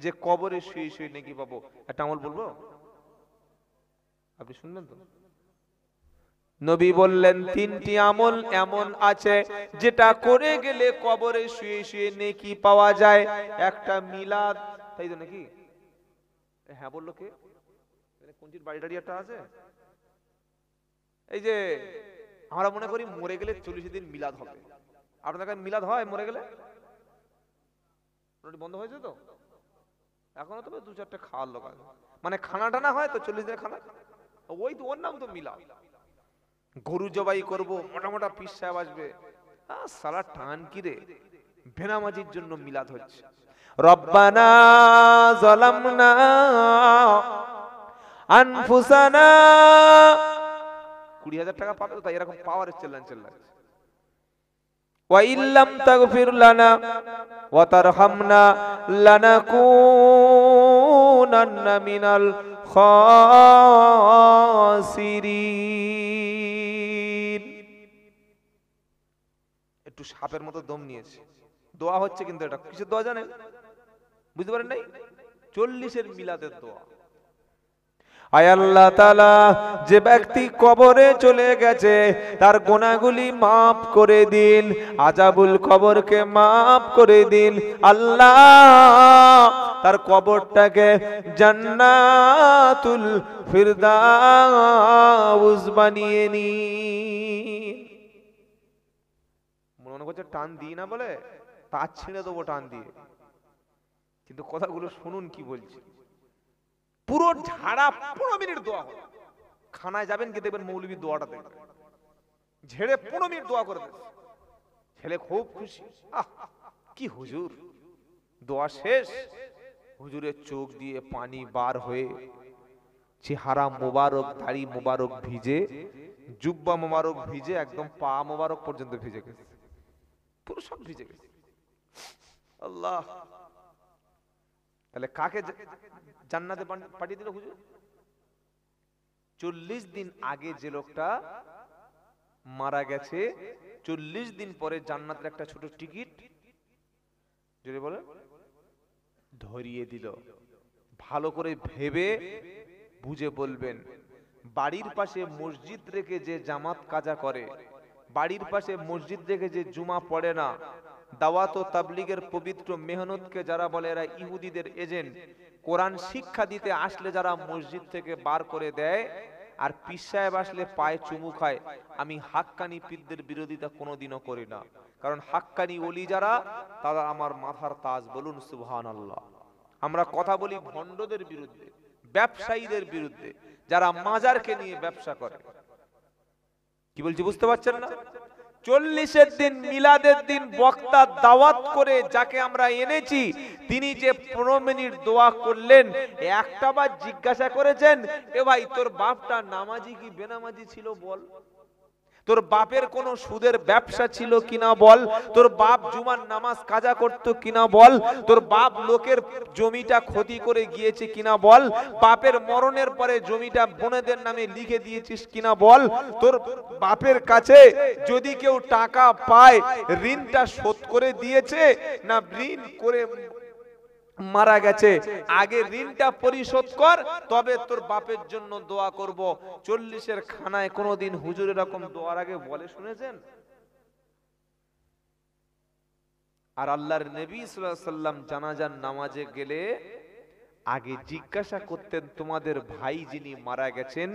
যে কবরে শুয়ে শুয়ে নেকি পাবো, একটা আমল বলবো, আপনি শুনবেন তো? নবী বললেন তিনটি আমল এমন আছে যেটা করে গেলে কবরে শুয়ে শুয়ে নেকি পাওয়া যায়। একটা মিলাদ, তাই তো নাকি? হ্যাঁ বললো কে? কোনটির বাড়ি টাড়ি একটা আছে? এই যে আমরা মনে করি মরে গেলে 40 দিন মিলাদ হবে। আপনার কাছে মিলাদ হয় মরে গেলে? বন্ধ হয়েছে তো এখনো, তবে 2-4টা খাওয়ার লোক আছে, মানে খানা টানা হয় তো 40 দিনের খানা, ওই তো ওর নাম তো মিলাদ। গরু জবাই করব, মোটা মোটা পীর সাহেব আসবে, সালা টান কি রে, বেনামাজির জন্য মিলাদ হচ্ছে। রব্বানা যালামনা আনফুসানা, 20,000 টাকা পাবে তো, তাই এরকম পাওয়ারের চেল্লাচ্ছে। ওয়া ইল্লাম তাগফির লানা ওয়া তারহামনা লানাকুনান্না মিনাল খাসিরিন। একটু সাপের মতো দম নিয়েছে, দোয়া হচ্ছে, কিন্তু এটা কিসের দোয়া জানেন? বুঝতে পারেন নাই? 40-এর মিলাদের দোয়া। আয় আল্লাহ তাআলা, যে ব্যক্তি কবরে চলে গেছে তার গুনাহগুলি মাফ করে দিন, আযাবুল কবরকে মাফ করে দিন। আল্লাহ তার কবরটাকে জান্নাতুল ফিরদাউস বানিয়ে নিন। মনে করছে টান দিই না বলে, তার ছেড়ে দেবো টান দিয়ে, কিন্তু কথাগুলো শুনুন কি বলছি। পুরো ঝাড়া 15 মিনিট দোয়া হলো। খানায় যাবেন কি দেখবেন মৌলবী দোয়াটা দেখবেন, ঝেড়ে 15 মিনিট দোয়া করে দেন। ছেলে খুব খুশি, কি হুজুর, দোয়া শেষ, হুজুরের চোখ দিয়ে পানি বার হয়ে চেহারা মোবারক, দাড়ি মোবারক ভিজে, জুব্বা মোবারক ভিজে, একদম পা মোবারক পর্যন্ত ভিজে গেছে, পুরো সব ভিজে গেছে। আল্লাহ, তাহলে কাকে জান্নাতে পাঠিয়ে দিল হুজুর? 40 দিন আগে যে লোকটা মারা গেছে, 40 দিন পরে জান্নাতের একটা ছোট টিকিট যদি বলে ধরিয়ে দিল। ভালো করে ভেবে বুঝে বলবেন। বাড়ির পাশে মসজিদ রেখে যে জামাত কাজা করে, বাড়ির পাশে মসজিদ রেখে যে জুমা পড়ে না, দাওয়াত ও তাবলীগের পবিত্র মেহনতকে যারা বলে এরা ইহুদিদের এজেন্ট, কোরআন শিক্ষা দিতে আসলে যারা মসজিদ থেকে বার করে দেয়, আর পীর সাহেব আসলে পায়ে চুমু খায়, আমি হাক্কানি পীরদের বিরোধিতা কোনোদিনও করি না, কারণ হাক্কানি ওলি যারা তারা আমার মাথার তাজ। বলুন সুবহানাল্লাহ। আমরা কথা বলি ভণ্ডদের বিরুদ্ধে, ব্যবসায়ীদের বিরুদ্ধে, যারা মাজারকে নিয়ে ব্যবসা করে। কি বলছি বুঝতে পারছেন না? 40-এর দিন মিলাদের দিন বক্তা দাওয়াত করে যাকে আমরা এনেছি, তিনি যে 15 মিনিট দোয়া করলেন, একটা বার জিজ্ঞাসা করেছেন, এ ভাই তোর বাপটা নামাজি কি বেনামাজি ছিল বল, তোর বাপের কোন সুদের ব্যবসা ছিল কিনা বল, তোর বাপ জুমার নামাজ কাজা করতো কিনা বল, তোর বাপ লোকের জমিটা ক্ষতি করে গিয়েছে কিনা বল, বাপের মরণের পরে জমিটা বোনেদের নামে লিখে দিয়েছিস কিনা বল, তোর বাপের কাছে যদি কেউ টাকা পায় ঋণটা শোধ করে দিয়েছে না ঋণ করে মারা গেছে, আগে ঋণটা পরিশোধ কর, তবে তোর বাপের জন্য দোয়া করব। 40-এর খানায় কোনদিন হুজুর এরকম দোয়ার আগে বলে শুনেছেন? আর আল্লাহর নবী সাল্লাল্লাহু আলাইহি সাল্লাম জানাজার নামাজে গেলে আগে জিজ্ঞাসা করতেন, তোমাদের ভাই যিনি মারা গেছেন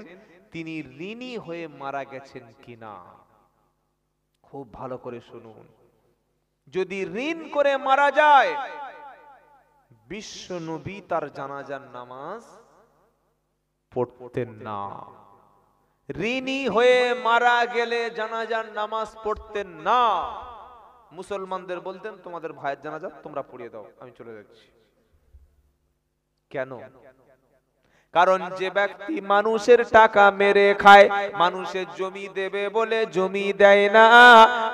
তিনি ঋণী হয়ে মারা গেছেন কিনা। খুব ভালো করে শুনুন, যদি ঋণ করে মারা যায়, বিশ্ব নবী তার জানাজার নামাজ পড়তেন না। ঋণী হয়ে মারা গেলে জানাজার নামাজ পড়তেন না। মুসলমানদের বলতেন, তোমাদের ভাইয়ের জানাজা তোমরা পড়িয়ে দাও, আমি চলে যাচ্ছি। কেন? কারণ যে ব্যক্তি মানুষের টাকা মেরে খায়, মানুষের জমি দেবে বলে জমি দেয় না,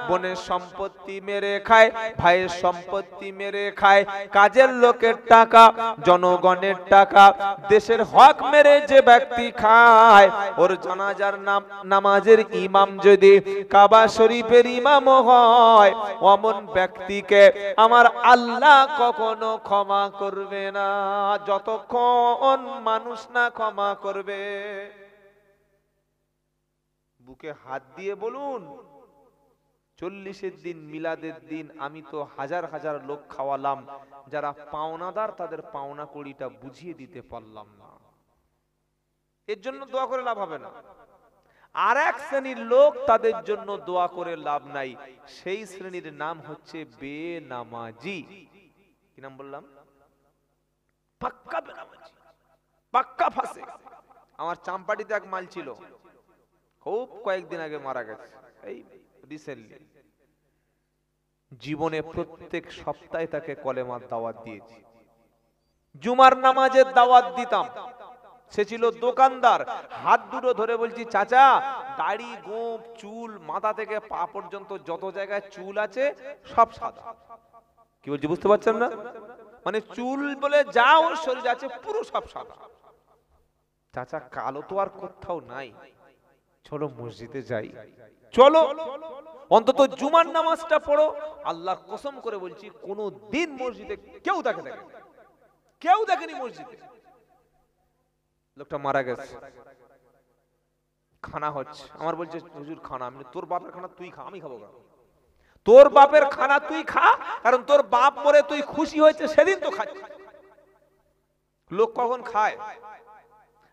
বোনের সম্পত্তি মেরে খায়, ভাইয়ের সম্পত্তি মেরে খায়, কাজের লোকের টাকা, জনগণের টাকা, দেশের হক মেরে যে ব্যক্তি খায়, ওর জানাজার নামাজের ইমাম যদি কাবা শরীফের ইমাম হয়, অমন ব্যক্তিকে আমার আল্লাহ কখনো ক্ষমা করবে না, যতক্ষণ মানুষ না ক্ষমা করবে। বুকে হাত দিয়ে বলুন, 40-এর দিন মিলাদের দিন আমি তো হাজার হাজার লোক খাওয়ালাম, যারা পাওনাদার তাদের পাওনা কড়িটা বুঝিয়ে দিতে পারলাম না। এর জন্য দোয়া করে লাভ হবে না। আর এক শ্রেণীর লোক, তাদের জন্য দোয়া করে লাভ নাই, সেই শ্রেণীর নাম হচ্ছে বেনামাজি। কি নাম বললাম? পাক্কা বেনামাজি, পাক্কা ফাসিক। আমার চাম্পাটিতে এক মাল ছিল, খুব কয়েকদিন আগে মারা গেছে, এই রিসেন্টলি। জীবনে প্রত্যেক সপ্তাহে তাকে কলেমার দাওয়াত দিয়েছি, জুমার নামাজের দাওয়াত দিতাম। সে ছিল দোকানদার, হাত দুটো ধরে বলছি, চাচা দাড়ি গোঁফ চুল মাথা থেকে পা পর্যন্ত যত জায়গায় চুল আছে সব সাদা। কি বলছি বুঝতে পারছেন না? মানে চুল বলে যা ওর শরীর আছে পুরো সব সাদা। চাচা কালো তো আর কোথাও নাই, চলো মসজিদে যাই, চলো অন্তত জুমার নামাজটা পড়ো। আল্লাহর কসম করে বলছি, কোন দিন মসজিদে কেউ দেখেনি, কেউ দেখেনি মসজিদে। লোকটা মারা গেছে, খানা হচ্ছে, আমার বলছে হুজুর খানা। আমি তোর বাপের খানা তুই খা, আমি খাবো কেন? তোর বাপের খানা তুই খা, কারণ তোর বাপ মরে তুই খুশি হয়েছে সেদিন তো খাচ্ছিস। লোক কখন খায়?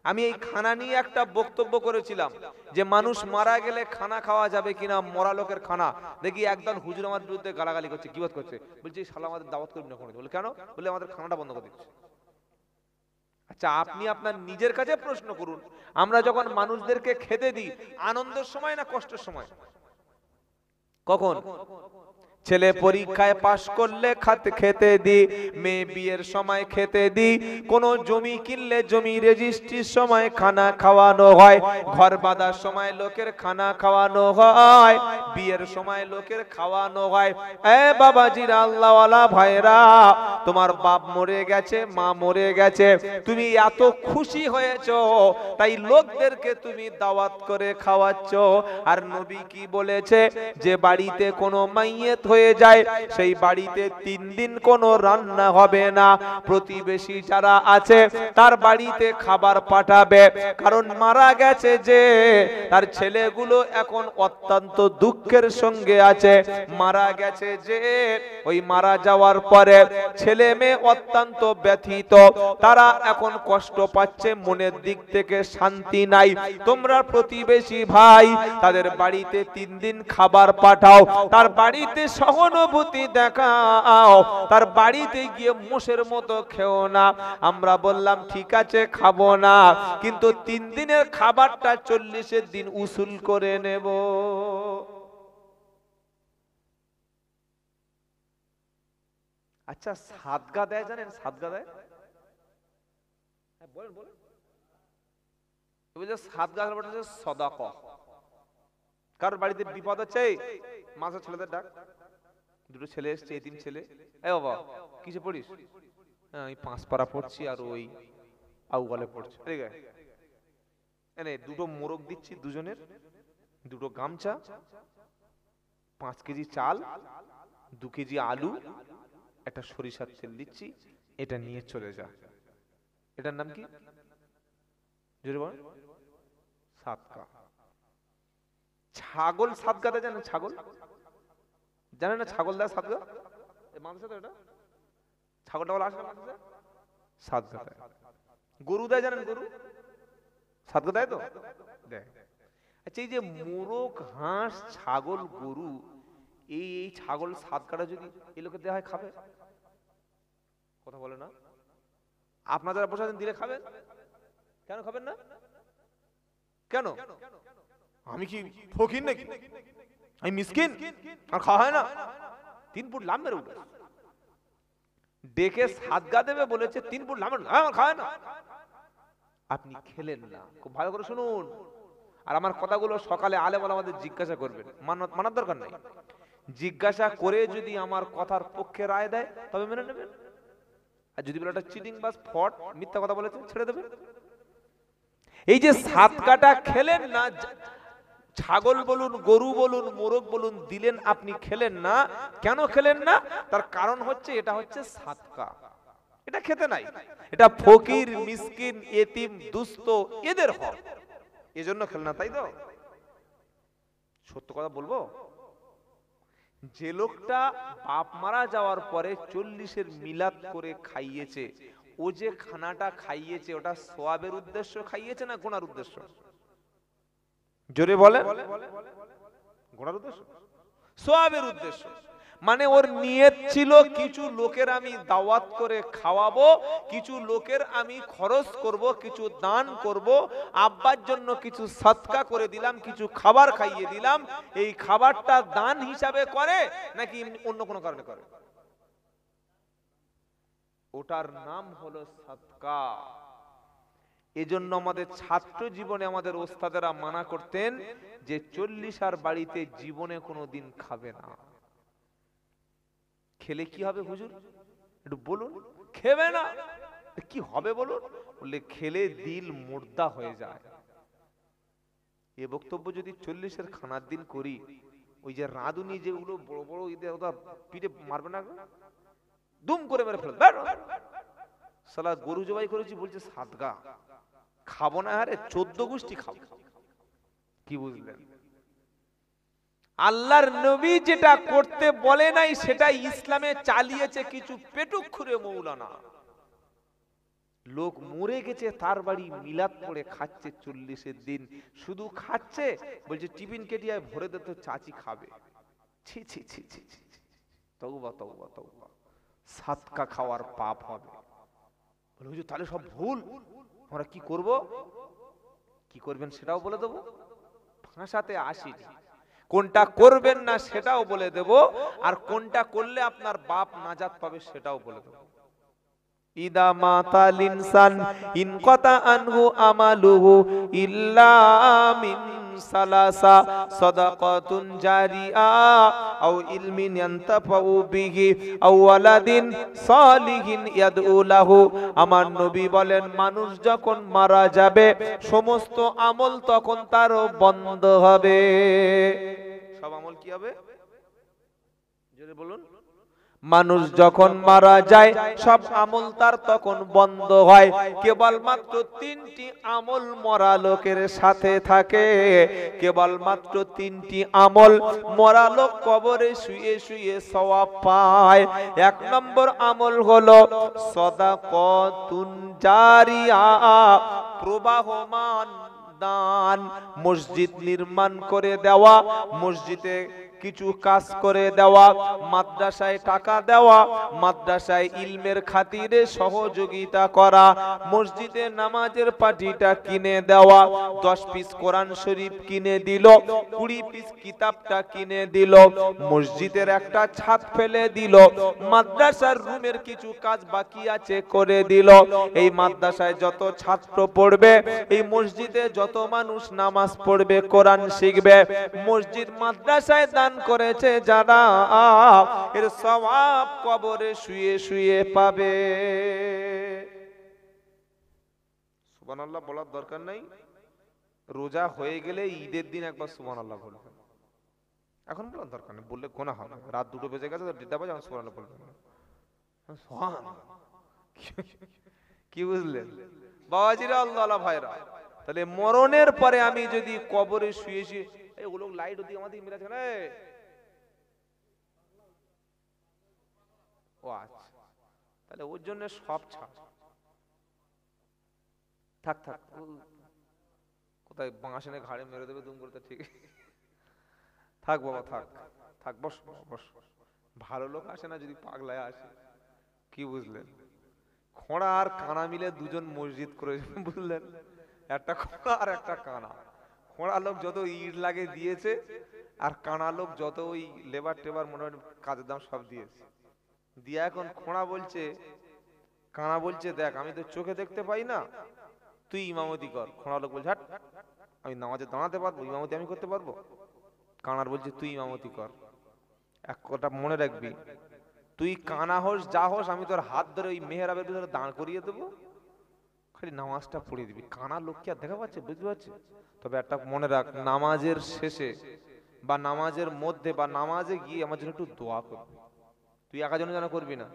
আমি এই খানা নিয়ে একটা বক্তব্য করেছিলাম যে মানুষ মারা গেলে খানা খাওয়া যাবে কিনা, মরা লোকের খানা। দেখি একদল হুজুর আমার বিরুদ্ধে গালাগালি করছে, গীবত করছে, বলছে শালা আমাদের দাওয়াত করবি না কোনো। বলে কেন? বলে আমাদের খানাটা বন্ধ করে দিচ্ছে। আচ্ছা, আপনি আপনার নিজের কাছে প্রশ্ন করুন, আমরা যখন মানুষদেরকে খেতে দিই, আনন্দের সময় না কষ্টের সময়? কখন? ছেলে পরীক্ষায় পাশ করলে খেতে দি, মেয়ে বিয়ের সময় খেতে দি, কোন জমি কিনলে জমি রেজিস্ট্রির সময় খানা খাওয়ানো হয়, ঘর বাঁধার সময় লোকের খানা খাওয়ানো হয়, বিয়ের সময় লোকের খাওয়ানো হয়। এ বাবাজিরা, আল্লাহওয়ালা ভাইরা, তোমার বাপ মরে গেছে, মা মরে গেছে, তুমি এত খুশি হয়েছো, তাই লোকদেরকে তুমি দাওয়াত করে খাওয়াচ্ছ। আর নবী কি বলেছে? যে বাড়িতে কোনো মাইয়েত হয়ে যায়, সেই বাড়িতে 3 দিন কোনো রান্না হবে না। প্রতিবেশী যারা আছে তার বাড়িতে খাবার পাঠাবে, কারণ মারা গেছে যে, তার ছেলেগুলো এখন অত্যন্ত দুঃখের সঙ্গে আছে। মারা গেছে যে, ওই মারা যাওয়ার পরে ছেলে মেয়ে অত্যন্ত ব্যথিত, তারা এখন কষ্ট পাচ্ছে, মনের দিক থেকে শান্তি নাই। তোমরা প্রতিবেশী ভাই তাদের বাড়িতে 3 দিন খাবার পাঠাও, তার বাড়িতে সহানুভূতি দেখাও, তার বাড়িতে গিয়ে মোষের মতো খেও না। আমরা বললাম ঠিক আছে খাবো না, কিন্তু 3 দিনের খাবারটা 40-এর দিন উসুল করে নেব। আচ্ছা, সাদগা দেয় জানেন? সাদগা দেয়, বলেন বলেন। সাদগা হচ্ছে সাদাকা। কারোর বাড়িতে বিপদ হচ্ছে, মাঝে ছেলেদের ডাক, দুটো ছেলে এসছে, এতিম ছেলে, এ বাবা কিসে পড়িস? হ্যাঁ আমি 5 পারা পড়ছি আর ওই আউয়ালে পড়ছি। ঠিক আছে, এনে দুটো মোরগ দিচ্ছি, দুজনের দুটো গামছা, 5 কেজি চাল, 2 কেজি আলু, একটা সরিষার তেল দিচ্ছি, এটা নিয়ে চলে যা। এটার নাম কি? জোরে বল। সাদকা। ছাগল সাদকা দেয় জানেন? ছাগল জানেন না? ছাগল দেয় সাদকা, মানুষের তো এটা ছাগলটা বলা আসে মানুষের সাদকা দেয়। গরু দেয় জানেন? গরু সাদকা দেয় তো দেয়। আচ্ছা, এই যে মোরগ, হাঁস, ছাগল, গরু, এই ছাগল সাদকাটা যদি এই লোকে দেওয়া হয়, খাবে? কথা বলে না? আপনারা যারা বসে আছেন দিলে খাবেন? কেন খাবেন না? কেন? আমি কি ফকির নাকি? আমি মিসকিন? আর খাওয়া হয় না? 3 ফুট লাম মেরে উঠে ডেকে সাদগা দেবে বলেছে, 3 ফুট লাম, আমার খাওয়া হয় না। আপনি খেলেন না, খুব ভালো করে শুনুন। আর আমার কথাগুলো সকালে আলেম ওলামাদের জিজ্ঞাসা করবেন, মানার দরকার নাই। জিজ্ঞাসা করে যদি আমার কথার পক্ষে রায় দেয় তবে মেনে নেবেন, আর যদি বলে এটা চিটিং বাস ফ্রড মিথ্যা কথা বলেছে ছেড়ে দেবেন। এই যে সাত কাটা খেলেন না, ছাগল বলুন, গরু বলুন, মোরগ বলুন, দিলেন, আপনি খেলেন না। কেন খেলেন না? তার কারণ হচ্ছে এটা হচ্ছে সাদকা, এটা খেতে নাই, এটা ফকির, মিসকিন, এতিম, দুস্থ এদের হক, এজন্য খেলেন না, তাই তো? সত্য কথা বলবো, যে লোকটা বাপ মারা যাওয়ার পরে 40-এর মিলাদ করে খাইয়েছে, ও যে খানাটা খাইয়েছে ওটা সওয়াবের উদ্দেশ্য খাইয়েছে না গুনার উদ্দেশ্য? জোরে বলে। গুনার উদ্দেশ্য, সওয়াবের উদ্দেশ্য। মানে ওর নিয়ত ছিল কিছু লোকের আমি দাওয়াত করে খাওয়াবো, কিছু লোকের আমি খরচ করব, কিছু দান করব, আব্বার জন্য কিছু সদকা করে দিলাম, কিছু খাবার খাইয়ে দিলাম। এই খাবারটা দান হিসাবে করে নাকি অন্য কোনো কারণে করে? ওটার নাম হলো সদকা। এজন্য আমাদের ছাত্র জীবনে আমাদের ওস্তাদেরা মানা করতেন যে 40 বাড়িতে জীবনে কোনোদিন খাবে না। খেলে কি হবে হুজুর একটু বলুন? খেবে না কি হবে বলুন? বললে খেলে দিল মুর্দা হয়ে যায়। এ বক্তব্য যদি 40-এর খানার দিন করি, ওই যে রাঁধুনি যেগুলো বড় বড় ঈদের ওটা পিঠে মারবে না, দুম করে মেরে ফেলবে। সালা গরু জবাই করেছি বলছে সাদগা, খাবো না, আরে 14 গোষ্ঠী খাবো। কি বুঝলেন? আল্লাহর নবী যেটা করতে বলে নাই সেটা ইসলামে চালিয়েছে কিছু পেটুক্ষুরে মৌলানা। লোক মরে গেছে, তার বাড়ি মিলাদ পড়ে খাচ্ছে 40-এর দিন, শুধু খাচ্ছে, বলছে টিফিন কেটিয়ায় ভরে দে তো চাচি খাবে। ছি ছি ছি ছি ছি, তওবা তওবা তওবা, সাদকা খাওয়ার পাপ হবে। বলে হুজুর তাহলে সব ভুল, আমরা কি করব? কি করবেন সেটাও বলে দেবো, ভাষাতে আসিনি। কোনটা করবেন না সেটাও বলে দেব, আর কোনটা করলে আপনার বাপ নাজাত পাবে সেটাও বলে দেব। ইদা মাতাল ইনসান ইনকাতা আনহু আমালুহু ইল্লা মিন সালাসা সাদাকাতুন জারিয়া আও ইলমিন ইয়ানতাফাউ বিহি আও ওয়ালাদিন সালিহিন ইয়াদউ লাহু। আমার নবী বলেন মানুষ যখন মারা যাবে সমস্ত আমল তখন তার বন্ধ হবে। সব আমল কি হবে? জোরে বলুন। মানুষ যখন মারা যায় সব আমল তার তখন বন্ধ হয়, কেবলমাত্র 3টি আমল মরা লোকের সাথে থাকে। কেবলমাত্র 3টি আমল মরা লোক কবরে শুয়ে শুয়ে সওয়াব পায়। 1 নম্বর আমল হলো সাদাকাতুন জারিয়া, প্রবাহমান দান। মসজিদ নির্মাণ করে দেওয়া, মসজিদে কিছু কাজ করে দেওয়া, মাদ্রাসায় টাকা দেওয়া, মাদ্রাসায় ইলমের খাতিরে সহযোগিতা করা, মসজিদে নামাজের পাটিটা কিনে দেওয়া, 10 পিস কোরআন শরীফ কিনে দিল, 20 পিস কিতাবটা কিনে দিল, মসজিদের একটা ছাদ ফেলে দিল, মাদ্রাসার রুমের কিছু কাজ বাকি আছে করে দিল। এই মাদ্রাসায় যত ছাত্র পড়বে, এই মসজিদে যত মানুষ নামাজ পড়বে, কোরআন শিখবে, মসজিদ মাদ্রাসায় দান করেছে যারা, এর সওয়াব কবরে শুয়ে শুয়ে পাবে। সুবহানাল্লাহ বলার দরকার নাই, রোজা হয়ে গেলে ঈদের দিন একবার সুবহানাল্লাহ বলবেন। এখন বলার দরকার নেই, বললে গোনা হবে। রাত 2টো বেজে গেছে, 1:30 বাজে, এখন সুবহানাল্লাহ বলবেন। সুবহানাল্লাহ, কি বুঝলেন বাবাজিরা, আল্লাহ ভাইরা? তাহলে মরণের পরে আমি যদি কবরে শুয়ে শুয়ে, এই ওগুলো লাইট দিয়ে আমাদের মিরাজ করে, ও আচ্ছা, তাহলে ওর জন্য সব ছাড়। থাক থাক, কোথায় বাঁশনে ঘাড়ে মেরে দেবে দুম করতে, ঠিক থাক বাবা, থাক থাক, বস বস। ভালো লোক আসে না, যদি পাগলায় আসে। কি বুঝলেন? খোঁড়া আর কানা মিলে দুজন মসজিদ করে, বুঝলেন? একটা খোঁড়া আর একটা কানা। খোঁড়া লোক যত ইট লাগে দিয়েছে, আর কানা লোক যত ওই লেবার টেবার মনে হয় কাজের দাম সব দিয়েছে। দিয়ে এখন খোঁড়া বলছে, কানা বলছে দেখ আমি তো চোখে দেখতে পাই না, তুই ইমামতি কর। খোঁড়া লোক বলছে, হাট, আমি নামাজে দাঁড়াতে পারবো, ইমামতি আমি করতে পারবো? কানার বলছে তুই ইমামতি কর। এক কথা মনে রাখবি, তুই কানা হোস যা হোস, আমি তোর হাত ধরে ওই মেহরাবের ভিতরে দাঁড় করিয়ে দেবো, খালি নামাজটা পড়িয়ে দিবি। কানা লোক কি আর দেখা পাচ্ছে, বুঝতে পারছিস? তবে একটা মনে রাখ, নামাজের শেষে বা নামাজের মধ্যে বা নামাজে গিয়ে আমার জন্য একটু দোয়া করবি। তুই একা জনের জন্য করবি না,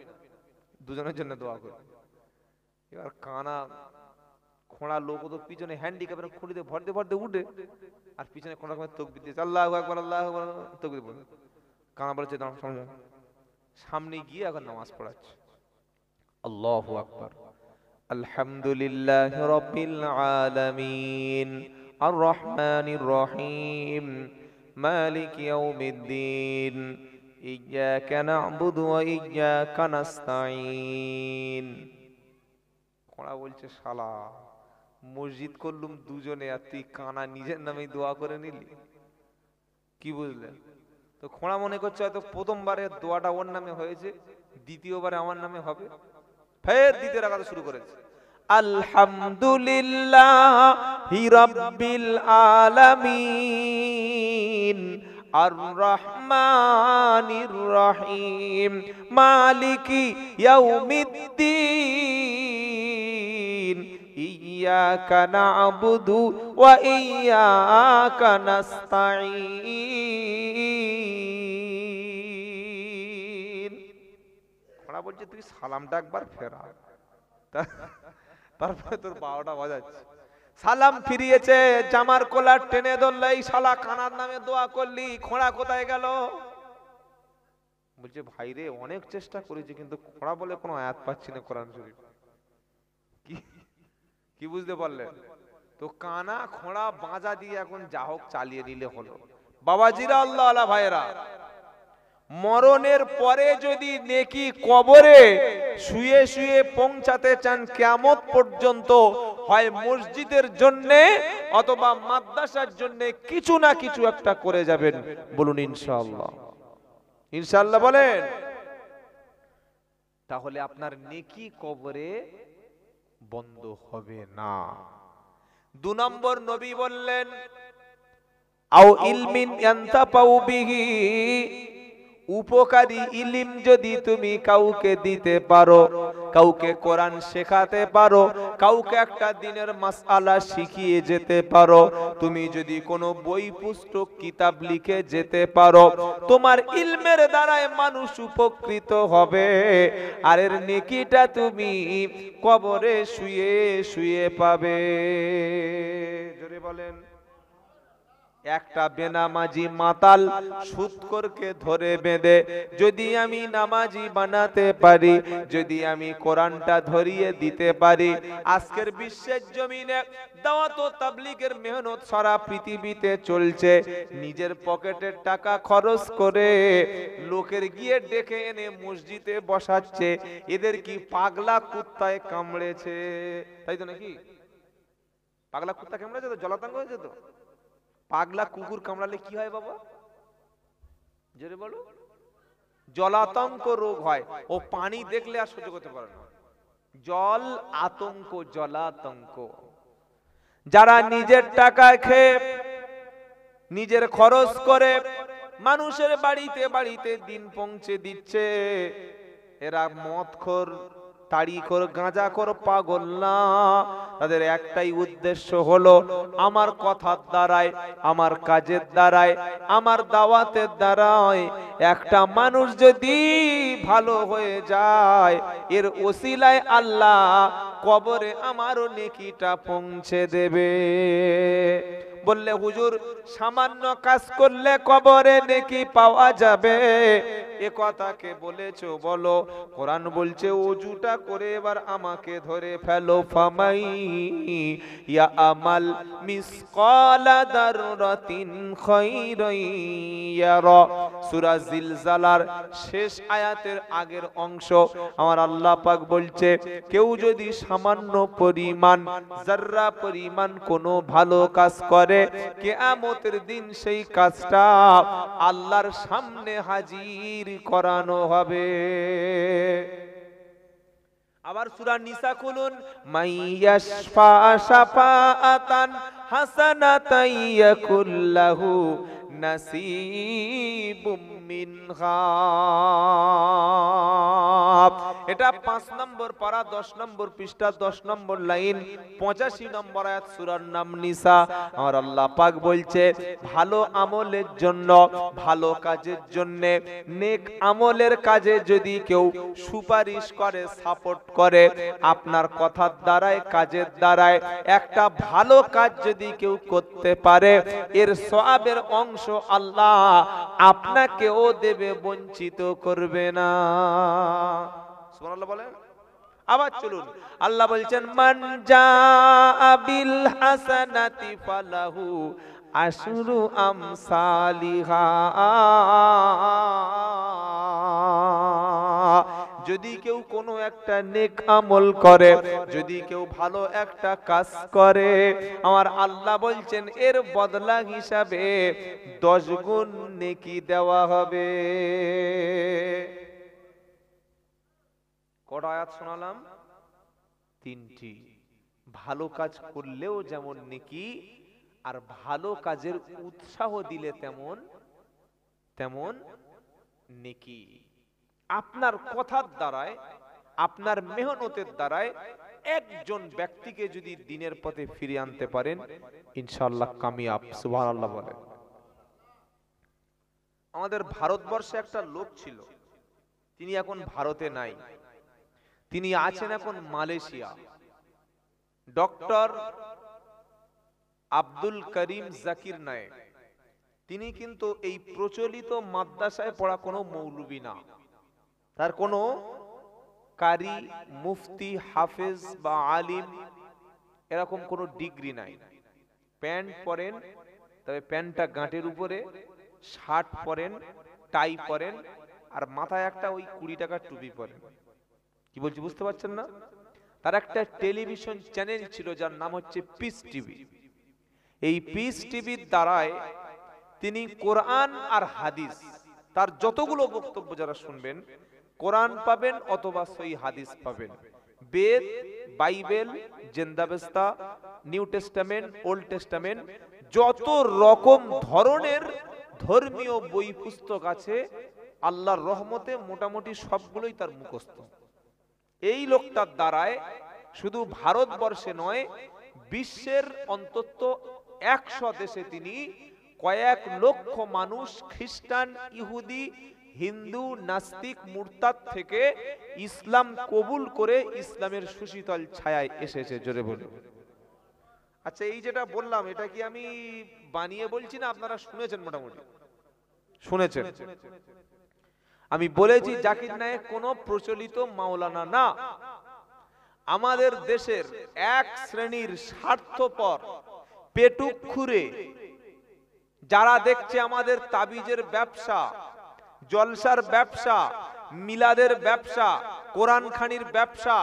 দুজনের জন্য দোয়া করবি। এবার কানা খোঁড়া লোক তো পিছনে হ্যান্ডিক্যাপের খুঁড়িতে ভরতে ভরতে উঠে, আর পিছনে কোনো রকমের তকবির দিয়েছে, আল্লাহু আকবার আল্লাহু আকবার, তকবির বলে। কানা বলেছে দাঁড়া, সামনে গিয়ে এখন নামাজ পড়াচ্ছে। আল্লাহু আকবার, আলহামদুলিল্লাহি রাব্বিল আলামিন, আর রহমানির রহিম, মালিক ইয়াউমিদ্দিন, ইয়্যাকা না'বুদু ওয়া ইয়্যাকা নাস্তাঈন। খোঁড়া বলছে, শালা মসজিদ করলুম দুজনে, আর তুই কানা নিজের নামেই দোয়া করে নিলি, কি বুঝলেন? তো খোঁড়া মনে করছে হয়তো প্রথমবারে দোয়াটা ওর নামে হয়েছে, দ্বিতীয়বারে আমার নামে হবে। ফের দ্বিতীয় রাকাত শুরু করেছে, আলহামদুলিল্লাহি রাব্বিল আলামিন, আর রহমানির রহিম, মালিকি ইয়াউমিদ্দিন, ইয়্যাকা না'বুদু ওয়া ইয়্যাকা নাস্তাঈন। ওরা বলছে তুই সালামটা একবার ফেরা, তারপরে তোর 12টা বাজাচ্ছে। সালাম ফিরিয়েছে, জামার কলার টেনে ধরলে, এই শালা কানার নামে দোয়া করলি, খোঁড়া কোথায় গেল? বলছে ভাই রে, অনেক চেষ্টা করেছি কিন্তু খোঁড়া বলে কোনো আয়াত পাচ্ছি না কোরআন শরীফ। কি বুঝতে পারলেন? তো কানা খোঁড়া বাঁজা দিয়ে এখন যা হোক চালিয়ে নিলে হলো। বাবাজিরা, আল্লাহ আল্লাহ ভাইরা, মরণের পরে যদি নেকি কবরে শুয়ে শুয়ে পৌঁছাতে চান কিয়ামত পর্যন্ত, হয় মসজিদের জন্য অথবা মাদ্রাসার জন্য কিছু না কিছু একটা করে যাবেন। বলুন ইনশাআল্লাহ। ইনশাআল্লাহ বলেন। তাহলে আপনার নেকি কবরে বন্ধ হবে না। 2 নম্বর নবী বললেন, আও ইলমিন ইয়ানতাফাউ বিহি, উপকারী ইলম যদি তুমি কাউকে দিতে পারো, কাউকে কোরআন শেখাতে পারো, কাউকে একটা দিনের মাসআলা শিখিয়ে যেতে পারো, তুমি যদি কোনো বই পুস্তক কিতাব লিখে যেতে পারো, তোমার ইলমের দ্বারায় মানুষ উপকৃত হবে, আর এর নেকিটা তুমি কবরে শুয়ে শুয়ে পাবে। জোরে বলেন। একটা বেনামাজি মাতাল সুদখোরকে ধরে বেঁধে যদি আমি নামাজি বানাতে পারি, যদি আমি কোরআনটা ধরিয়ে দিতে পারি, আজকের বিশ্বের জমিনে দাওয়াত ও তাবলীগের মেহনত সারা পৃথিবীতে চলছে। নিজের পকেটের টাকা খরচ করে লোকের গিয়ে ডেকে এনে মসজিদে বসাচ্ছে। এদের কি পাগলা কুত্তায় কামড়েছে? তাই তো নাকি? পাগলা কুত্তা কামড়েছে তো, জলাতঙ্ক হয়েছে তো। পাগলা কুকুর কামড়ালে কি হয় বাবা? জোরে বলো। জলাতঙ্ক রোগ হয়। ও পানি দেখলে আর সহ্য করতে পারে না। জল আতঙ্ক, জলাতঙ্ক। যারা নিজের টাকা খেয়ে নিজের খরচ করে মানুষের বাড়িতে বাড়িতে দিন পৌঁছে দিচ্ছে, এরা মদখোর, তাড়িখোর, গাঁজাখোর, পাগল না। তাদের একটাই উদ্দেশ্য হলো আমার কথার দ্বারায়, আমার কাজের দ্বারায়, আমার দাওয়াতের দ্বারায় একটা মানুষ যদি ভালো হয়ে যায়, এর ওসিলায় আল্লাহ কবরে আমারও নেকিটা পৌঁছে দেবে। বললে হুজুর সামান্য কাজ করলে কবরে নেকি পাওয়া যাবে, এ কথা কে বলেছো বলো? কোরআন বলছে ওযুটা করে এবার আমাকে ধরে ফেলো। ফামাই ইয়া আমাল মিসকালা দাররাতিন খায়রান ইয়ারা। সূরা জিলজালার শেষ আয়াতের আগের অংশ আমার আল্লাহ পাক বলছে, কেউ যদি সামান্য পরিমাণ, যাররা পরিমাণ কোনো ভালো কাজ করে, কিয়ামতের দিন সেই কাজটা আল্লাহর সামনে হাজির করানো হবে। আবার সূরা নিসা খুলুন, মাইয়াশফা শাফাআতান হাসানাতান ইয়াকুল্লাহু নাসিবুম মিনহা। এটা 5 নম্বর পারা 10 নম্বর পৃষ্ঠা 10 নম্বর লাইন 85 নম্বর আয়াত, সূরার নাম নিসা। আর আল্লাহ পাক বলছে ভালো আমলের জন্য, ভালো কাজের জন্য, নেক আমলের কাজে যদি কেউ সুপারিশ করে, সাপোর্ট করে, আপনার কথার দ্বারায়, কাজের দ্বারায় একটা ভালো কাজ যদি কেউ করতে পারে, এর সওয়াবের অংশ আল্লাহ আপনাকেও দেবে, বঞ্চিত করবে না। সুবহানাল্লাহ বলেন। আবার চলুন, আল্লাহ বলছেন মান জাআ বিল হাসানাতি ফালাহু আশরু আমসালিহা। যদি কেউ কোনো একটা নেক আমল করে, যদি কেউ ভালো একটা কাজ করে, আমার আল্লাহ বলছেন এর বদলা হিসাবে 10 গুণ নেকি দেওয়া হবে। কটা আয়াত শোনালাম? 3টি। ভালো কাজ করলেও যেমন নেকি, আর ভালো কাজের উৎসাহ দিলে তেমন তেমন নেকি। আপনার কথার দ্বারায়, আপনার মেহনতের দ্বারায় একজন ব্যক্তিকে যদি দ্বীনের পথে ফিরিয়ে আনতে পারেন, ইনশাআল্লাহ কামিয়াব। সুবহানাল্লাহ বলেন। আমাদের ভারতবর্ষে একটা লোক ছিল, তিনি এখন ভারতে নাই, তিনি আছেন এখন মালয়েশিয়া। ডক্টর আব্দুল করিম জাকির নায়েক। তিনি কিন্তু এই প্রচলিত মাদ্রাসায় পড়া কোনো মৌলবী না, তার কোনো কারি, মুফতি, হাফেজ বা আলিম এরকম কোনো ডিগ্রি নাই। প্যান্ট পরেন, তবে প্যান্টটা গাঁটের উপরে, শার্ট পরেন, টাই পরেন, আর মাথায় একটা ওই 20 টাকার টুপি পরেন। কি বলছি বুঝতে পারছেন না? তার একটা টেলিভিশন চ্যানেল ছিল যার নাম হচ্ছে পিস টিভি। এই পিস টিভির দ্বারায় তিনি কোরআন আর হাদিস, তার যতগুলো বক্তব্য যারা শুনবেন, কোরআন পাবেন অথবা সহি হাদিস পাবেন। বেদ, বাইবেল, জিন্দাবেস্তা, নিউ টেস্টামেন্ট, ওল্ড টেস্টামেন্ট, যত রকম ধরনের ধর্মীয় বই পুস্তক আছে, আল্লাহর রহমতে মোটামুটি সবগুলোই তার মুখস্থ। এই লোকটার দ্বারায় শুধু ভারতবর্ষে নয়, বিশ্বের অন্তত 100 দেশে তিনি কয়েক লক্ষ মানুষ খ্রিস্টান, ইহুদি, হিন্দু, নাস্তিক, মুরতাদ থেকে ইসলাম কবুল করে ইসলামের সুশীতল ছায়ায় এসেছে। জোরে বলুন। আচ্ছা, এই যেটা বললাম এটা কি আমি বানিয়ে বলছি না, আপনারা শুনেছেন? মোটামুটি শুনেছেন। আমি বলেছি জাকির নায়েক কোনো প্রচলিত মাওলানা না। আমাদের দেশের এক শ্রেণীর স্বার্থপর পেটুক্ষুরে যারা দেখছে আমাদের তাবিজের ব্যবসা, জলসার ব্যবসা, মিলাদের ব্যবসা, কোরআন খানির ব্যবসা,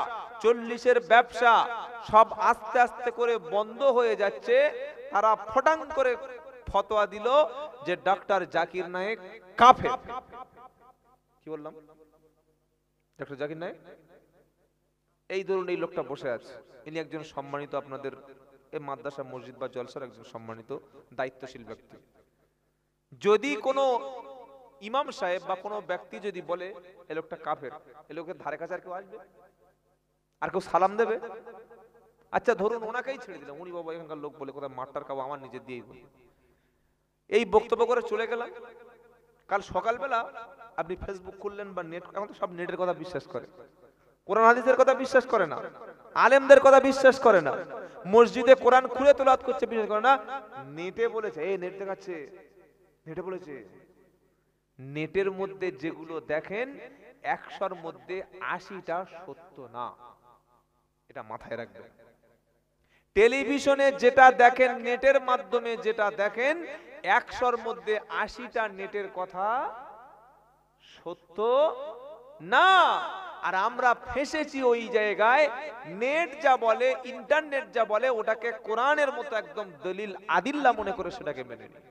40-এর ব্যবসা সব আস্তে আস্তে করে বন্ধ হয়ে যাচ্ছে, তারা ফটাং করে ফতোয়া দিল যে ডক্টর জাকির নায়েক কাফের। কি বললাম? ডক্টর জাকির নায়েক, এই ধরুন এই লোকটা বসে আছে, ইনি একজন সম্মানিত, আপনাদের এই মাদ্রাসা, মসজিদ বা জলসার একজন সম্মানিত দায়িত্বশীল ব্যক্তি। যদি কোনো ইমাম সাহেব বা কোনো ব্যক্তি যদি বলে এই লোকটা কাফের, এই লোকের ধারে কাছে আর কেউ আসবে? আর কেউ সালাম দেবে? আচ্ছা ধরুন ওনাকেই ছেড়ে দিলাম, উনি বাবা এখানকার লোক বলে কোথায় মারটার খাবো, আমার নিজের দিয়েই বলি, এই বক্তব্য করে চলে গেলাম। কাল সকালবেলা আপনি ফেসবুক খুললেন বা নেট, এখন তো সব নেটের কথা বিশ্বাস করে, কোরআন হাদিসের কথা বিশ্বাস করে না, আলেমদের কথা বিশ্বাস করে না, মসজিদে কোরআন খুলে তেলাওয়াত করছে বিশ্বাস করে না, নেটে বলেছে, এই নেট দেখাচ্ছে, নেটে বলেছে। নেটের মধ্যে যেগুলো দেখেন 100-র মধ্যে 80টা সত্য না, এটা মাথায় রাখবেন। টেলিভিশনে যেটা দেখেন, নেটের মাধ্যমে যেটা দেখেন, 100-র মধ্যে 80টা নেটের কথা সত্য না। আর আমরা ফেসেছি ওই জায়গায়, নেট যা বলে, ইন্টারনেট যা বলে, ওটাকে কোরআনের মতো একদম দলিল আদিল্লা মনে করে সেটাকে মেনে নিই।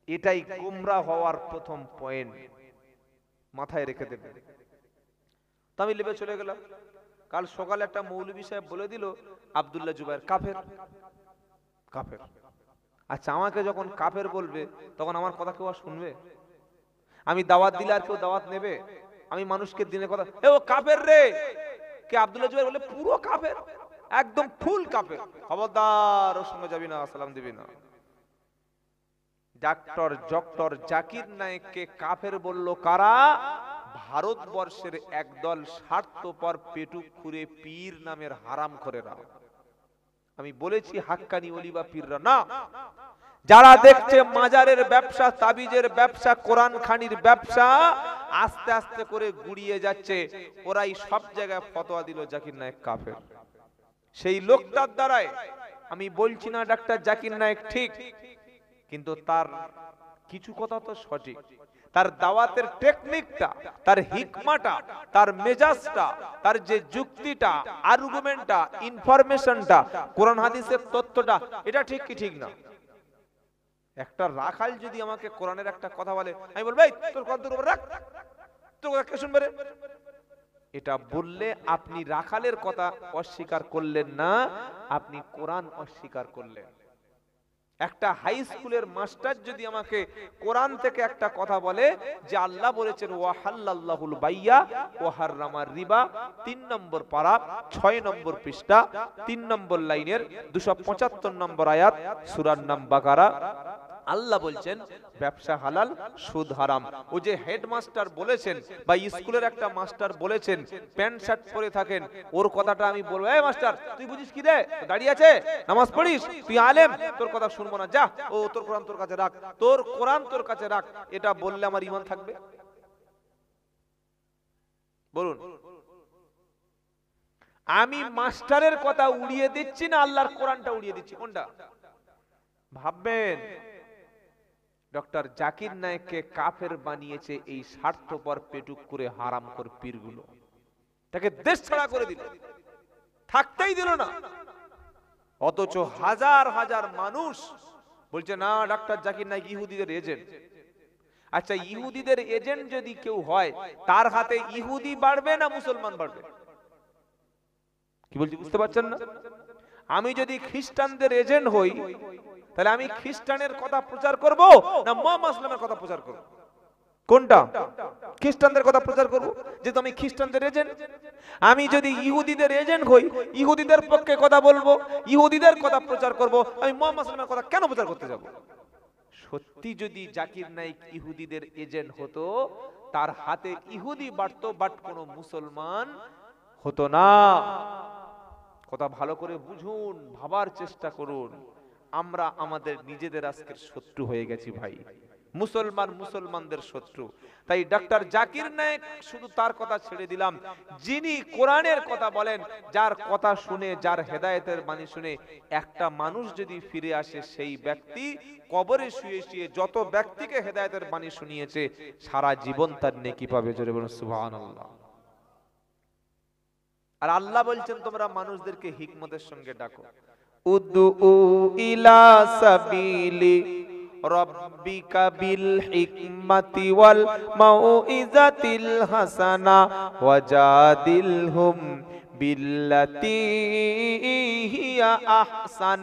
এটাই গোমরা হওয়ার প্রথম পয়েন্ট, মাথায় রেখে দেবেন। তো আমি লিবে চলে গেলাম, কাল সকালে একটা মৌলভী সাহেব বলে দিল আব্দুল্লাহ জুবায়ের কাফের। কাফের। আচ্ছা, আমাকে যখন কাফের বলবে তখন আমার কথা কেউ আর শুনবে? আমি দাওয়াত দিলে আর কেউ দাওয়াত নেবে? আমি মানুষকে দিনের কথা, এ ও কাফের রে, কে আব্দুল্লাহ জুবায়ের বলে পুরো কাফের, একদম ফুল কাফের, খবরদার ওর সঙ্গে যাবি না, সালাম দিবি না। ডক্টর জাকির নায়েককে কাফের বলল কারা? ভারতবর্ষের একদল স্বার্থপর পেটুক্ষুরে পীর নামের হারামখোরেরা। আমি বলেছি হাক্কানি ওলি বা পীররা না, যারা দেখছে মাজারের ব্যবসা, তাবিজের ব্যবসা, কোরআন খানির ব্যবসা আস্তে আস্তে করে গুড়িয়ে যাচ্ছে, ওরাই সব জায়গায় ফতোয়া দিল জাকির নায়েক কাফের। সেই লোকটার দ্বারাই, আমি বলছি না ডাক্তার জাকির নায়েক ঠিক, কিন্তু তার কিছু কথা তো সঠিক, তার দাওয়াতের টেকনিকটা, তার হিকমাটা, তার মেজাজটা, তার যে যুক্তিটা, আর্গুমেন্টটা, ইনফরমেশনটা, কোরআন হাদিসের তথ্যটা, এটা ঠিক কি ঠিক না? একটা রাখাল যদি আমাকে কোরআনের একটা কথা বলে, আমি বলবো এই তোর কথা তোর উপর রাখ, তোর কথা কে শুনবে রে? এটা বললে আপনি রাখালের কথা অস্বীকার করলেন না, আপনি কোরআন অস্বীকার করলেন। একটা হাই স্কুলের মাস্টার যদি আমাকে কোরআন থেকে একটা কথা বলে যে আল্লাহ বলেছেন ওয়া হাল্লাল্লাহুল বাইয়া ওয়া হাররামার রিবা, 3 নম্বর পারা 6 নম্বর পৃষ্ঠা 3 নম্বর লাইনের 275 নম্বর আয়াত সূরার নাম বাকারা, আল্লাহ বলছেন ব্যবসা হালাল, সুদ হারাম। ও যে হেডমাস্টার বলেছেন বা স্কুলের একটা মাস্টার বলেছেন, প্যান্ট শার্ট পরে থাকেন, ওর কথাটা আমি বলবো, এই মাস্টার তুই বুঝিস কি রে, দাঁড়িয়ে আছে, নামাজ পড়িস, তুই আলেম, তোর কথা শুনবো না, যা, ও তোর কোরআন তোর কাছে রাখ, তোর কোরআন তোর কাছে রাখ, এটা বললে আমার ঈমান থাকবে? বলুন। আমি মাস্টারের কথা উড়িয়ে দিচ্ছি না আল্লাহর কোরআনটা উড়িয়ে দিচ্ছি? কোনটা ভাববেন? ডক্টর জাকির নায়েককে কাফের বানিয়েছে এই স্বার্থপর পেটুক্ষুরে হারামখোর পীরগুলো, তাকে দেশ ছাড়া করে দিল, থাকতেই দিল না। অথচ হাজার হাজার মানুষ বলছে না ডক্টর জাকির নায়েক ইহুদিদের এজেন্ট। আচ্ছা, ইহুদিদের এজেন্ট যদি কেউ হয়, তার হাতে ইহুদি বাড়বে না মুসলমান বাড়বে? কি বলছি বুঝতে পারছেন না? আমি যদি খ্রিস্টানদের এজেন্ট হই, তাহলে আমি খ্রিস্টানের কথা প্রচার করব না মুহাম্মদ সাল্লাল্লাহু কথা প্রচার করব? কোনটা? খ্রিস্টানদের কথা প্রচার করব, যেহেতু আমি খ্রিস্টানদের এজেন্ট। আমি যদি ইহুদিদের এজেন্ট হই, ইহুদিদের পক্ষে কথা বলবো, ইহুদিদের কথা প্রচার করব, আমি মুহাম্মদ সাল্লাল্লাহু কথা কেন প্রচার করতে যাব? সত্যি যদি জাকির নায়েক ইহুদিদের এজেন্ট হতো, তার হাতে ইহুদি বাড়তো, বাট কোনো মুসলমান হতো না। কথা ভালো করে বুঝুন, ভাবার চেষ্টা করুন। আমরা আমাদের নিজেদের আজকের শত্রু হয়ে গেছি ভাই, মুসলমান মুসলমানদের শত্রু। তাই ডক্টর জাকির নায়েক শুধু তার কথা ছেড়ে দিলাম, যিনি কোরআনের কথা বলেন, যার কথা শুনে, যার হেদায়েতের বাণী শুনে একটা মানুষ যদি ফিরে আসে, সেই ব্যক্তি কবরে শুয়ে শুয়ে যত ব্যক্তিকে হেদায়েতের বাণী শুনিয়েছে সারা জীবন তার নেকি পাবে। জোরে বলুন সুবহানাল্লাহ। আর আল্লাহ বলছেন তোমরা মানুষদেরকে হিকমতের সঙ্গে ডাকো, উদউ ইলা সাবিলি রাব্বিকা বিল হিকমাতি ওয়াল মাউইজাতিল হাসানা ওয়াজাদিলহুম বিল্লাতি হিয়া আহসান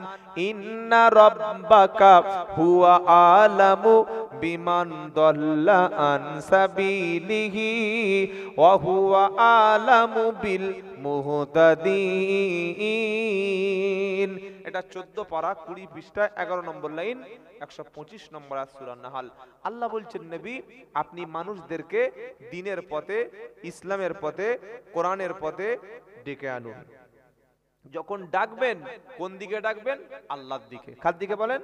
ইন্না রাব্বাকা হুয়া আলামু বিমান দাল্লা আন সাবিলিহি ওয়া হুয়া আলামু বিল মুহতাদিন। এটা 14 পারা 20 পৃষ্ঠা 11 নম্বর লাইন 125 নম্বর সূরা নাহাল। আল্লাহ বলছেন নবী, আপনি মানুষদেরকে দ্বীনের পথে, ইসলামের পথে, কোরআনের পথে ডেকে আনুন। যখন ডাকবেন কোন দিকে ডাকবেন? আল্লাহর দিকে। কার দিকে বলেন?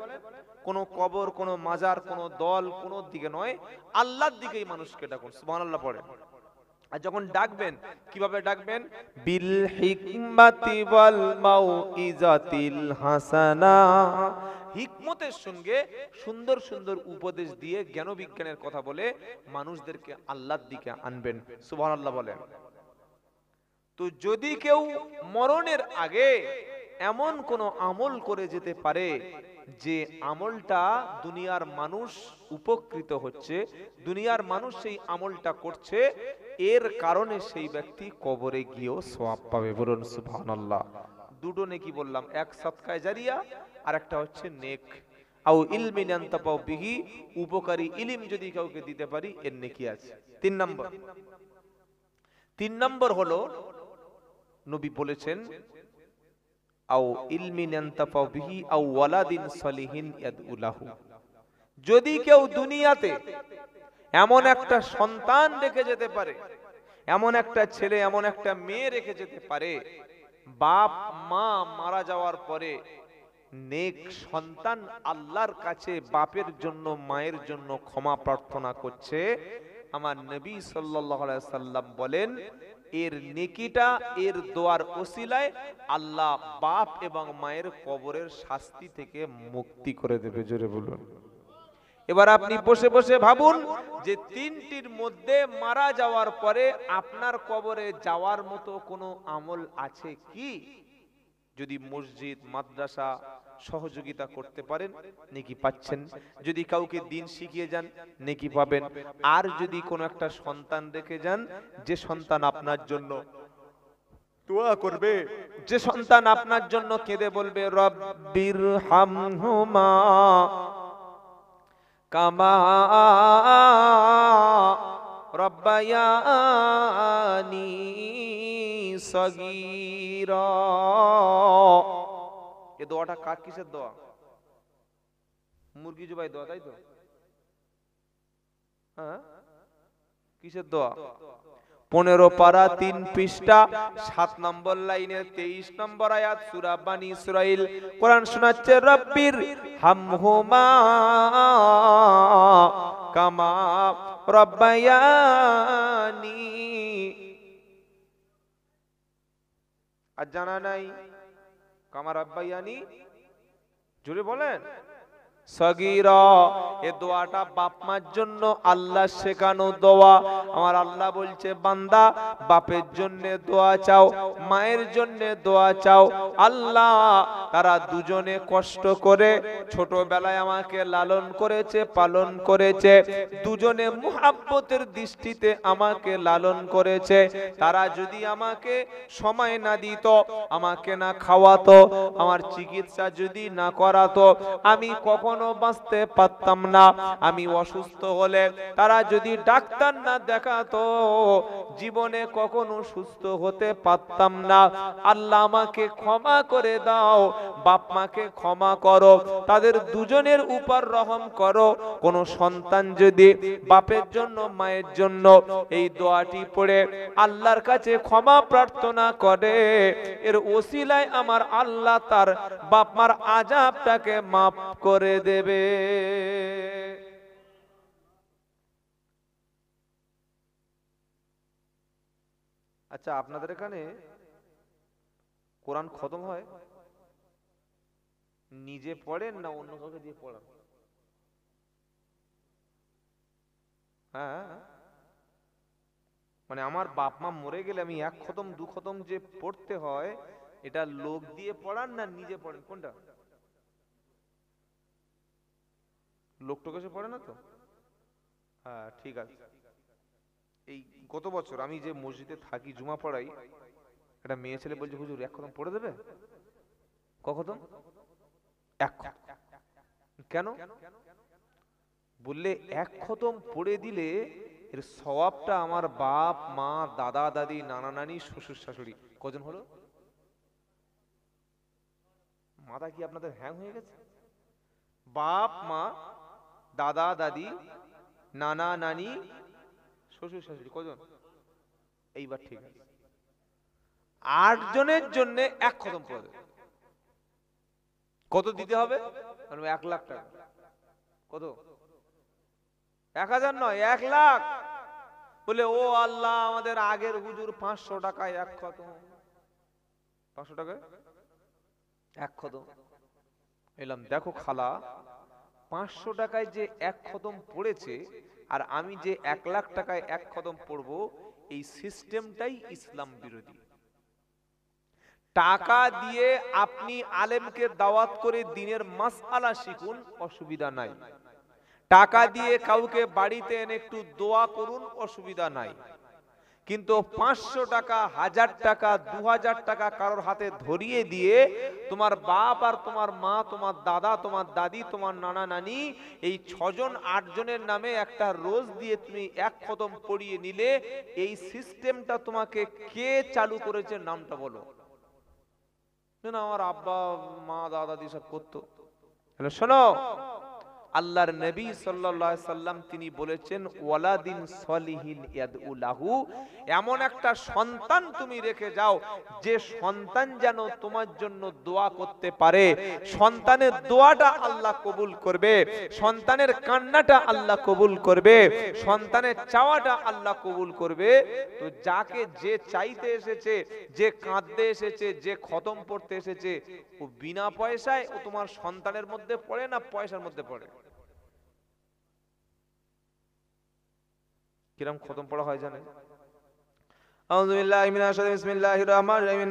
কোন কবর, কোন মাজার, কোন দল, কোন দিকে নয়, আল্লাহর দিকেই মানুষকে ডাকুন। সুবহানাল্লাহ পড়েন। আর যখন ডাকবেন কিভাবে ডাকবেন? বিল হিকমাতি ওয়াল মাউইজাতিল হাসানা, হিকমতের সঙ্গে সুন্দর সুন্দর উপদেশ দিয়ে, জ্ঞান বিজ্ঞানের কথা বলে মানুষদেরকে আল্লাহর দিকে আনবেন। সুবহানাল্লাহ বলেন। তো যদি কেউ মরণের আগে এমন কোন আমল করে যেতে পারে যে আমলটা দুনিয়ার মানুষ উপকৃত হচ্ছে, দুনিয়ার মানুষ সেই আমলটা করছে, এর কারণে সেই ব্যক্তি কবরে গিয়েও সওয়াব পাবে। বলুন সুবহানাল্লাহ। দুটো নেকি বললাম, এক সদকায়ে জারিয়া আর একটা হচ্ছে নেক আও ইলমিন ইয়ানতাফাউ বিহি, উপকারী ইলম যদি কাউকে দিতে পারি এর নেকি আছে। তিন নম্বর হলো নবী বলেছেন আও ইলমিন ইয়ানতাফাউ বিহি আও ওয়ালাদিন সলিহিন ইয়াদউ লাহু, যদি কেউ দুনিয়াতে এমন একটা সন্তান রেখে যেতে পারে, এমন একটা ছেলে এমন একটা মেয়ে রেখে যেতে পারে, বাপ মা মারা যাওয়ার পরে নেক সন্তান আল্লাহর কাছে বাপের জন্য মায়ের জন্য ক্ষমা প্রার্থনা করছে, আমার নবী সাল্লাল্লাহু আলাইহি সাল্লাম বলেন এর নেকিটা এর দোয়ার ওসিলায় আল্লাহ বাপ এবং মায়ের কবরের শাস্তি থেকে মুক্তি করে দেবে। জোরে বলুন। এবার আপনি বসে বসে ভাবুন যে তিনটির মধ্যে মারা যাওয়ার পরে আপনার কবরে যাওয়ার মতো কোনো আমল আছে কি? যদি মসজিদ মাদ্রাসা সহযোগিতা করতে পারেন নেকি পাচ্ছেন, যদি কাউকে দিন শিখিয়ে যান নেকি পাবেন, আর যদি কোনো একটা সন্তান রেখে যান যে সন্তান আপনার জন্য দোয়া করবে, যে সন্তান আপনার জন্য কেঁদে বলবে রব্বির হামহুমা কামা রব্বায়ানি সগীরা, এই দোয়াটা কার কিসের দোয়া? মুরগি জবাই দোয়া, তাই তো? হ্যাঁ, কিসের দোয়া? 15 পারা 3 পৃষ্ঠা 7 নম্বর লাইনের 23 নম্বর আয়াত সূরা বানী ইসরাইল। কোরআন শোনাচ্ছে রব্বির হামহুমা কামা রব্বায়ানি, আর জানা নাই কামা রব্বায়ানি, জোরে বলেন সগীরা। এই দোয়াটা বাপ মার জন্য আল্লাহ শেখানো দোয়া। আমার আল্লাহ বলছে বান্দা বাপের জন্য দোয়া চাও, মায়ের জন্য দোয়া চাও। আল্লাহ তারা দুজনে কষ্ট করে ছোটবেলায় আমাকে লালন করেছে পালন করেছে, দুজনে মুহাব্বতের দৃষ্টিতে আমাকে লালন করেছে। তারা যদি আমাকে সময় না দিত, আমাকে না খাওয়াতো, আমার চিকিৎসা যদি না করাতো, আমি কখনো বাঁচতে পারতাম না। আমি অসুস্থ হলে তারা যদি ডাক্তার না দেখাতো, জীবনে কখনো সুস্থ হতে পারতাম না। আল্লাহ আমাকে ক্ষমা করে দাও, বাপ মাকে ক্ষমা করো, তাদের দুজনের উপর রহম করো। কোন সন্তান যদি বাপের জন্য মায়ের জন্য এই দোয়াটি পড়ে আল্লাহর কাছে ক্ষমা প্রার্থনা করে, এর ওসিলায় আমার আল্লাহ তার বাপ মার আযাবটাকে মাফ করে দেবে। আচ্ছা, আপনাদের এখানে কোরআন খতম হয় নিজে পড়েন না অন্য কাউকে দিয়ে পড়ান? হ্যাঁ, মানে আমার বাপ মা মরে গেলে আমি 1 খতম 2 খতম যে পড়তে হয়, এটা লোক দিয়ে পড়ান না নিজে পড়েন? কোনটা? লোকটোকে এসে পড়ে না তো? হ্যাঁ, ঠিক আছে। এই গত বছর আমি যে মসজিদে থাকি জুমা পড়াই, একটা মেয়ে ছেলে বলছে হুজুর 1 খতম পড়ে দেবে। ক খতম? 1 খতম। কেন? বললে 1 খতম পড়ে দিলে এর সওয়াবটা আমার বাপ মা দাদা দাদি নানা নানি শ্বশুর শাশুড়ি কজন হলো? মাথা কি আপনাদের হ্যাং হয়ে গেছে? বাপ মা দাদা দাদি নানা নানি শ্বশুর শাশুড়ি কজন? এইবার ঠিক আছে, 8 জনের জন্য 1 খতম পড়ে দেবে। কত দিতে হবে? 1 লাখ টাকা। কত? 1000 নয়, 1 লাখ। বলে ও আল্লাহ, আমাদের আগের হুজুর 500 টাকায় 1 খতম। 500 টাকায় 1 খতম। এলাম দেখো খালা, 500 টাকায় যে 1 খতম পড়েছে আর আমি যে 1 লাখ টাকায় 1 খতম পড়বো, এই সিস্টেমটাই ইসলাম বিরোধী। টাকা দিয়ে আপনি আলেমকে দাওয়াত করে দ্বীনের মাসআলা শিখুন, অসুবিধা নাই। টাকা দিয়ে কাউকে বাড়িতে এনে একটু দোয়া করুন, অসুবিধা নাই। কিন্তু 500 টাকা, 1000 টাকা, 2000 টাকা কারোর হাতে ধরিয়ে দিয়ে তোমার বাপ আর তোমার মা, তোমার দাদা, তোমার দাদি, তোমার নানা নানি, এই 6 জন 8 জনের নামে একটা রোজ দিয়ে তুমি এক খতম পড়িয়ে নিলে, এই সিস্টেমটা তোমাকে কে চালু করেছে নামটা বলো। না আমার আব্বা মা দাদা দাদি সব করতো। শোনো, আল্লাহর নবী সাল্লাল্লাহু আলাইহি সাল্লাম তিনি বলেছেন ওয়ালাদিন সলিহিন ইয়াদউ লাহু, এমন একটা সন্তান তুমি রেখে যাও যে সন্তান যেন তোমার জন্য দোয়া করতে পারে। সন্তানের দোয়াটা আল্লাহ কবুল করবে, সন্তানের কান্নাটা আল্লাহ কবুল করবে, সন্তানের চাওয়াটা আল্লাহ কবুল করবে। তো যাকে যে চাইতে এসেছে, যে কাঁদতে এসেছে, যে খতম পড়তে এসেছে, ও বিনা পয়সায় ও তোমার সন্তানের মধ্যে পড়ে না পয়সার মধ্যে পড়ে? কিরম খতম পড়া হয় জানেন? আউযু বিল্লাহি মিনাশ শাইতানির বিসমিল্লাহির রহমানির রহিম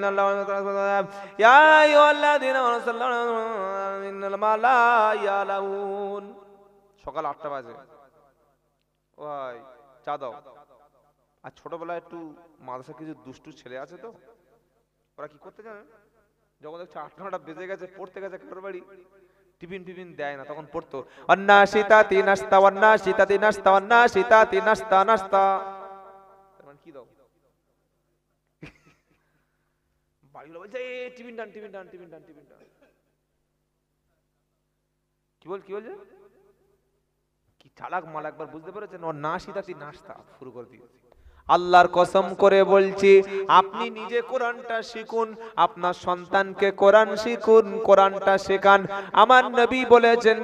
ইয়া আইয়ুহাল্লাযীনা আমানু ইন্নাল মালায়ালাউন। সকাল 8টা বাজে, ওই চা দাও। আর ছোটবেলায় একটু মাদ্রাসা কিছু দুষ্টু ছেলে আছে, তো ওরা কি করতে জানে, যখন দেখছো 8-9টা বেজে গেছে, পড়তে গেছে কারোর বাড়ি, টিফিন টিফিন দেয় না, তখন পড়তো ওয়ান্নাশিতাতি নাশতা ওয়ান্নাশিতাতি নাশতা ওয়ান্নাশিতাতি নাশতা নাশতা। মানে কি দাও? বাড়িগুলো বলছে এই টিফিন টান টিফিন টান টিফিন টান টিফিন টান। কি বলছে? কি চালাক মাল, একবার বুঝতে পেরেছেন? ওয়ান্নাশিতাতি নাশতা শুরু করে দিয়েছে। আল্লাহর কসম করে বলছি, আপনি নিজে কোরআনটা শিখুন, আপনার সন্তানকে কোরআন শিখুন, কোরআনটা শেখান। আমার নবী বলেছেন,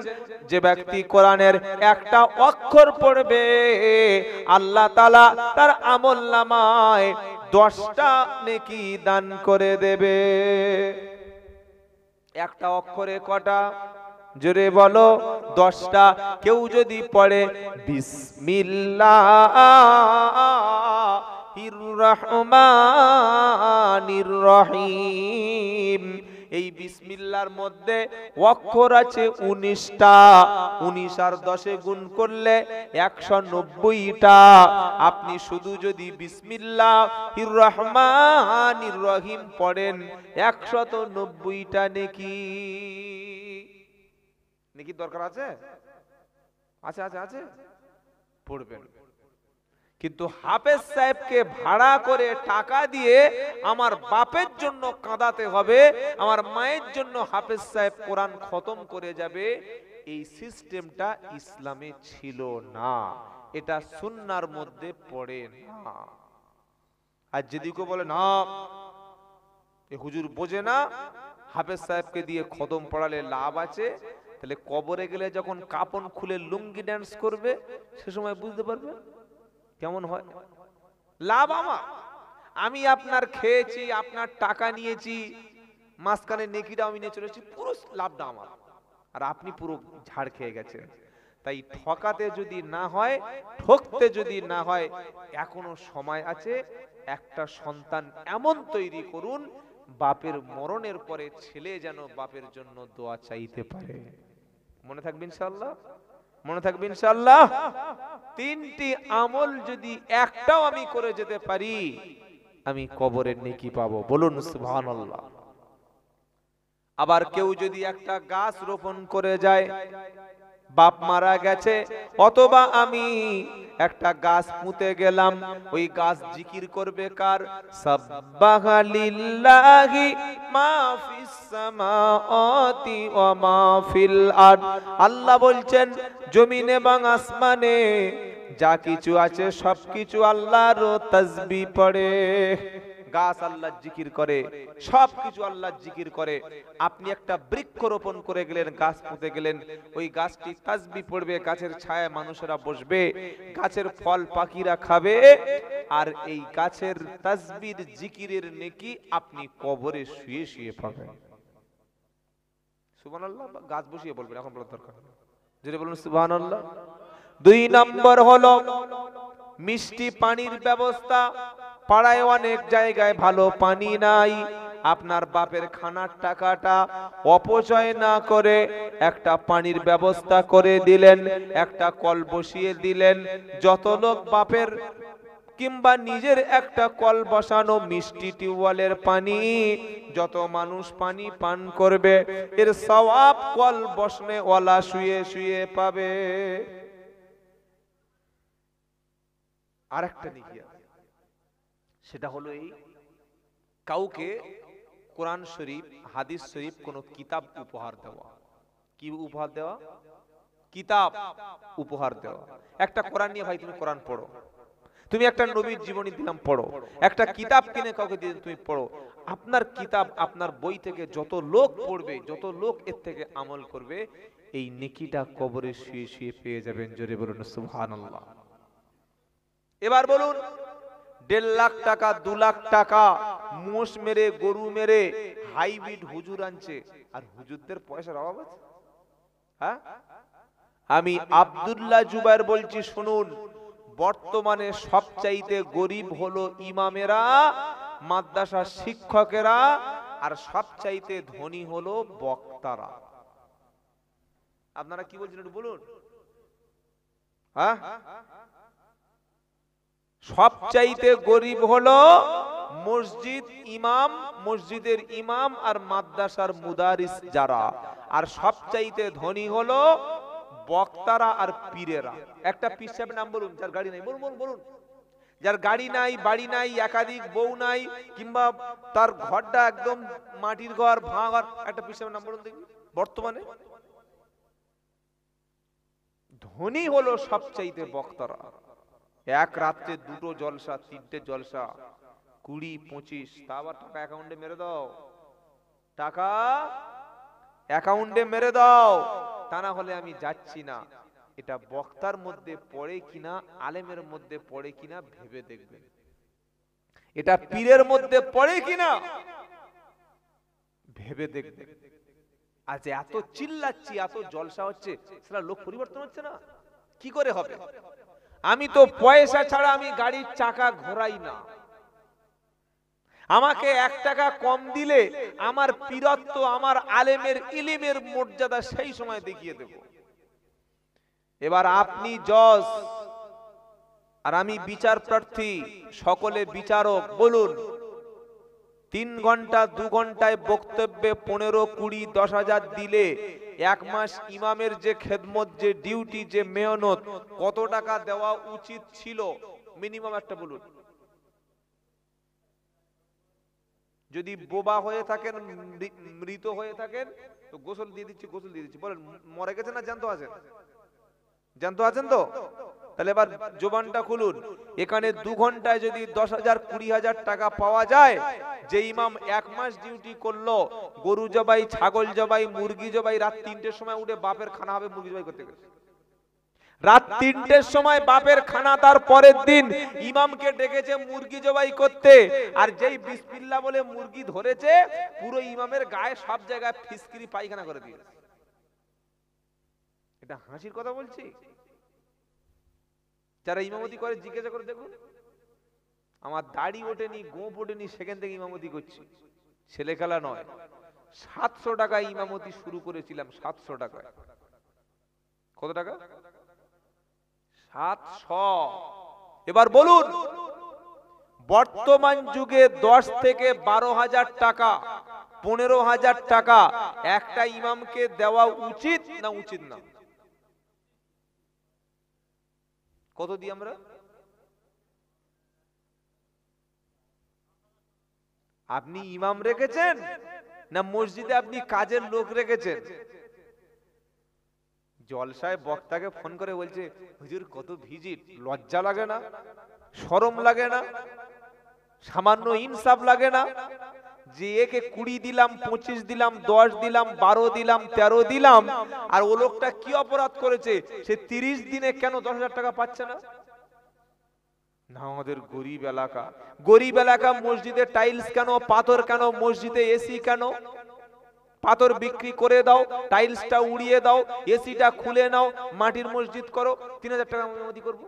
যে ব্যক্তি কোরআনের একটা অক্ষর পড়বে, আল্লাহ তাআলা তার আমলনামায় 10টা নেকি দান করে দেবে। একটা অক্ষরে কটা? জোরে বলো, 10টা। কেউ যদি পড়ে বিসমিল্লাহির রহমানির রহিম, এই বিসমিল্লাহর মধ্যে অক্ষর আছে 19টা, 19 আর 10 গুণ করলে 190টা। আপনি শুধু যদি বিসমিল্লাহির রহমানির রহিম পড়েন, 190টা নেকি। নেকি দরকার আছে? আছে আছে আছে, পড়বেন। কিন্তু হাফেজ সাহেবকে ভাড়া করে টাকা দিয়ে আমার বাপের জন্য কাঁদাতে হবে, আমার মায়ের জন্য হাফেজ সাহেব কোরআন খতম করে যাবে, এই সিস্টেমটা ইসলামে ছিল না, এটা সুন্নাহর মধ্যে পড়ে না। আর যদি কেউ বলে না এ হুজুর বোঝে না, হাফেজ সাহেবকে দিয়ে খতম পড়ালে লাভ আছে, তাহলে কবরে গেলে যখন কাপন খুলে লুঙ্গি ড্যান্স করবে, সে সময় বুঝতে পারবে কেমন হয়। লাভ আমার, আমি আপনার খেয়েছি, আপনার টাকা নিয়েছি, মাঝখানে নেকিটা আমি নিয়ে চলেছি, পুরো লাভটা আমার, আর আপনি পুরো ঝাড় খেয়ে গেছেন। তাই ঠকাতে যদি না হয়, ঠকতে যদি না হয়, এখনো সময় আছে। একটা সন্তান এমন তৈরি করুন, বাপের মরণের পরে ছেলে যেন বাপের জন্য দোয়া চাইতে পারে। মনে থাকবে ইনশাআল্লাহ, মনে থাকবে ইনশাআল্লাহ। 3টি আমল যদি একটাও আমি করে যেতে পারি, আমি কবরের নেকি পাবো। বলুন সুবহানাল্লাহ। আবার কেউ যদি একটা গাছ রোপণ করে যায়, বাপ মারা গেছে, অথবা আমি একটা গাছ পুঁতে গেলাম, ওই গাছ জিকির করবে কার? সাব্বাহা লিল্লাহি মা ফিস সামাওয়াতি ওয়া মা ফিল আরদ। আল্লাহ বলছেন, জমিনে এবং আসমানে যা কিছু আছে সবকিছু আল্লাহর তাসবিহ পড়ে। গাছ আল্লাহর জিকির করে, সবকিছু আল্লাহর জিকির করে। আপনি একটা বৃক্ষ রোপণ করে গেলেন, গাছ পুঁতে গেলেন, ওই গাছটি তাসবিহ পড়বে, গাছের ছায়ায় মানুষেরা বসবে, গাছের ফল পাখিরা খাবে, আর এই গাছের তাসবির জিকিরের নেকি আপনি কবরে শুয়ে শুয়ে পাবেন। সুবহানাল্লাহ। গাছ বসিয়ে বলবেন, এখন বলার দরকার নেই, যদি বলুন সুবহানাল্লাহ। 2 নম্বর হলো মিষ্টি পানির ব্যবস্থা। পাড়ায় অনেক জায়গায় ভালো পানি নাই, আপনার বাপের খানার টাকাটা অপচয় না করে একটা পানির ব্যবস্থা করে দিলেন, একটা কল বসিয়ে দিলেন। যত লোক বাপের কিংবা নিজের একটা কল বসানো মিষ্টি টিউবওয়েলের পানি যত মানুষ পানি পান করবে এর সওয়াব কল বসনে ওয়ালা শুয়ে শুয়ে পাবে। আরেকটা নেকি আছে, সেটা হলো এই, কাউকে কোরআন শরীফ হাদিস শরীফ কোন কিতাব উপহার দেওয়া। কি উপহার দেওয়া? কিতাব উপহার দেওয়া। একটা কোরআন নিয়ে ভাই তুমি কোরআন পড়ো, তুমি একটা নবীর জীবনী দিলাম পড়ো, একটা কিতাব কিনে কাউকে দিয়ে তুমি পড়ো, আপনার কিতাব আপনার বই থেকে যত লোক পড়বে, যত লোক এর থেকে আমল করবে, এই নেকিটা কবরে শুয়ে শুয়ে পেয়ে যাবেন। জোরে বলুন সুবহানাল্লাহ। এবার বলুন, 1.5 লাখ টাকা 2 লাখ টাকা মোষ মেরে গরু মেরে হাইব্রিড হুজুর আনছে, আর হুজুরদের পয়সার অভাব আছে? হ্যাঁ, আমি আব্দুল্লাহ জুবায়ের বলছি শুনুন, বর্তমানে সবচাইতে গরিব হলো ইমামেরা, মাদ্রাসার শিক্ষকেরা, আর সবচাইতে ধনী হলো বক্তারা। আপনারা কি বলছেন একটু বলুন। হ্যাঁ, সবচাইতে গরিব হলো মসজিদ ইমাম, মসজিদের ইমাম আর মাদ্রাসার মুদারিস যারা, আর সবচাইতে ধনী হলো বক্তারা আর পীরেরা। একটা পীর সাহেবের নাম বলুন যার গাড়ি নাই, বলুন বলুন বলুন। যার গাড়ি নাই, বাড়ি নাই, একাধিক বউ নাই, কিংবা তার ঘরটা একদম মাটির ঘর, ভাঙা ঘর, একটা পীর সাহেবের নাম বলুন দেখি। বর্তমানে ধনী হলো সবচাইতে বক্তারা। এক রাত্রে 2টো জলসা, 3টে জলসা, 20-25, তা আবার টাকা অ্যাকাউন্টে মেরে দাও, টাকা অ্যাকাউন্টে মেরে দাও, তা না হলে আমি যাচ্ছি না। এটা বক্তার মধ্যে পড়ে কিনা, আলেমের মধ্যে পড়ে কিনা ভেবে দেখবেন। এটা পীরের মধ্যে পড়ে কিনা ভেবে দেখবেন। আজ এত চিল্লাচ্ছি, এত জলসা হচ্ছে, সেটা লোক পরিবর্তন হচ্ছে না, কি করে হবে? আমি তো পয়সা ছাড়া আমি গাড়ির চাকা ঘোরাই না। আমাকে 1 টাকা কম দিলে আমার পীরত্ব, আমার আলেমের ইলিমের মর্যাদা সেই সময় দেখিয়ে দেব। এবার আপনি জজ আর আমি বিচার প্রার্থী, সকলে বিচারক। বলুন, 3 ঘন্টা 2 ঘন্টায় বক্তব্যে 15, 20, 10,000 দিলে 1 মাস ইমামের যে খেদমত, যে ডিউটি, যে মেহনত, কত টাকা দেওয়া উচিত ছিল মিনিমাম একটা বলুন। যদি বোবা হয়ে থাকেন, মৃত হয়ে থাকেন, তো গোসল দিয়ে দিচ্ছি, গোসল দিয়ে দিচ্ছি। বলেন, মরে গেছেন না জ্যান্ত আছেন? জ্যান্ত আছেন তো? তাহলে এবার জবানটা খুলুন। এখানে 2 ঘন্টায় যদি 10,000, 20,000 টাকা পাওয়া যায়, যে ইমাম 1 মাস ডিউটি করলো, গরু জবাই, ছাগল জবাই, মুরগি জবাই, রাত 3টের সময় উঠে বাপের খানা হবে মুরগি জবাই করতে গেছে, রাত 3টের সময় বাপের খানা, তার পরের দিন ইমামকে ডেকেছে মুরগি জবাই করতে, আর যেই বিসমিল্লাহ বলে মুরগি ধরেছে, পুরো ইমামের গায়ে সব জায়গায় ফিসকিরি পায়খানা করে দিয়েছে। এটা হাসির কথা বলছি? যারা ইমামতি করে জিজ্ঞাসা করে দেখুন। আমার দাড়ি ওঠেনি, গোঁপ ওঠেনি, সেখান থেকে ইমামতি করছি, ছেলে খেলা নয়। 700 টাকায় ইমামতি শুরু করেছিলাম, 700 টাকায়। কত টাকা? 700। এবার বলুন, বর্তমান যুগে 10 থেকে 12,000 টাকা, 15,000 টাকা একটা ইমামকে দেওয়া উচিত না উচিত না? কত দিই আমরা? আপনি ইমাম রেখেছেন না মসজিদে আপনি কাজের লোক রেখেছেন? জলসায় বক্তাকে ফোন করে বলছে, হুজুর কত ভিজিট, লজ্জা লাগে না? শরম লাগে না? সামান্য ইনসাফ লাগে না? যে একে 20 দিলাম, 25 দিলাম, 10 দিলাম, 12 দিলাম, 13 দিলাম, আর ও লোকটা কি অপরাধ করেছে, সে 30 দিনে কেন 10,000 টাকা পাচ্ছে না? না, আমাদের গরিব এলাকা, গরিব এলাকা, মসজিদে টাইলস কেন, পাথর কেন, মসজিদে এসি কেন? পাথর বিক্রি করে দাও, টাইলসটা উড়িয়ে দাও, এসিটা খুলে নাও, মাটির মসজিদ করো, 3,000 টাকা মেরামতি করবো।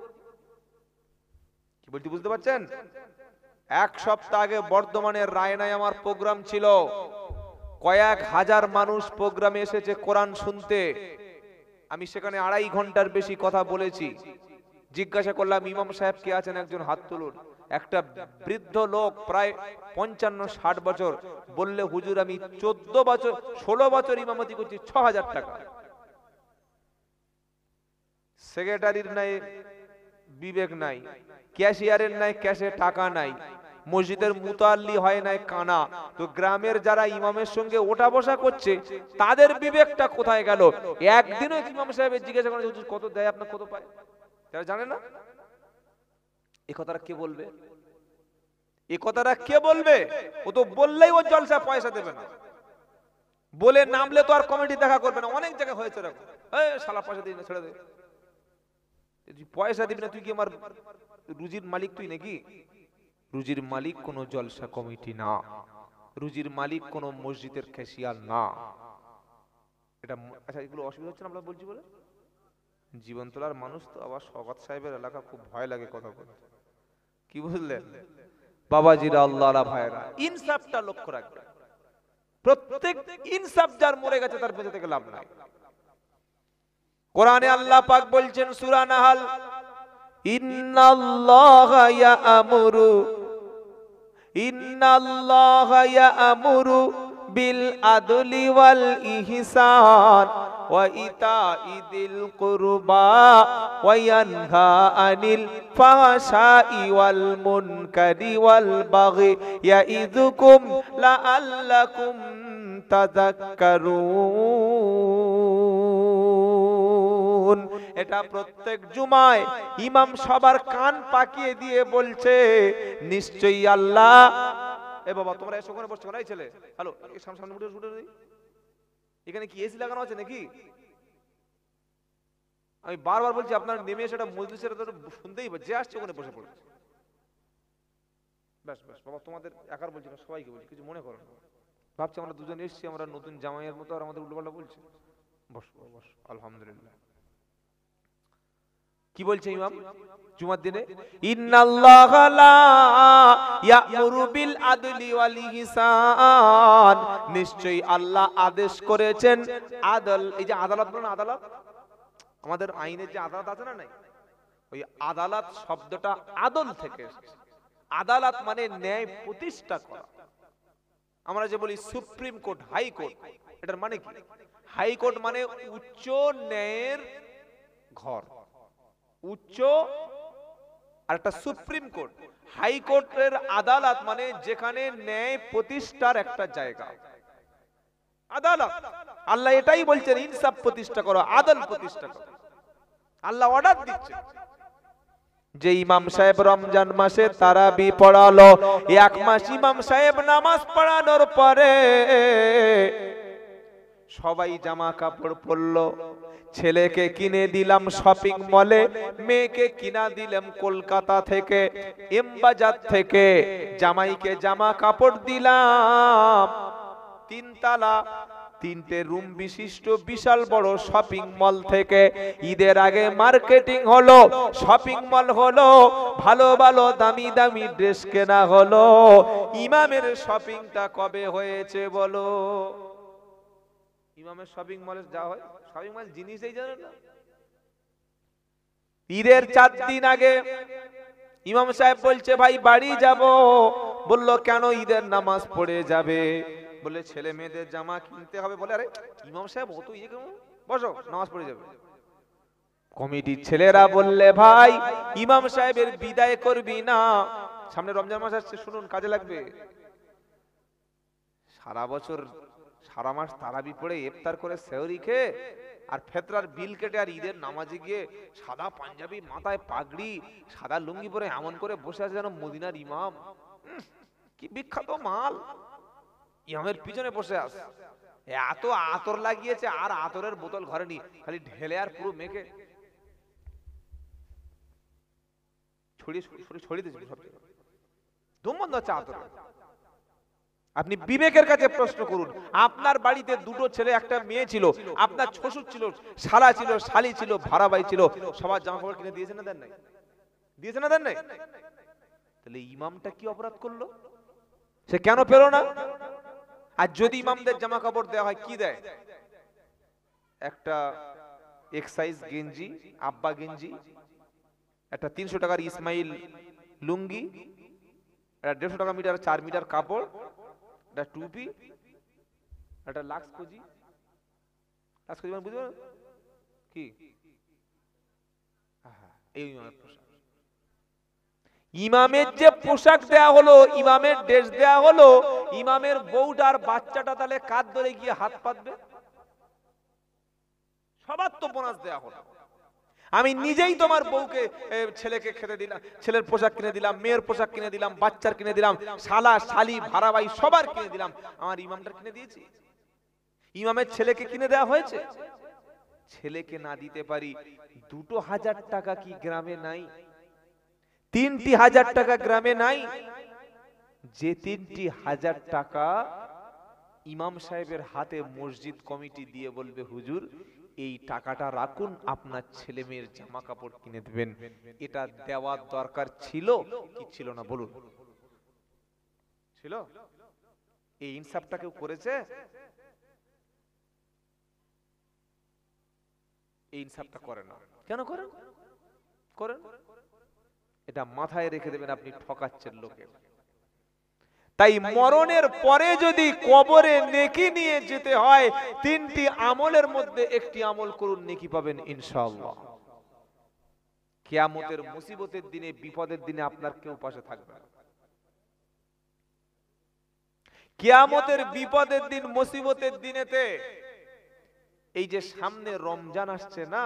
কি বলতে বুঝতে পারছেন? 1 সপ্তাহ আগে বর্ধমানের রায়নায় আমার প্রোগ্রাম ছিল, কয়েক হাজার মানুষ প্রোগ্রামে এসেছে কোরআন শুনতে। আমি সেখানে 2.5 ঘন্টার বেশি কথা বলেছি। জিজ্ঞাসা করলাম ইমাম সাহেব কে আছেন, একজন হাত তুলুন। একটা বৃদ্ধ লোক প্রায় 55-60 বছর বললে, হুজুর আমি 14 বছর 16 বছর ইমামতি করছি, 6000 টাকা। সেক্রেটারির নাই বিবেক নাই, ক্যাশিয়ারের নাই ক্যাশে টাকা নাই, মসজিদের মুতাল্লি হয় নাই কানা, তো গ্রামের যারা ইমামের সঙ্গে ওঠা বসা করছে তাদের বিবেকটা কোথায় গেল? একদিনও ইমাম সাহেবের জিজ্ঞাসা করেন হুজুর কত দেয়, আপনার কত পায়? তারা জানে না। এই কথাটা কে বলবে? এই কথাটা কে বলবে? ও তো বললেই ও জলসা পয়সা দেবে না, বলে নামলে তো আর কমিটি দেখা করবে না। অনেক জায়গায় হয়েছে এরকম, এই শালা পয়সা দিবি না, ছেড়ে দে। তুই পয়সা দিবি না, তুই কি আমার রুজির মালিক? তুই নাকি রুজির মালিক? কোন জলসা কমিটি না, রুজির মালিক কোন মসজিদের ক্যাশিয়ার না। এটা আচ্ছা, এগুলো অসুবিধা হচ্ছে না আমরা বলছি বলে? জীবনতলার মানুষ তো, আবার শওকত সাহেবের এলাকা, খুব ভয় লাগে কথা বলতে। কি বুঝলেন বাবাজিরা, আল্লাহরা ভাইরা, ইনসাফটা লক্ষ্য রাখবেন। প্রত্যেক ইনসাফ যার মরে গেছে তার বেঁচে থেকে লাভ নাই। কোরআনে আল্লাহ পাক বলছেন সূরা নাহাল, ইন্নাল্লাহা ইয়া'মুরু বিল আদলি ওয়াল ইহসান ওয়া ইতা'i যিল কুরবা ওয়া ইয়ানহা আনিল ফাহশাই ওয়াল মুনকারি ওয়াল বাগি ইয়াইযুকুম লাআল্লাকুম তাযাক্কারুন। এটা প্রত্যেক জুমায় ইমাম সবার কান পাকিয়ে দিয়ে বলছে, নিশ্চয়ই আল্লাহ। এ বাবা তোমরা এসো, ওখানে বসছো, এই ছেলে, হ্যালো, সামনে উঠে উঠে, এখানে কি এসি লাগানো আছে নাকি? আমি বারবার বলছি আপনারা নেমে এসে এটা মজলিসের শুনতেই, যে আসছে ওখানে বসে পড়ছে। ব্যাস ব্যাস বাবা, তোমাদের একার বলছি না, সবাইকে বলছি, কিছু মনে করো না। ভাবছি আমরা দুজন এসছি, আমরা নতুন জামাইয়ের মতো, আর আমাদের উল্টোপাল্টা বলছে। বস বস, আলহামদুলিল্লাহ। কি বলছে ইমাম জুমার দিনে? ইন্নাল্লাহা লা ইয়া'মুরু বিল আদলি ওয়াল ইহসান, নিশ্চয়ই আল্লাহ আদেশ করেছেন আদল। এই যে আদালত বলেন, আদালত আমাদের আইনের যে আদালত আছে না, নাই, ওই আদালত শব্দটা আদল থেকে এসেছে। আদালত মানে ন্যায় প্রতিষ্ঠা করা। আমরা যে বলি সুপ্রিম কোর্ট, হাই কোর্ট, এটার মানে কি? হাই কোর্ট মানে উচ্চ ন্যায়ের ঘর, উচ্চ। আর একটা সুপ্রিম কোর্ট, হাই কোর্টের আদালত মানে যেখানে ন্যায় প্রতিষ্ঠার একটা জায়গা, আদালত। আল্লাহ এটাই বলছেন, ইনসাফ প্রতিষ্ঠা করো, আদল প্রতিষ্ঠা করো। আল্লাহ অর্ডার দিচ্ছে। যে ইমাম সাহেব রমজান মাসে তারাবি পড়ালো, এক মাস ইমাম সাহেব নামাজ পড়ানোর পরে সবাই জামা কাপড় পরলো। ছেলেকে কিনে দিলাম শপিং মলে, মেয়েকে কিনা দিলাম কলকাতা থেকে, এমবাজার থেকে। জামাইকে জামা কাপড় দিলাম, 3 তালা 3টে রুম বিশিষ্ট বিশাল বড় শপিং মল থেকে। ঈদের আগে মার্কেটিং হলো, শপিং মল হলো, ভালো ভালো দামি দামি ড্রেস কেনা হলো। ইমামের শপিংটা কবে হয়েছে বলো? ইমামের শপিং মলে যা হয়, শপিং মল জিনিসই জানেন না। ঈদের 4 দিন আগে ইমাম সাহেব বলছে ভাই বাড়ি যাব। বলল কেন? ঈদের নামাজ পড়ে যাবে। বলে ছেলে মেয়েদের জামা কিনতে হবে। বলে আরে ইমাম সাহেব অত ইয়ে কেন, বসো, নামাজ পড়ে যাবে। কমিটির ছেলেরা বললে ভাই ইমাম সাহেবের বিদায় করবি না, সামনে রমজান মাস আসছে, শুনুন কাজে লাগবে। সারা বছর সারা মাস তারাবি পড়ে ইফতার করে সেহরি খেয়ে আর ফেতরার বিল কেটে আর ঈদের নামাজে গিয়ে সাদা পাঞ্জাবি, মাথায় পাগড়ি, সাদা লুঙ্গি পরে এমন করে বসে আছে যেন মদিনার ইমাম। কি বিখ্যাত মাল, ইমামের পিছনে বসে আছে। এত আতর লাগিয়েছে, আর আতরের বোতল ঘরে নি, খালি ঢেলে আর পুরো মেখে ছড়িয়ে দিয়েছে সব জায়গায়। ধুম বন্ধ হচ্ছে আতর। আপনি বিবেকের কাছে প্রশ্ন করুন, আপনার বাড়িতে 2টো ছেলে একটা মেয়ে ছিল, আপনার শ্বশুর ছিল, শালা ছিল, শালি ছিল, ভাড়া ভাই ছিল, সবার জামা কাপড় কিনে দিয়েছেন না দেন নাই? দিয়েছেন না দেন নাই? তাহলে ইমামটা কি অপরাধ করলো? সে কেন পেল না? আর যদি ইমামদের জামা কাপড় দেওয়া হয়, কি দেয়? একটা এক্সাইজ গেঞ্জি, আব্বা গেঞ্জি, একটা 300 টাকার ইসমাইল লুঙ্গি, একটা 150 টাকা মিটার 4 মিটার কাপড়, একটা টুপি, একটা লাক্স কোজি মানে বুঝতে পারো কি? এই ইমামের যে পোশাক দেয়া হলো, ইমামের ড্রেস দেয়া হলো, ইমামের বউটার বাচ্চাটা তাহলে কাঁধ ধরে গিয়ে হাত পাতবে? সবার তো বোনাস দেয়া হলো। আমি নিজেই তোমার বউকে ছেলেকে খেতে দিলাম, ছেলের পোশাক কিনে দিলাম, মেয়ের পোশাক কিনে দিলাম, বাচ্চার কিনে দিলাম, শালা শালি ভাড়া ভাই সবার কিনে দিলাম। আমার ইমামটার কিনে দিয়েছি? ইমামের ছেলেকে কিনে দেওয়া হয়েছে? ছেলেকে না দিতে পারি, 2000 টাকা কি গ্রামে নাই? 3000 টাকা গ্রামে নাই? যে 3000 টাকা ইমাম সাহেবের হাতে মসজিদ কমিটি দিয়ে বলবে, হুজুর এই টাকাটা রাখুন, আপনার ছেলে মেয়ের জামা কাপড় কিনে দেবেন, এটা দেওয়ার দরকার ছিল কি ছিল না বলুন? ছিল? এই ইনসাফটা কেউ করেছে? এই ইনসাফটা করে না। কেন করেন? করেন, এটা মাথায় রেখে দেবেন, আপনি ঠকাচ্ছেন লোকে। তাই মরণের পরে যদি কবরে নেকি নিয়ে যেতে হয়, 3টি আমলের মধ্যে একটি আমল করুন, নেকি পাবেন ইনশাআল্লাহ। কিয়ামতের মুসিবতের দিনে, বিপদের দিনে আপনার কেউ পাশে থাকবে না। কিয়ামতের বিপদের দিন, মুসিবতের দিনেতে, এই যে সামনে রমজান আসছে না,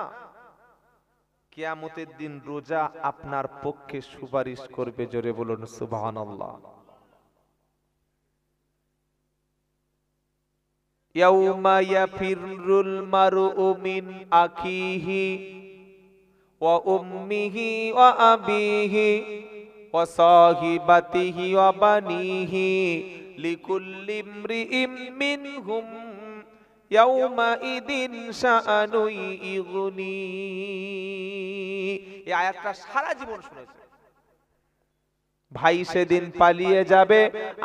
কিয়ামতের দিন রোজা আপনার পক্ষে সুপারিশ করবে। জোরে বলুন সুবহানাল্লাহ। ইয়াউমা ইয়াফিরুল মারউ মিন আখিহি ওয়া উম্মিহি ওয়া আবিহি ওয়া সাহিবাতিহি ওয়া বানিহি লিকুল্লি ইমরিইম মিনহুম ইয়াউমা ইদিন শাআনু ইগনি। এই আয়াতটা সারা জীবন শুনেছে। ভাই সেদিন পালিয়ে যাবে,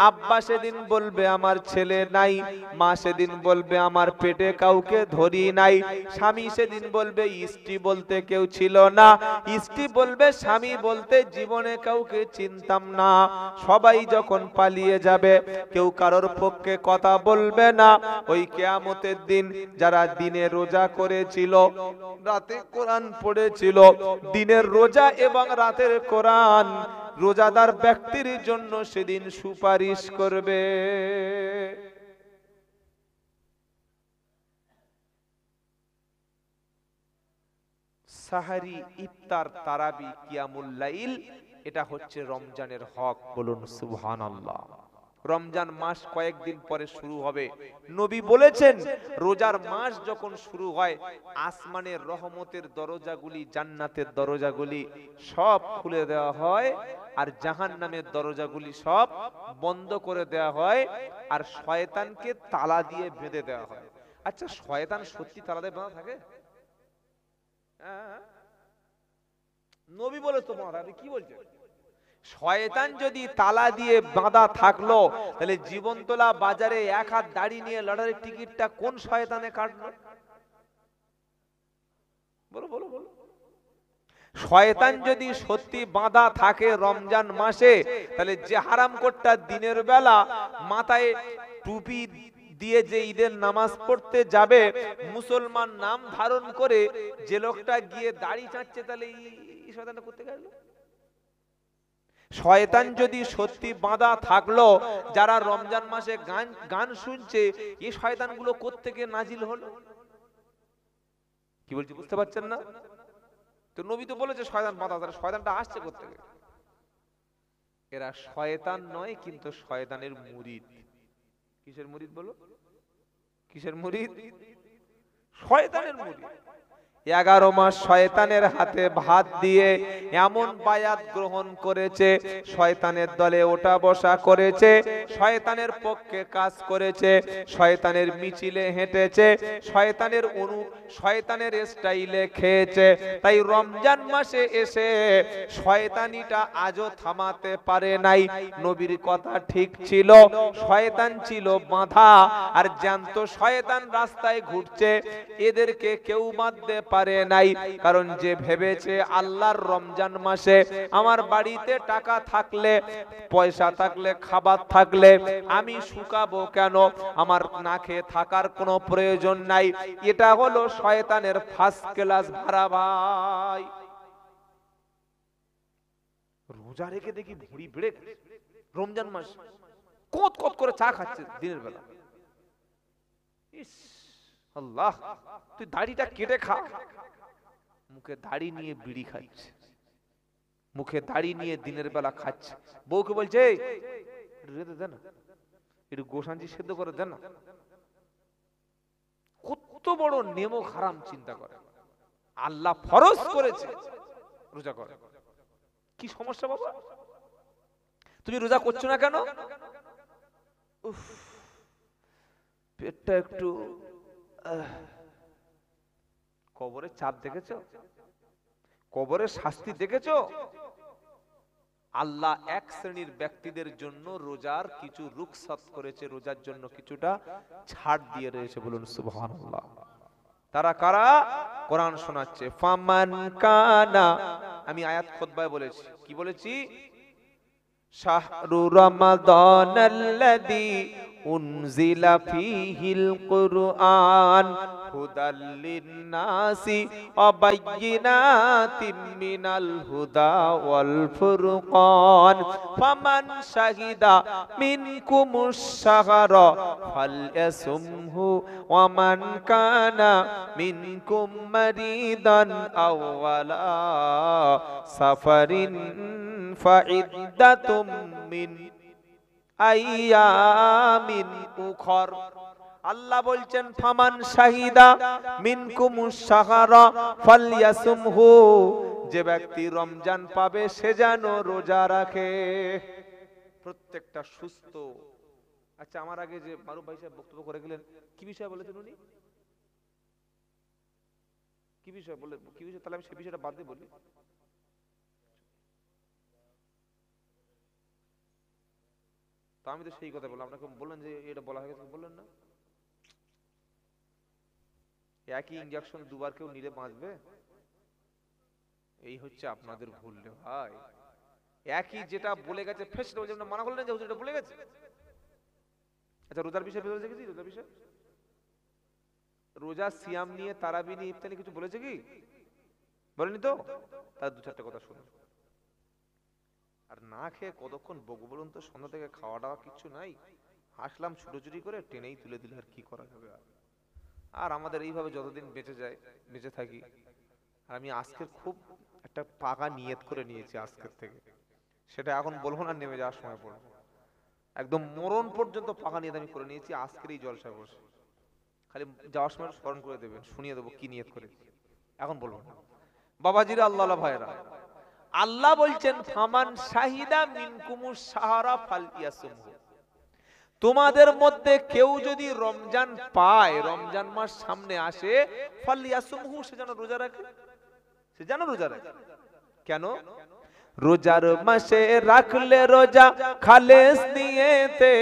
আব্বা সেদিন বলবে আমার ছেলে নাই, মা সেদিন বলবে আমার পেটে কাউকে ধরি নাই, স্বামী সেদিন বলবে স্ত্রী বলতে কেউ ছিল না, স্ত্রী বলবে স্বামী বলতে জীবনে কাউকে চিনতাম না। সবাই যখন পালিয়ে যাবে, কেউ কারোর পক্ষে কথা বলবে না। ওই কিয়ামতের দিন যারা দিনে রোজা করেছিল, রাতে কোরআন পড়েছিল, দিনের রোজা এবং রাতের কোরআন রোজাদার ব্যক্তির জন্য সেদিন সুপারিশ করবে। সাহারি, ইফতার, তারাবি, কিয়ামুল লাইল, এটা হচ্ছে রমজানের হক। বলুন সুবহানাল্লাহ। রমজান মাস কয়েকদিন পরে শুরু হবে। নবী বলেছেন, রোজার মাস যখন শুরু হয়, আসমানের রহমতের দরজাগুলি, জান্নাতের দরজাগুলি সব খুলে দেওয়া হয়, আর জাহান্নামের দরজাগুলি সব বন্ধ করে দেওয়া হয়, আর শয়তানকে তালা দিয়ে বেঁধে দেওয়া হয়। আচ্ছা, শয়তান সত্যি তালা দিয়ে বাঁধা থাকে? নবী বলে তো বাঁধা, আপনি কি বলছেন? শয়তান যদি তালা দিয়ে বাঁধা থাকলো, তাহলে জীবনতলা বাজারে 1 হাত দাড়ি নিয়ে লটারির টিকিটটা কোন শয়তানে কাটলো? বলো বলো বলো। শয়তান যদি সত্যি বাঁধা থাকে রমজান মাসে, তাহলে যে হারামখোরটা দিনের বেলা মাথায় টুপি দিয়ে যে ঈদের নামাজ পড়তে যাবে, মুসলমান নাম ধারণ করে, যে লোকটা গিয়ে দাড়ি চাচ্ছে, তাহলে এই শয়তানটা করতে গেল। শয়তান যদি সত্যি বাঁধা থাকলো, যারা রমজান মাসে গান শুনছে, এই শয়তানগুলো কোত্থেকে নাজিল হলো? কি বলছি বুঝতে পারছেন না? তো নবী তো বলেছে শয়তান বাঁধা, তাহলে শয়তানটা আসছে কোত্থেকে? এরা শয়তান নয়, কিন্তু শয়তানের মুরিদ। কিসের মুরিদ বলো? কিসের মুরিদ? শয়তানের মুরিদ। 11 মাস শয়তানের হাতে ভাত দিয়ে এমন বায়াত গ্রহণ করেছে, শয়তানের দলে ওঠা বসা করেছে, শয়তানের পক্ষে কাজ করেছে, শয়তানের মিছিলে হেঁটেছে, শয়তানের স্টাইলে খেয়েছে। তাই রমজান মাসে এসে শয়তানিটা আজও থামাতে পারে নাই। নবীর কথা ঠিক ছিল, শয়তান ছিল বাঁধা, আর জ্যান্ত শয়তান রাস্তায় ঘুরছে, এদেরকে কেউ বাঁধতে পারে নাই, কারণ যে ভেবেছে আল্লাহর রমজান মাসে আমার বাড়িতে টাকা থাকলে, পয়সা থাকলে, খাবার থাকলে আমি শুকাবো কেন, আমার না খেয়ে থাকার কোনো প্রয়োজন নাই, এটা হলো শয়তানের ফার্স্ট ক্লাস ভাড়া ভাই। রোজা রেখে দেখি ভুঁড়ি বেড়ে গেছে, রমজান মাস কত কত করে চা খাচ্ছে দিনের বেলা। ইস আল্লাহ, তুই দাড়িটা কেটে খা। মুখে দাড়ি নিয়ে বিড়ি খাচ্ছে, মুখে দাড়ি নিয়ে দিনের বেলা খাচ্ছে। বউকে বলছে রেঁধে দে না, একটু গোসাঞ্জি সেদ্ধ করে দেন না। কত বড় নেমো হারাম চিন্তা করে। আল্লাহ ফরজ করেছে রোজা করে। কি সমস্যা বাবা, তুমি রোজা করছো না কেন? উফ, পেটটা একটু। কবরের চাপ দেখেছো? কবরের শাস্তি দেখেছো? আল্লাহ এক শ্রেণীর ব্যক্তিদের জন্য রোজার কিছু রুখসাত করেছে, রোজার জন্য কিছুটা ছাড় দিয়ে রয়েছে। বলুন সুবহানাল্লাহ। তারা কারা? কোরআন শোনাচ্ছে ফামান কানা। আমি আয়াত খুতবায় বলেছি, কি বলেছি? শাহরু রমাদানাল্লাযী উনজিলা ফীহিল কুরআন হুদাল লিন-নাসি ওয়া বায়্যিনাতিম মিনাল হুদা ওয়াল ফুরকান ফামান শাহিদা মিনকুমুশ শাহরা ফালইয়াসুমহু ওয়া মান কানা মিনকুম মারিদান আও আলা সাফারিন ফাইদ্দাতুম মিন আইয়ামিন উখর। আল্লাহ বলছেন ফামান শাহিদা মিনকুমুশ শাহরা ফালইয়াসুমহু, যে ব্যক্তি রমজান পাবে সে যেন রোজা রাখে। প্রত্যেকটা সুস্থ। আচ্ছা, আমার আগে যে মারুফ ভাই সাহেব বক্তব্য করে গেলেন, কি বিষয় বলেছেন উনি? কি বিষয় বলে, কি বিষয়? তাহলে আমি সেই বিষয়টা বাদ দিয়ে বলি। তো আমি তো সেই কথা বললাম, আপনাকে বললেন যে এটা বলা হয়ে গেছে, বললেন না? একই ইনজেকশন দুবার কেউ নিলে বাঁচবে? এই হচ্ছে আপনাদের ভুল রে ভাই। একই যেটা বলে গেছে ফেস মানা করলেন যে এটা বলে গেছে। আচ্ছা, রোজার বিষয়ে বলেছে কি? রোজার বিষয়, রোজা সিয়াম নিয়ে, তারাবি নিয়ে, ইফতার নিয়ে কিছু বলেছে কি? বলেনি তো? তার দু চারটে কথা শুনুন। আর না খেয়ে কতক্ষণ বকবো বলুন তো? সন্ধ্যা থেকে খাওয়া দাওয়া কিছু নাই, আসলাম ছুটোছুটি করে, টেনেই তুলে দিল। আর কি করা যাবে? আর আমাদের এইভাবে যতদিন বেঁচে যায়, বেঁচে থাকি। আর আমি আজকে খুব একটা পাকা নিয়ত করে নিয়েছি আজকের থেকে, সেটা এখন বলবো না, নেমে যাওয়ার সময় পড়বো। একদম মরণ পর্যন্ত পাকা নিয়ত আমি করে নিয়েছি আজকের এই জলসায় বসে। খালি যাওয়ার সময় স্মরণ করে দেবেন, শুনিয়ে দেবো কি নিয়ত করেছি। এখন বলবো না। বাবাজিরা, আল্লাহ ভাইরা, আল্লাহ বলছেন ফামান শাহিদা মিনকুমুশ শাহরা ফালইয়াসুমহু, তোমাদের মধ্যে কেউ যদি রমজান পায়, রমজান মাস সামনে আসে, ফালইয়াসুমহু, সে যেন রোজা রাখে। সে যেন রোজা রাখে। কেন? রোজার মাসে রাখলে রোজা খালেস নিয়েতে,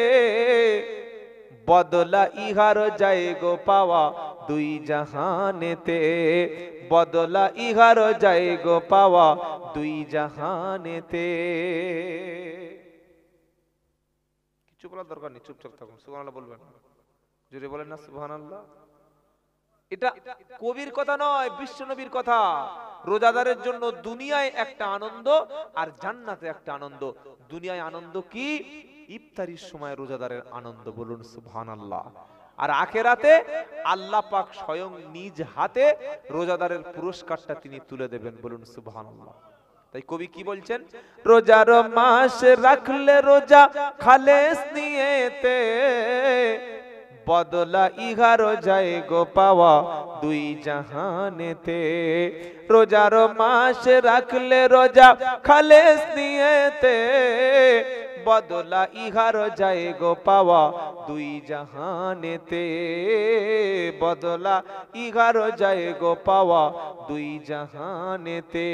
বদলা ইহার যায় গো পাওয়া দুই জাহানেতে, বদলা ইহার যায় গো পাওয়া দুই জাহানেতে। কিছু বলার দরকার নেই, চুপচাপ থাকুন। সুবহানাল্লাহ বলবেন, জোরে বলেন না সুবহানাল্লাহ। এটা কবির কথা নয়, বিশ্ব নবীর কথা। রোজাদারের জন্য দুনিয়ায় একটা আনন্দ আর জান্নাতে একটা আনন্দ। দুনিয়ায় আনন্দ কি? ইফতারির সময় রোজাদারের আনন্দ। বলুন সুবহানাল্লাহ। আর আখিরাতে আল্লাহ পাক স্বয়ং নিজ হাতে রোজাদারের পুরস্কারটা তিনি তুলে দেবেন। বলুন সুবহানাল্লাহ। তাই কবি কি বলছেন? রোজার মাস রাখলে রোজা খালেস নিয়েতে, বদলা ইহার যায় গো পাওয়া দুই জাহানেতে। রোজার মাস রাখলে রোজা খালেস নিয়েতে, বদলা ইহার যায় গো পাওয়া দুই জাহানেতে, বদলা ইহার যায় গো পাওয়া দুই জাহানেতে।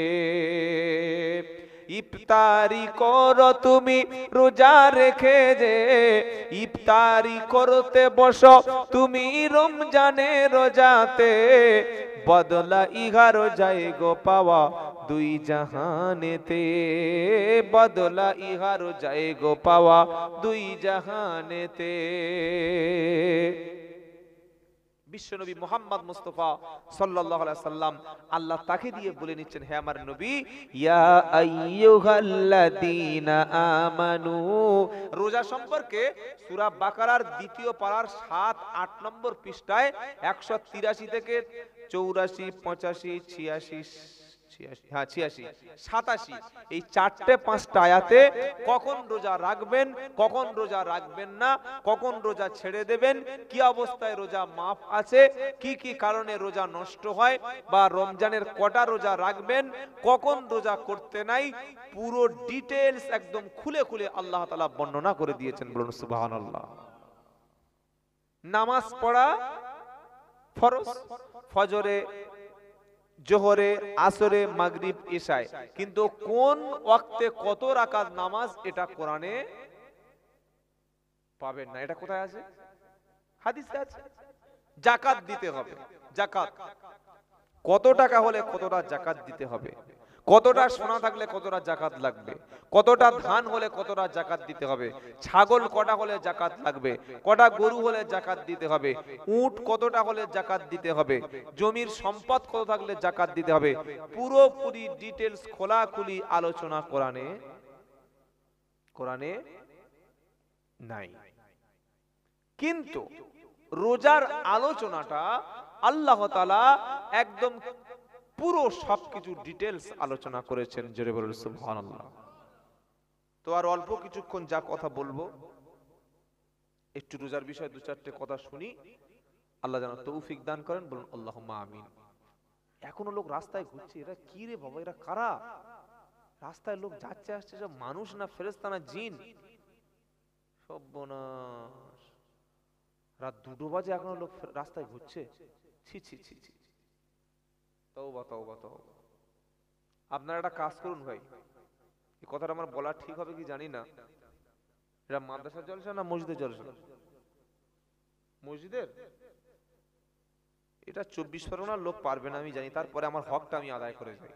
ইফতারি করো তুমি রোজা রেখে যে, ইফতারি করতে বসো তুমি রমজানে রোজাতে, বদলা ইহারো যায় গো পাওয়া দুই জাহানেতে, বদলা ইহারো যায় গো পাওয়া দুই জাহানেতে। বিশ্বনবী মুহাম্মদ মুস্তাফা সাল্লাল্লাহু আলাইহি সাল্লাম আল্লাহ তাকে দিয়ে বলে নিচ্ছেন, হে আমার নবী, ইয়া আইয়ুহাল্লাযীনা আমানু। রোজা সম্পর্কে সূরা বাকারার দ্বিতীয় পারার 7-8 নম্বর পৃষ্ঠায় 183 থেকে 84, 85, 86, 87 এই 4-5টা আয়াতে কখন রোজা রাখবেন, কখন রোজা রাখবেন না, কখন রোজা ছেড়ে দেবেন, কি অবস্থায় রোজা মাফ আছে, কি কি কারণে রোজা নষ্ট হয়, বা রমজানের কটা রোজা রাখবেন, কখন রোজা করতে নাই, পুরো ডিটেইলস একদম খুলে খুলে আল্লাহ তাআলা বর্ণনা করে দিয়েছেন। বলুন সুবহানাল্লাহ। নামাজ পড়া ফরজ, ফজরে, জোহরে, আসরে, মাগরিব, ইশায়, কিন্তু কোন ওয়াক্তে কত রাকাত নামাজ এটা কোরআনে পাবেন না। এটা কোথায় আছে? হাদিসে আছে। যাকাত দিতে হবে, যাকাত কত টাকা হলে কতটা যাকাত দিতে হবে, কতটা সোনা থাকলে কতটা যাকাত লাগবে, কতটা ধান হলে কতটা যাকাত দিতে হবে, ছাগল কটা হলে যাকাত লাগবে, কটা গরু হলে যাকাত দিতে হবে, উট কতটা হলে যাকাত দিতে হবে, জমির সম্পদ কত থাকলে যাকাত দিতে হবে, পুরোপুরি ডিটেইলস খোলাখুলি আলোচনা কোরআনে নাই। কিন্তু রোজার আলোচনাটা আল্লাহ তাআলা একদম পুরো সবকিছু ডিটেইলস আলোচনা করেছেন। জোরে বলুন সুবহানাল্লাহ। তো আর অল্প কিছুক্ষণ যা কথা বলবো, একটু রোজার বিষয়ে 2-4টে কথা শুনি, আল্লাহ যেন তৌফিক দান করেন। বলুন আল্লাহুম্মা আমিন। এখনো লোক রাস্তায় ঘুরছে, এরা কি রে বাবা, এরা কারা? রাস্তায় লোক যাচ্ছে আসছে, সব মানুষ না ফেরেশতা না জিন? সর্বনাশ, রাত 2টো বাজে এখনো লোক রাস্তায় ঘুরছে। ছি ছি ছি ছি, তওবা তওবা তওবা। আপনারা একটা কাজ করুন ভাই, এই কথাটা আমার বলা ঠিক হবে কি জানি না, এটা মাদ্রাসার জলসা না মসজিদের জলসা? মসজিদের। এটা 24 পরগনার লোক পারবে না আমি জানি, তারপরে আমার হকটা আমি আদায় করে যাই।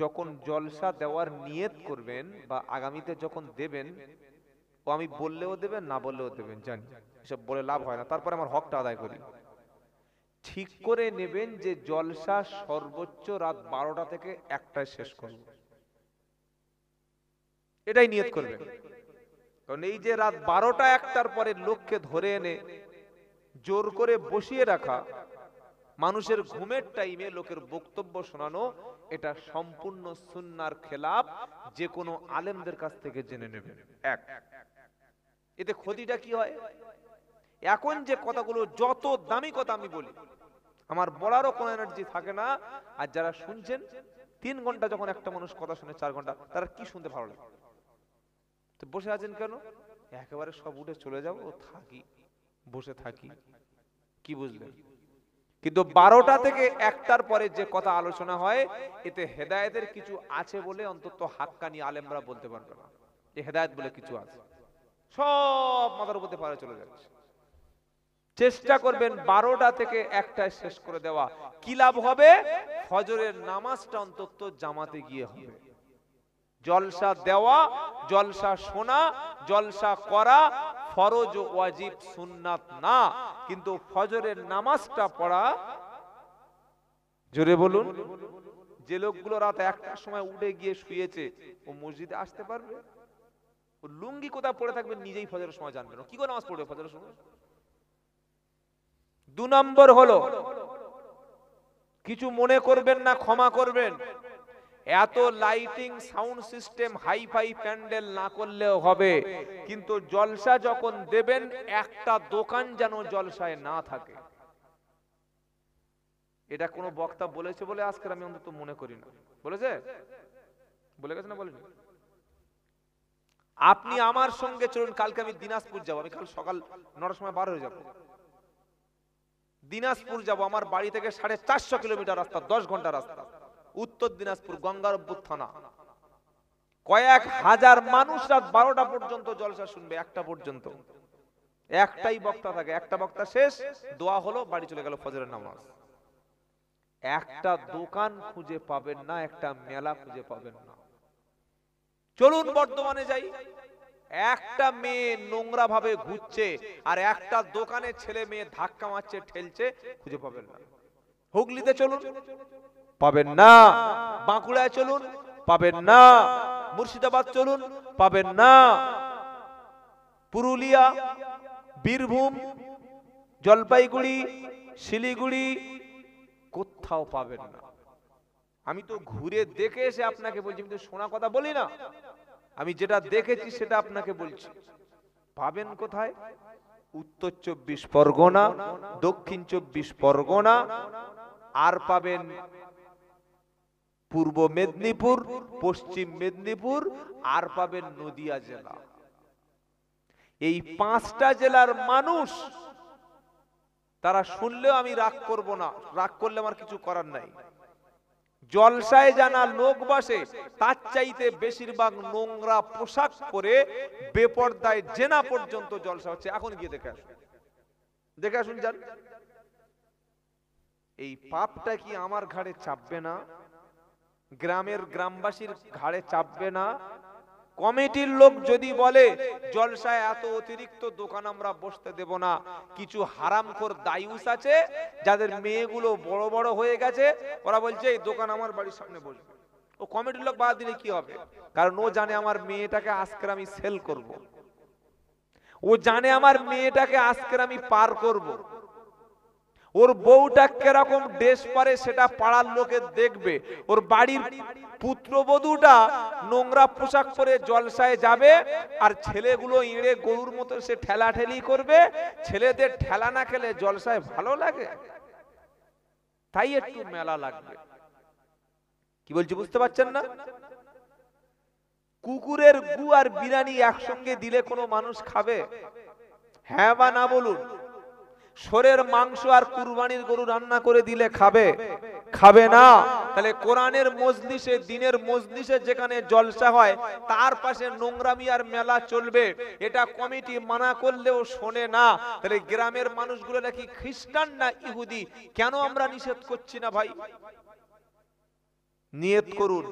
যখন জলসা দেওয়ার নিয়ত করবেন বা আগামীতে যখন দেবেন, ও আমি বললেও দেবেন না বললেও দেবেন জানি, এসব বলে লাভ হয় না, তারপরে আমার হকটা আদায় করি। ঠিক করে নেবেন যে জলসা সর্বোচ্চ রাত 12টা থেকে 1টায় শেষ করব, এটাই নিয়ত করবেন। কারণ এই যে রাত 12টা 1টার পরে লোককে ধরে এনে জোর করে বসিয়ে রাখা, মানুষের ঘুমের টাইমে লোকের বক্তব্য শোনানো, এটা সম্পূর্ণ সুন্নাহর খেলাফ। যে কোনো আলেমদের কাছ থেকে জেনে নেবেন। এক, এতে ক্ষতিটা কি হয়? এখন যে কথাগুলো যত দামি কথা আমি বলি, আমার বলারও কোনো এনার্জি থাকে না। আর যারা শুনছেন, 3 ঘন্টা যখন একটা মানুষ কথা শুনে 4 ঘন্টা, তারা কি শুনতে ভালো লাগে? তো বসে আছেন কেন? একেবারে সব উঠে চলে যাবো, থাকি, বসে থাকি, কি বুঝলেন? কিন্তু 12টা থেকে 1টার পরে যে কথা আলোচনা হয়, এতে হেদায়েতের কিছু আছে বলে অন্তত হাক্কানি আলেমরা বলতে পারবে না যে হেদায়েত বলে কিছু আছে। সব মাথার উপর পারে চলে যাচ্ছে। চেষ্টা করবেন 12টা থেকে 1টায় শেষ করে দেওয়া। কি লাভ হবে? ফজরের নামাজটা অন্তত জামাতে গিয়ে হবে। জলসা দেওয়া, জলসা শোনা, জলসা করা ফরজ ও ওয়াজিব, সুন্নাত না, কিন্তু ফজরের নামাজটা পড়া। জোরে বলুন। যে লোকগুলো রাত 1টার সময় উঠে গিয়ে শুয়েছে, ও মসজিদে আসতে পারবে? ও লুঙ্গি কোথায় পড়ে থাকবে নিজেই ফজরের সময় জানবে না, কি করে নামাজ পড়বে ফজরের সময়? 2 নম্বর হলো, কিছু মনে করবেন না, ক্ষমা করবেন, এত lighting sound system hifi pandal না করলেও হবে, কিন্তু জলসা যখন দেবেন একটা দোকান যেন জলসায় না থাকে। এটা কোনো বক্তা বলেছে বলে আজকে আমি অন্তত মনে করি না। বলেছে? বলে গেছে না বলেনি? আপনি আমার সঙ্গে চলুন, কালকে আমি দিনাজপুর যাব, আমি কাল সকাল 9টার সময় বার হয়ে যাব। দিনাজপুর যাব, আমার বাড়ি থেকে 450 কিলোমিটার রাস্তা, 10 ঘন্টা রাস্তা। উত্তর দিনাজপুর, গঙ্গারপুর থানা। কয়েক হাজার মানুষ রাত 12টা পর্যন্ত জলসা শুনবে, 1টা পর্যন্ত। একটাই বক্তা থাকে, একটা বক্তা শেষ, দোয়া হলো, বাড়ি চলে গেল, ফজরের নামাজ। একটা দোকান খুঁজে পাবেন না, একটা মেলা খুঁজে পাবেন না। চলুন বর্ধমানে যাই, একটা মেয়ে নোংরা ভাবে ঘুরছে আর একটা দোকানে ছেলে মেয়ে ধাক্কা মারছে, ঠেলছে, খুঁজে পাবেন না। হুগলিতে চলুন, পাবেন না। বাঁকুড়ায় চলুন, পাবেন না। মুর্শিদাবাদ চলুন, পাবেন না। পুরুলিয়া, বীরভূম, জলপাইগুড়ি, শিলিগুড়ি, কোথাও পাবেন না। আমি তো ঘুরে দেখে এসে আপনাকে বলছি, আমি তো শোনা কথা বলি না, আমি যেটা দেখেছি সেটা আপনাকে বলছি। পাবেন কোথায়? উত্তর 24 পরগনা, দক্ষিণ 24 পরগনা, আর পাবেন পূর্ব মেদিনীপুর, পশ্চিম মেদিনীপুর, আর পাবেন নদিয়া জেলা। এই 5টা জেলার মানুষ, তারা শুনলেও আমি রাগ করব না, রাগ করলে আমার কিছু করার নাই। জলসায় জানা লোক বসে, তার চাইতে বেশিরভাগ নোংরা পোশাক পরে বেপরদায় জেনা পর্যন্ত জলসা হচ্ছে। এখন গিয়ে দেখে আসুন, দেখে আসুন যান। এই পাপটা কি আমার ঘাড়ে চাপবে না? গ্রামের গ্রামবাসীর ঘাড়ে চাপবে না? কমিটির লোক যদি বলে জলসায় এত অতিরিক্ত দোকান আমরা বসতে দেব না, কিছু হারামখোর দায়ুস আছে যাদের মেয়েগুলো বড় বড় হয়ে গেছে, ওরা বলছে এই দোকান আমার বাড়ির সামনে বসবে। ও কমিটির লোক বাদ দিলে কি হবে? কারণ ও জানে আমার মেয়েটাকে আজকে আমি সেল করব, ও জানে আমার মেয়েটাকে আজকে আমি পার করব। ওর বউটা কিরকম ড্রেস পরে সেটা পাড়ার লোকে দেখবে। ওর বাড়ির পুত্রবধূটা নোংরা পোশাক পরে জলসায় যাবে, আর ছেলেগুলো ইঁড়ে গরুর মতো সে ঠেলাঠেলি করবে। ছেলেদের ঠেলা না খেলে জলসায় ভালো লাগে? তাই একটু মেলা লাগবে। কি বলছি বুঝতে পারছেন না? কুকুরের গু আর বিরিয়ানি একসঙ্গে দিলে কোনো মানুষ খাবে? হ্যাঁ বা না বলুন। শোরের মাংস আর কুরবানির গরু রান্না করে দিলে খাবে? খাবে না। তাহলে কোরআনের মজলিসে, দিনের মজলিসে যেখানে জলসা হয় তার পাশে নোংরামি আর মেলা চলবে, এটা কমিটি মানা করলেও শোনে না। তাহলে গ্রামের মানুষগুলো নাকি খ্রিস্টান না ইহুদি? কেন আমরা নিষেধ করছি না ভাই? নিয়ত করুন,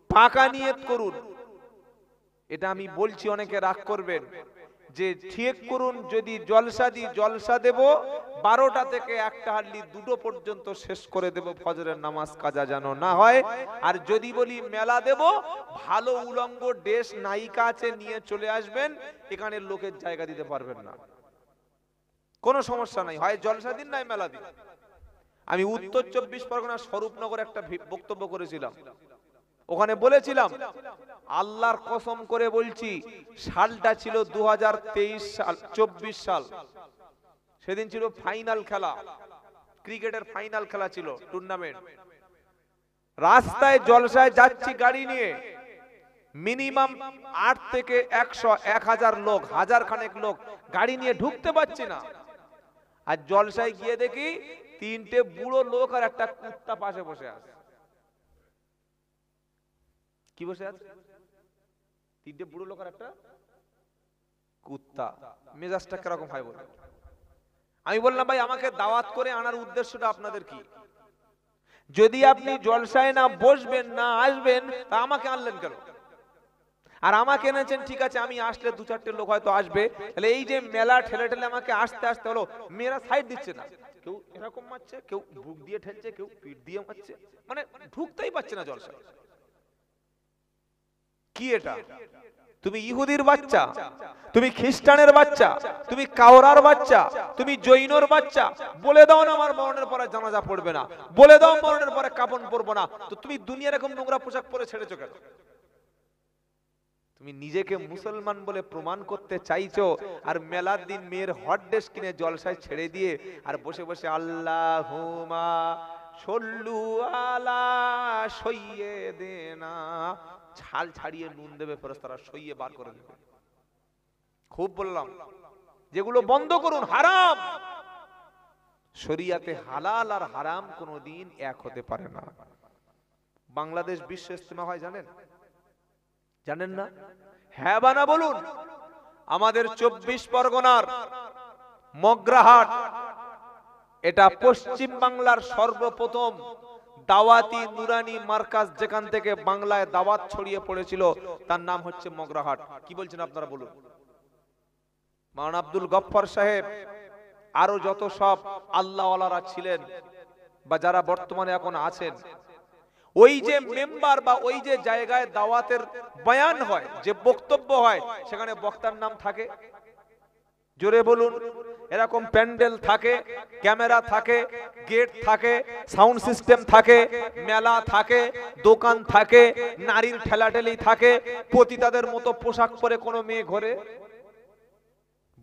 পাকা নিয়ত করুন। এটা আমি বলছি, অনেকে রাগ করবেন, যে ঠিক করুন, যদি জলসা দি জলসা দেব 12টা থেকে 1টা হাডলি 2টো পর্যন্ত শেষ করে দেব, ফজরের নামাজ কাজা যেন না হয়। আর যদি বলি মেলা দেব, ভালো উলঙ্গ ড্রেস নায়িকা আছে নিয়ে চলে আসবেন, এখানে লোকের জায়গা দিতে পারবেন না, কোনো সমস্যা নাই, হয় জলসা দিন নাই মেলা দিন। আমি উত্তর 24 পরগনার স্বরূপনগর একটা বক্তব্য করেছিলাম, ওখানে বলেছিলাম, আল্লাহর কসম করে বলছি, সালটা ছিল 2023 সাল, 24 সাল। সেদিন ছিল ফাইনাল খেলা, ক্রিকেটের ফাইনাল খেলা ছিল, টুর্নামেন্ট। রাস্তায় জলসায় যাচ্ছি গাড়ি নিয়ে, মিনিমাম 8 থেকে 100, 1000 লোক, হাজার খানেক লোক, গাড়ি নিয়ে ঢুকতে পারছি না। আর জলসায় গিয়ে দেখি 3টে বুড়ো লোক আর একটা কুত্তা পাশে বসে আছে। কি বসে আছে? 3টে বুড়ো লোক আর একটা কুত্তা। মেজাজটা কিরকম হয় বলে? আমি বললাম, ভাই আমাকে দাওয়াত করে আনার উদ্দেশ্যটা আপনাদের কি? যদি আপনি জলসায় না বসবেন, না আসবেন, তা আমাকে আনলেন কেন? আর আমাকে এনেছেন ঠিক আছে, আমি আসলে 2-4টে লোক হয়তো আসবে। তাহলে এই যে মেলা ঠেলে ঠেলে আমাকে আসতে আসতে হলো, মেয়েরা সাইড দিচ্ছে না, কেউ এরকম মারছে, কেউ বুক দিয়ে ঠেলছে, কেউ পিঠ দিয়ে মারছে, মানে ঢুকতেই পারছে না জলসায়। কি এটা? তুমি ইহুদির বাচ্চা, তুমি খ্রিস্টানের বাচ্চা, তুমি কাওরার বাচ্চা, তুমি জৈনর বাচ্চা, বলে দাও না আমার মরণের পরে জানাজা পড়বে না, বলে দাও মরণের পরে কাফন পরবো না, তো তুমি দুনিয়ার এরকম নোংরা পোশাক পরে ছেড়েছো কেন? তুমি নিজেকে মুসলমান বলে প্রমাণ করতে চাইছো, আর মেলার দিন মেয়ের হট ড্রেস কিনে জলসায় ছেড়ে দিয়ে আর বসে বসে আল্লাহুম্মা সল্লু আলা সাইয়্যিদিনা, ছাল ছাড়িয়ে নুন দেবে ফেরেশতারা, সইয়ে বার করে দেবে। খুব বললাম, যেগুলো বন্ধ করুন, হারাম। শরিয়াতে হালাল আর হারাম কোনোদিন এক হতে পারে না। বাংলাদেশ বিশ্ব ইজতেমা হয় জানেন? জানেন না? হ্যাঁ বা না বলুন। আমাদের 24 পরগনার মগরাহাট এটা পশ্চিম বাংলার সর্বপ্রথম দাওয়াতি নুরানি মার্কাজ, যেখান থেকে বাংলায় দাওয়াত ছড়িয়ে পড়েছিল, তার নাম হচ্ছে মগরাহাট। কি বলছেন আপনারা বলুন? মাওলানা আব্দুল গফফার সাহেব, আরো যত সব আল্লাহওয়ালারা ছিলেন বা যারা বর্তমানে এখন আছেন, ওই যে মেম্বার বা ওই যে জায়গায় দাওয়াতের বয়ান হয়, যে বক্তব্য হয়, সেখানে বক্তার নাম থাকে? জোরে বলুন। এরকম প্যান্ডেল থাকে, ক্যামেরা থাকে, গেট থাকে, সাউন্ড সিস্টেম থাকে, মেলা থাকে, দোকান থাকে, নারীর ঠেলাঠেলি থাকে, পতিতাদের মতো পোশাক পরে কোনো মেয়ে ঘরে?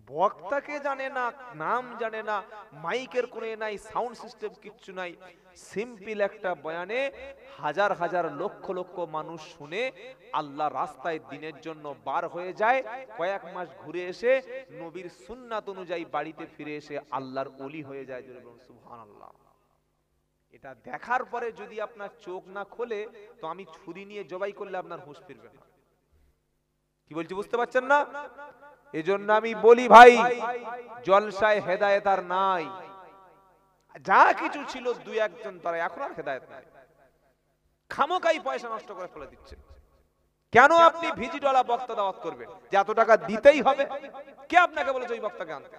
বক্তাকে জানে না, নাম জানে না, মাইকের কোনো নাই, সাউন্ড সিস্টেম কিচ্ছু নাই। সিম্পল একটা বয়ানে হাজার হাজার লক্ষ লক্ষ মানুষ শুনে আল্লাহ রাস্তায় দিনের জন্য বার হয়ে যায়, কয়েক মাস ঘুরে এসে নবীর সুন্নাত অনুযায়ী বাড়িতে ফিরে এসে আল্লাহর ওলি হয়ে যায়। সুবহানাল্লাহ। এটা দেখার পরে যদি আপনার চোখ না খোলে, তো আমি ছুরি নিয়ে জবাই করলে আপনার হুঁশ ফিরবে না। কি বলছি বুঝতে পারছেন না? এজন্য আমি বলি ভাই, জলসায় হেদায়েত আর নাই। যা কিছু ছিল দুই একজন, তারা এখন আর হেদায়েত নাই। খামোকাই পয়সা নষ্ট করে ফেলে দিচ্ছে। কেন আপনি ভিজিটওয়ালা বক্তা দাওয়াত করবেন যে এত টাকা দিতেই হবে? কে আপনাকে বলেছে ওই বক্তাকে আনতে?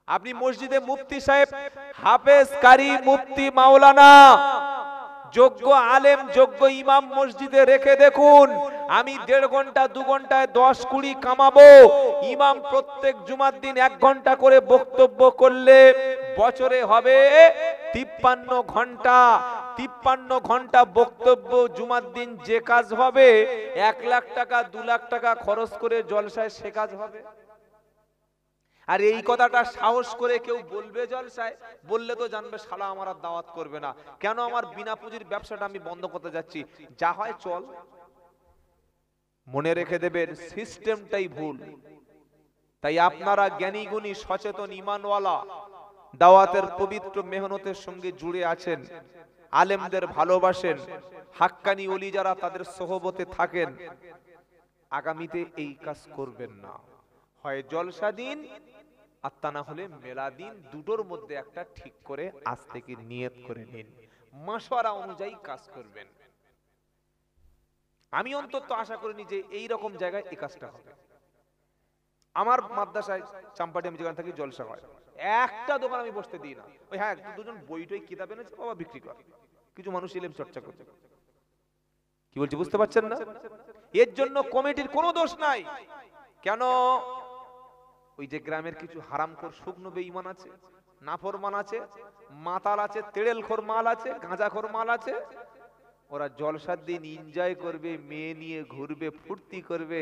আপনি মসজিদে মুফতি সাহেব, হাফেজ, কারি, মুফতি, মাওলানা, যোগ্য আলেম, যোগ্য ইমাম মসজিদে রেখে দেখুন। আমি 1.5 ঘন্টা 2 ঘন্টায় 10-20 কামাবো। ইমাম প্রত্যেক জুমার দিন 1 ঘন্টা করে বক্তব্য করলে বছরে হবে 53 ঘন্টা। 53 ঘন্টা বক্তব্য জুমার দিন যে কাজ হবে, 1 লাখ টাকা 2 লাখ টাকা খরচ করে জলসায় সে কাজ হবে। আর এই কথাটা সাহস করে কেউ বলবে জলসায়, বললে তো জানবে শালা আমার আর দাওয়াত করবে না। কেন? আমার বিনা পুঁজির ব্যবসাটা আমি বন্ধ করতে যাচ্ছি, যা হয় চল। মনে রেখে দেবেন, সিস্টেমটাই ভুল। তাই আপনারা জ্ঞানী গুণী সচেতন ঈমানওয়ালা দাওয়াতের পবিত্র মেহনতের সঙ্গে জুড়ে আছেন, আলেমদের ভালোবাসেন, হাক্কানি ওলি যারা তাদের সোহবতে থাকেন, আগামীতে এই কাজ করবেন না। হয় জলসা দিন আর তা না হলে মেলা দিন, দুটোর মধ্যে একটা ঠিক করে আজ থেকে নিয়ত করে নিন, মাশওয়ারা অনুযায়ী কাজ করবেন। আমি অন্তত আশা করিনি যে এই রকম জায়গায় এই কাজটা হবে। আমার মাদ্রাসায় চাম্পাটি আমি যেখানে থাকি জলসা হয়, একটা দোকান আমি বসতে দিই না। ওই হ্যাঁ, দুজন বইটই কিতাব এনেছে, বাবা বিক্রি করে, কিছু মানুষ ইলম চর্চা করছে। কি বলছি বুঝতে পারছেন না? এর জন্য কমিটির কোনো দোষ নাই। কেন? ওই যে গ্রামের কিছু হারামখোর শুকনো বেঈমান আছে, নাফরমান আছে, মাতাল আছে, তেড়েলখোর মাল আছে, গাঁজাখোর মাল আছে, ওরা জলসার দিন এনজয় করবে, মেয়ে নিয়ে ঘুরবে, ফুর্তি করবে,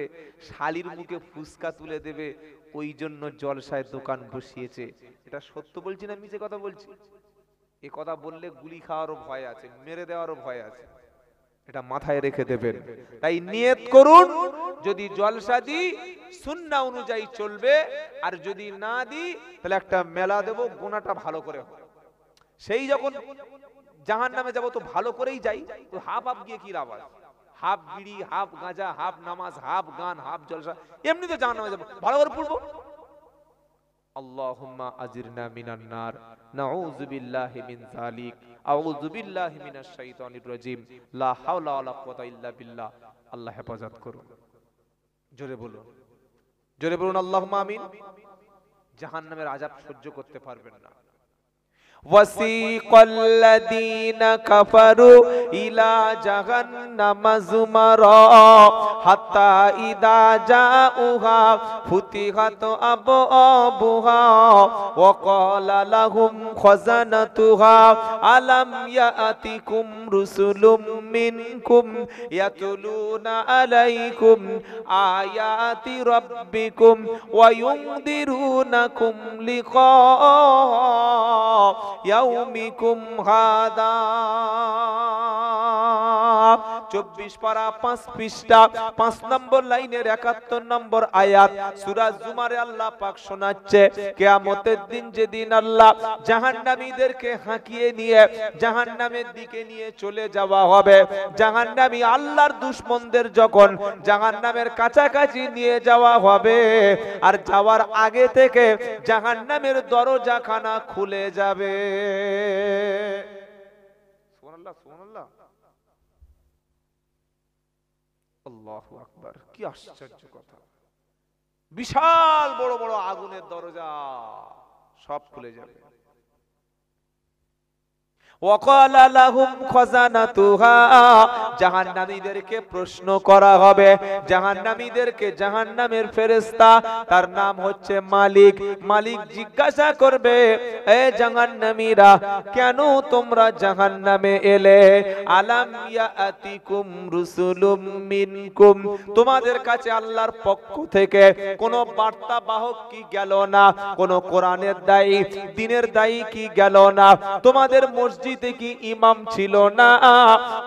শালির মুখে ফুসকা তুলে দেবে, ওই জন্য জলসায় দোকান বসিয়েছে। এটা সত্য বলছি না মিছে কথা বলছি? এ কথা বললে গুলি খাওয়ারও ভয় আছে, মেরে দেওয়ারও ভয় আছে, এটা মাথায় রেখে দেবেন। তাই নিয়ত করুন, যদি জলসা দিই সুন্নাহ অনুযায়ী চলবে, আর যদি না দিই তাহলে একটা মেলা দেব, গোনাটা ভালো করে হবে। সেই যখন জাহান্নামে যাব তো ভালো করেই যাই, তো হাফ হাফ গিয়ে কি লাভ আছে? হাফ বিড়ি, হাফ গাঁজা, হাফ নামাজ, হাফ গান, হাফ জলসা, এমনি তো জাহান্নামে যাব, ভালো করে পড়বো। আল্লাহুম্মা আজিরনা মিনান নার, নাউযু বিল্লাহি মিন যালিক, আউযু বিল্লাহি মিনাশ শাইতানির রাজিম, লা হাওলা ওয়ালা কুওয়াতা ইল্লা বিল্লাহ। আল্লাহ হেফাজত করুন। জোরে বলুন, জোরে বলুন আল্লাহুম্মা আমিন। জাহান্নামের আযাব সহ্য করতে পারবেন না। وسيق الذين كفروا إلى جهنم زمرا حتى إذا جاءوها فتحت أبوابها وقال لهم خزنتها ألم يأتكم رسل منكم يتلون عليكم آيات ربكم وينذرونكم لقاء ইয়াউমিকুম হাদা। 24 পারা 5 পৃষ্ঠা 5 নম্বর লাইনের 71 নম্বর আয়াত সূরা জুমারে আল্লাহ পাক শোনাচ্ছে, কিয়ামতের দিন যেদিন আল্লাহ জাহান্নামীদেরকে হাঁকিয়ে নিয়ে জাহান্নামের দিকে নিয়ে চলে যাওয়া হবে, জাহান্নামী আল্লাহর দুশমনদের যখন জাহান্নামের কাছাকাছি নিয়ে যাওয়া হবে, আর যাওয়ার আগে থেকে জাহান্নামের দরজাখানা খুলে যাবে। সুবহানাল্লাহ, সুবহানাল্লাহ, আল্লাহু আকবার। কি আশ্চর্য কথা! বিশাল বড় বড় আগুনের দরজা সব খুলে যাবে। ওয়াকালা লাহুম খাজানাতুহা, জাহান্নামীদেরকে প্রশ্ন করা হবে, জাহান্নামীদেরকে জাহান্নামের ফেরেশতা, তার নাম হচ্ছে মালিক, মালিক জিজ্ঞাসা করবে, এ জাহান্নামীরা কেন তোমরা জাহান্নামে এলে? আলাম ইয়াতিকুম রুসুলুম মিনকুম, তোমাদের কাছে আল্লাহর পক্ষ থেকে কোন বার্তা বাহক কি গেল না? কোন কোরআনের দায়ী দ্বীনের দায়ী কি গেল না? তোমাদের মসজিদে কি ইমাম ছিল না?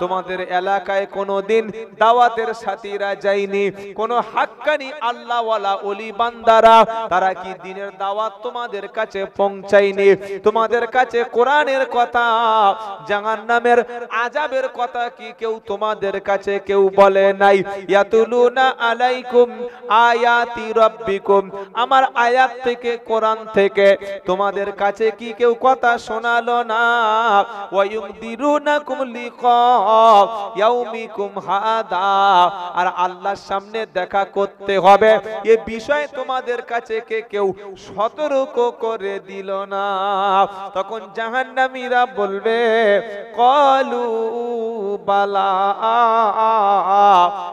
তোমাদের এলাকায় কোনদিন দাওয়াতের সাথীরা যায়নি? কোন হাক্কানি আল্লাহওয়ালা ওলি বান্দারা তারা কি দ্বীনের দাওয়াত তোমাদের কাছে পৌঁছায়নি? তোমাদের কাছে কোরআনের কথা, জাহান্নামের আযাবের কথা কি কেউ তোমাদের কাছে কেউ বলে নাই? ইয়াতুলুনা আলাইকুম আয়াতি রাব্বিকুম, আমার আয়াত থেকে কোরআন থেকে তোমাদের কাছে কি কেউ কথা শোনালো না? ওয়ায়ুনদিরুনাকুম লিকা ইয়াউমিকুম হাদা, আর আল্লাহর সামনে দেখা করতে হবে এই বিষয় তোমাদের কাছে কে কেউ সতর্ক করে দিল না? তখন জাহান্নামীরা বলবে, ক্বালু বালা,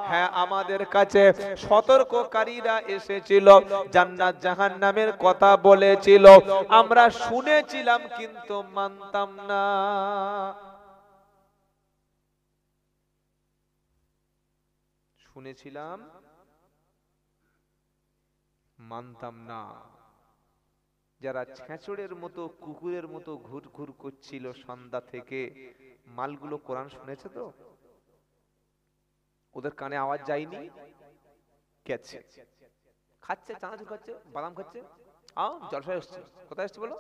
হ্যাঁ আমাদের কাছে সতর্ককারীরা এসেছিল, জান্নাত জাহান্নামের কথা বলেছিল, আমরা শুনেছিলাম কিন্তু মানতাম না। শুনেছিলাম মানতাম না। যারা ছেঁচড়ের মতো কুকুরের মতো ঘুর ঘুর করছিল সন্ধ্যা থেকে, মালগুলো কোরআন শুনেছে তো? ওদের কানে আওয়াজ যায়নি? গেছে, খাচ্ছে, চানাচুর খাচ্ছে, বাদাম খাচ্ছে, জলসায় এসছে। কোথায় এসছে বলো?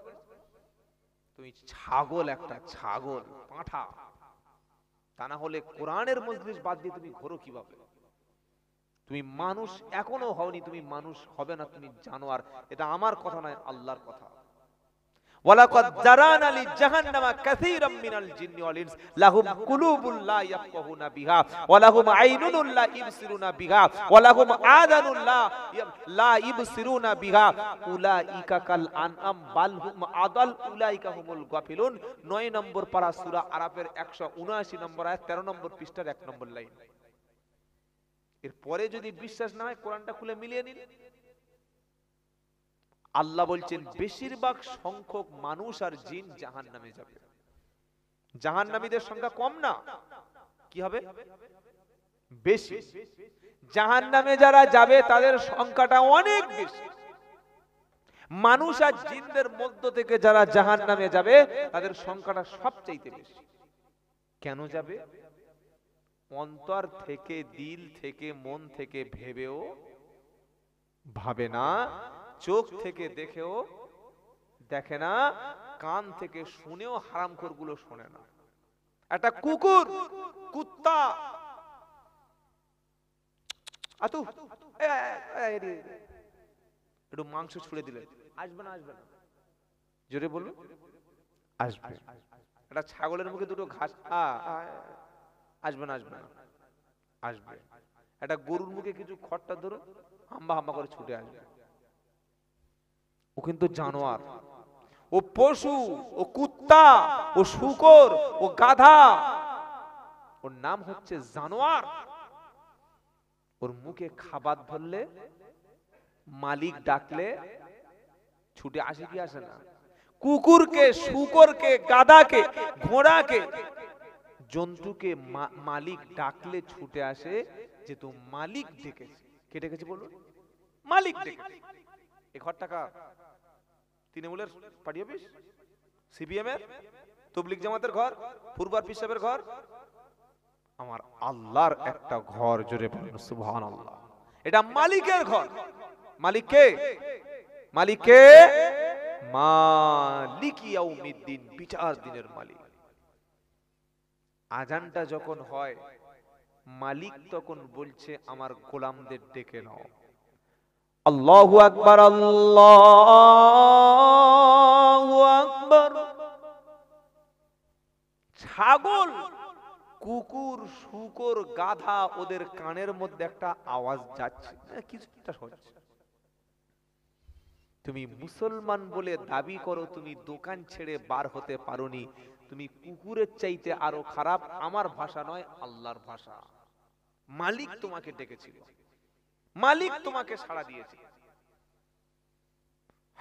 তুমি ছাগল, একটা ছাগল, পাঁঠা। তা না হলে কোরআনের মজলিস বাদ দিয়ে তুমি ঘোরো কিভাবে? তুমি মানুষ এখনো হওনি, তুমি মানুষ হবে না, তুমি জানোয়ার। এটা আমার কথা নয়, আল্লাহর কথা। ওয়ালাকাদ জারানা লিজাহান্নামা কাসীরাম মিনাল জিন্নি ওয়াল ইনস লাহুম কুলুবুন লা ইয়াফকাহুনা বিহা ওয়া লাহুম আইনুন লা ইবসিরুনা বিহা ওয়া লাহুম আযানুন লা ইবসিরুনা বিহা উলাইকা কাল আনআম বাল হুম আদাল উলাইকা হুমুল গাফিলুন। 9 নম্বর পারা সূরা আরাফের 179 নম্বর আয়াত 13 নম্বর পৃষ্ঠার 1 নম্বর লাইন। এরপরে যদি বিশ্বাস না হয় কোরআনটা খুলে মিলিয়ে নিন। আল্লাহ বলছেন বেশিরভাগ সংখ্যক মানুষ আর জিন জাহান্নামে যাবে। জাহান্নামীদের সংখ্যা কম না, কি হবে? বেশি। জাহান্নামে যারা যাবে তাদের সংখ্যাটা অনেক বেশি। মানুষ আর জিনদের মধ্য থেকে যারা জাহান্নামে যাবে তাদের সংখ্যাটা সবচাইতে বেশি। কেন যাবে? অন্তর থেকে, দিল থেকে, মন থেকে ভেবেও ভাবে না, চোখ থেকে দেখেও দেখে না, কান থেকে শুনেও হারামখোরগুলো শোনে না। একটা কুকুর, কুত্তা, একটু মাংস ছুঁড়ে দিলে আসবে না? আসবে না? জোরে বলুন, আসবে। একটা ছাগলের মুখে দুটো ঘাস, আসবে না? আসবে না? আসবে। একটা গরুর মুখে কিছু খড়টা ধরো, হাম্বা হাম্বা করে ছুটে আসবে। ও কিন্তু জানোয়ার, ও পশু, ও কুত্তা, ও শূকর, ও গাধা, ওর নাম হচ্ছে জানোয়ার। ওর মুখে খাবার ধরলে, মালিক ডাকলে ছুটে আসে কি আসে না? কুকুরকে, শূকরকে, গাধাকে, ঘোড়াকে, জন্তুকে মালিক ডাকলে ছুটে আসে, যেহেতু মালিক ডেকেছে। কে ডেকেছে বলুন? মালিক ডেকেছে। এই ঘর টাকা তৃণমূলের পার্টি অফিস? সিপিএম এর, তবলিগ জামাতের ঘর, পূর্বার পীর সাহেবের ঘর? আমার আল্লাহর একটা ঘর, জোরে বলুন সুবহানাল্লাহ। এটা মালিকের ঘর। মালিক কে? মালিক কে? মালিক ইয়াউমিদ্দিন, বিচার দিনের মালিক। আজানটা যখন হয় মালিক তখন বলছে আমার গোলামদের ডেকে নাও। আল্লাহু আকবার, আল্লাহু আকবার। ছাগল, কুকুর, শূকর, গাধা, ওদের কানের মধ্যে একটা আওয়াজ যাচ্ছে, কিছুটা হচ্ছে। তুমি মুসলমান বলে দাবি করো, তুমি দোকান ছেড়ে বার হতে পারোনি, তুমি কুকুরের চাইতে আরো খারাপ। আমার ভাষা নয়, আল্লাহর ভাষা। মালিক তোমাকে ডেকেছিল, মালিক তোমাকে সাড়া দিয়েছে।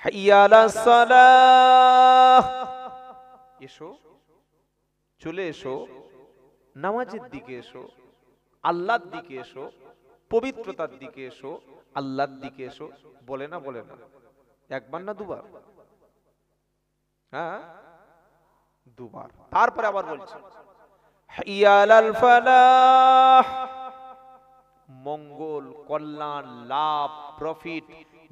হাইয়া আলাস সালাহ, এসো, চলে এসো, নামাজের দিকে এসো, আল্লাহর দিকে এসো, পবিত্রতার দিকে এসো, আল্লাহর দিকে এসো। বলে না? বলে না? একবার না দুবার? হ্যাঁ, দুবার। তারপরে আবার বলছে হাইয়া আলাল ফালাহ, মঙ্গল, কল্যাণ, লাভ, প্রফিট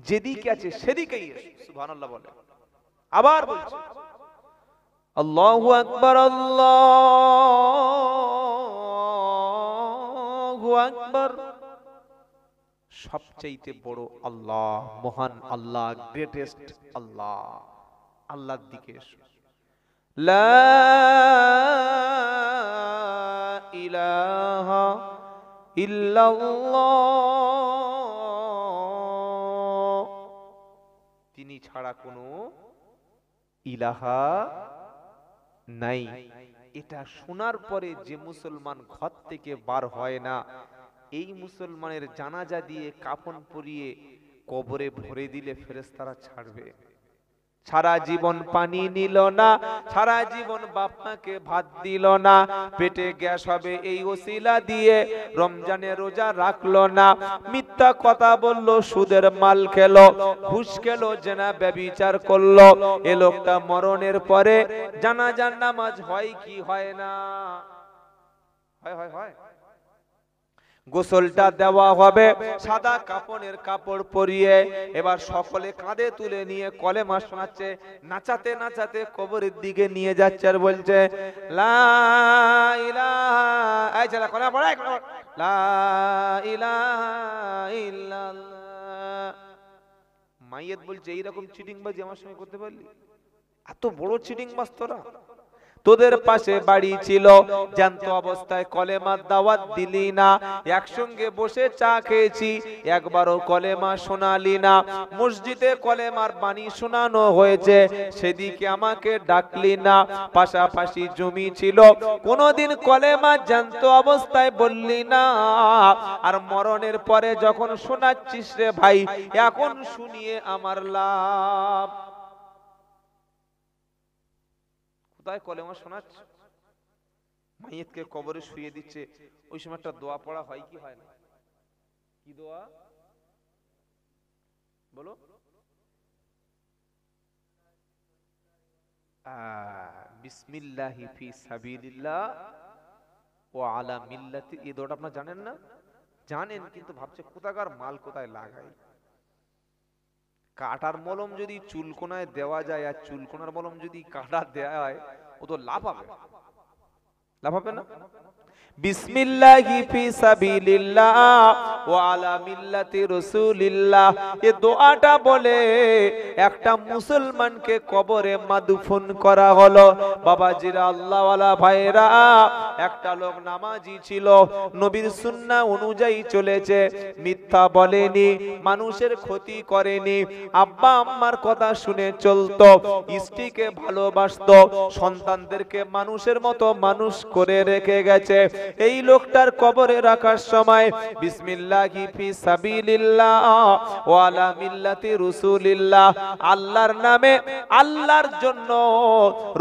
যেদিকে আছে সেদিকেই এসো। সুবহানাল্লাহ বলে। আবার বলছে আল্লাহু আকবার, আল্লাহু আকবার। সবচাইতে বড় আল্লাহ, মহান আল্লাহ, গ্রেটেস্ট আল্লাহ, আল্লাহর দিকে এসো। লা ইলাহা ইল্লাল্লাহ, তিনি ছাড়া কোনো ইলাহা নাই। এটা শোনার পরে যে মুসলমান ঘর থেকে বার হয় না, এই মুসলমানের জানাজা দিয়ে কাফন পরিয়ে কবরে ভরে দিলে ফেরেশতারা ছাড়বে। সারা জীবন পানি নিল না, সারা জীবন বাপ মাকে ভাত দিল না, পেটে গ্যাস হবে এই ওসিলা দিয়ে রমজানে রোজা রাখলো না, মিথ্যা কথা বললো, সুদের মাল খেলো, ঘুষ খেলো, জেনা ব্যভিচার করলো, এ লোকটা মরণের পরে জানাজার নামাজ হয় কি হয় না? হয়, হয়, হয়। গোসলটা দেওয়া হবে, সাদা কাপড়ের কাপড় পরিয়ে এবার সকলে কাঁধে তুলে নিয়ে কলেমা শোনাচ্ছে, নাচাতে নাচাতে কবরের দিকে নিয়ে যাচ্ছে আর বলছে লা ইলাহা, এই ছেলে কলেমা পড়ে, লা ইলাহা ইল্লাল্লাহ। মাইয়াত বলছে এইরকম চিটিংবাজি আমার সঙ্গে করতে পারলি? এত বড় চিটিংবাজ তোরা? তোদের পাশে বাড়ি ছিল, জ্যান্ত অবস্থায় কলেমার দাওয়াত দিলি না, একসঙ্গে বসে চা খেয়েছি, একবারও কলেমা শোনালি না, মসজিদে কলেমার বাণী শোনানো হয়েছে, সেদিকে আমাকে ডাকলি না, পাশাপাশি জমি ছিল, কোনোদিন কলেমা জ্যান্ত অবস্থায় বললি না, আর মরণের পরে যখন শোনাচ্ছিস রে ভাই, এখন শুনিয়ে আমার লাভ। কলেমা শোনাচ্ছে, মাইয়াতকে কবরে শুয়ে দিচ্ছে, ওই সময় একটা দোয়া পড়া হয় কি হয় না? কি দোয়া বলো? বিসমিল্লাহি ফি সাবিলিল্লাহ ওয়া আলা মিল্লাতি, এই দোয়াটা আপনারা জানেন না? জানেন, কিন্তু ভাবছে কোথাকার মাল কোথায় লাগাই। কাটার মলম যদি চুলকোনায় দেওয়া যায় আর চুলকোনার মলম যদি কাটা দেওয়া হয়, ও তো লাভ হবে, লাভ হবে না? বিসমিল্লাহি ফি সাবিলিল্লাহ ওয়া আলা মিল্লাতি রাসূলিল্লাহ, এই দোয়াটা বলে একটা মুসলমানকে কবরে মাদফুন করা হলো। বাবাজিরা, আল্লাহওয়ালা ভাইরা, একটা লোক নামাজি ছিল, নবীর সুন্নাহ অনুযায়ী চলেছে, মিথ্যা বলেনি, মানুষের ক্ষতি করেনি, আব্বা আম্মার কথা শুনে চলতো, স্ত্রীকে ভালোবাসতো, সন্তানদেরকে মানুষের মতো মানুষ করে রেখে গেছে। এই লোকটার কবরে রাখার সময় বিসমিল্লাহি ফি সাবিলিল্লাহ ওয়া আলা মিল্লাতি রাসূলিল্লাহ, আল্লাহর নামে, আল্লাহর জন্য,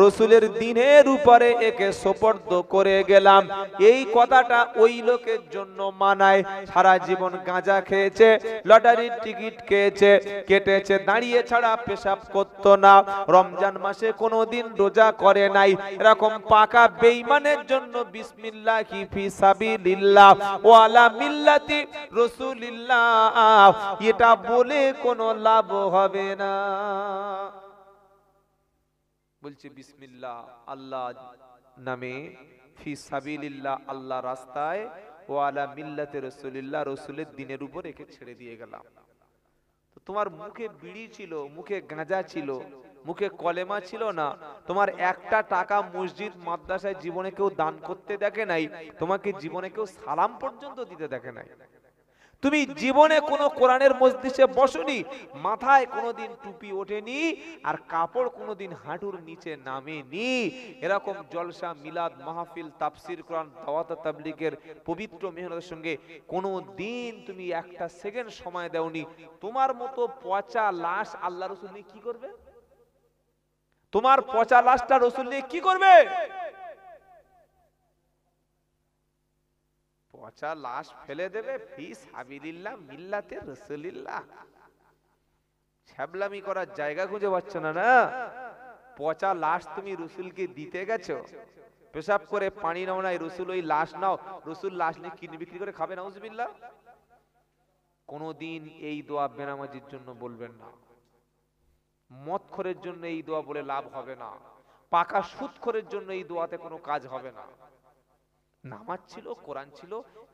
রাসূলের দ্বীনের উপরে একে সুপর্দ করে গেলাম। এই কথাটা ওই লোকের জন্য মানায় সারা জীবন গাঁজা খেয়েছে, লটারির টিকিট খেয়েছে, কেটেছে, দাঁড়িয়ে ছাড়া পেশাব করতো না, রমজান মাসে কোনোদিন রোজা করে নাই, এরকম পাকা বেঈমানের জন্য বিসমিল্লাহি ফি সাবিলিল্লাহ ওয়া আলা মিল্লাতি রাসূলিল্লাহ এটা বলে কোনো লাভ হবে না। বলছে বিসমিল্লাহ আল্লাহ নামে, ফি সাবিলিল্লাহ আল্লাহ রাস্তায়, ওয়া আলা মিল্লাতি রাসূলিল্লাহ রাসূলের দ্বীনের উপর রেখে ছেড়ে দিয়ে গেলাম। তো তোমার মুখে বিড়ি ছিল, মুখে গাঁজা ছিল, মুখে কলেমা ছিল না, তোমার একটা টাকা মসজিদ মাদ্রাসায় জীবনে কেউ দান করতে দেখে নাই, তোমাকে জীবনে কেউ সালাম পর্যন্ত দিতে দেখে নাই, তুমি জীবনে কোনো কোরআনের মজলিসে বসনি, মাথায় কোনোদিন টুপি ওঠেনি, আর কাপড় কোনোদিন হাঁটুর নিচে নামেনি, এরকম জলসা মিলাদ মাহফিল তাফসীর কোরআন দাওয়াত তাবলীগের পবিত্র মেহনতের সঙ্গে কোনো দিন তুমি একটা সেকেন্ড সময় দাওনি, তোমার মতো পচা লাশ আল্লাহ রাসূল নিয়ে কি করবে? তোমার পচা লাশটা রাসূল নিয়ে কি করবে? পচা লাশ ফেলে দেবে ফি সাবিলিল্লাহ মিল্লাতে রাসূলিল্লাহ। ছ্যাবলামি করার জায়গা খুঁজে পাচ্ছ না, না পচা লাশ তুমি রাসূলকে দিতে গেছো, পেশাব করে পানি নাও নাই, রাসূল ওই লাশ নাও, রাসূল লাশ নিয়ে কিনে বিক্রি করে খাবে, নাউজুবিল্লাহ। কোনদিন এই দোয়া বেনামাজির জন্য বলবেন না, মদখোরের জন্য এই দোয়া বলে লাভ হবে না, পাকা সুদখোরের জন্য এই দোয়াতে কোনো কাজ হবে না। নামাজ ছিল, কোরআন ছিল,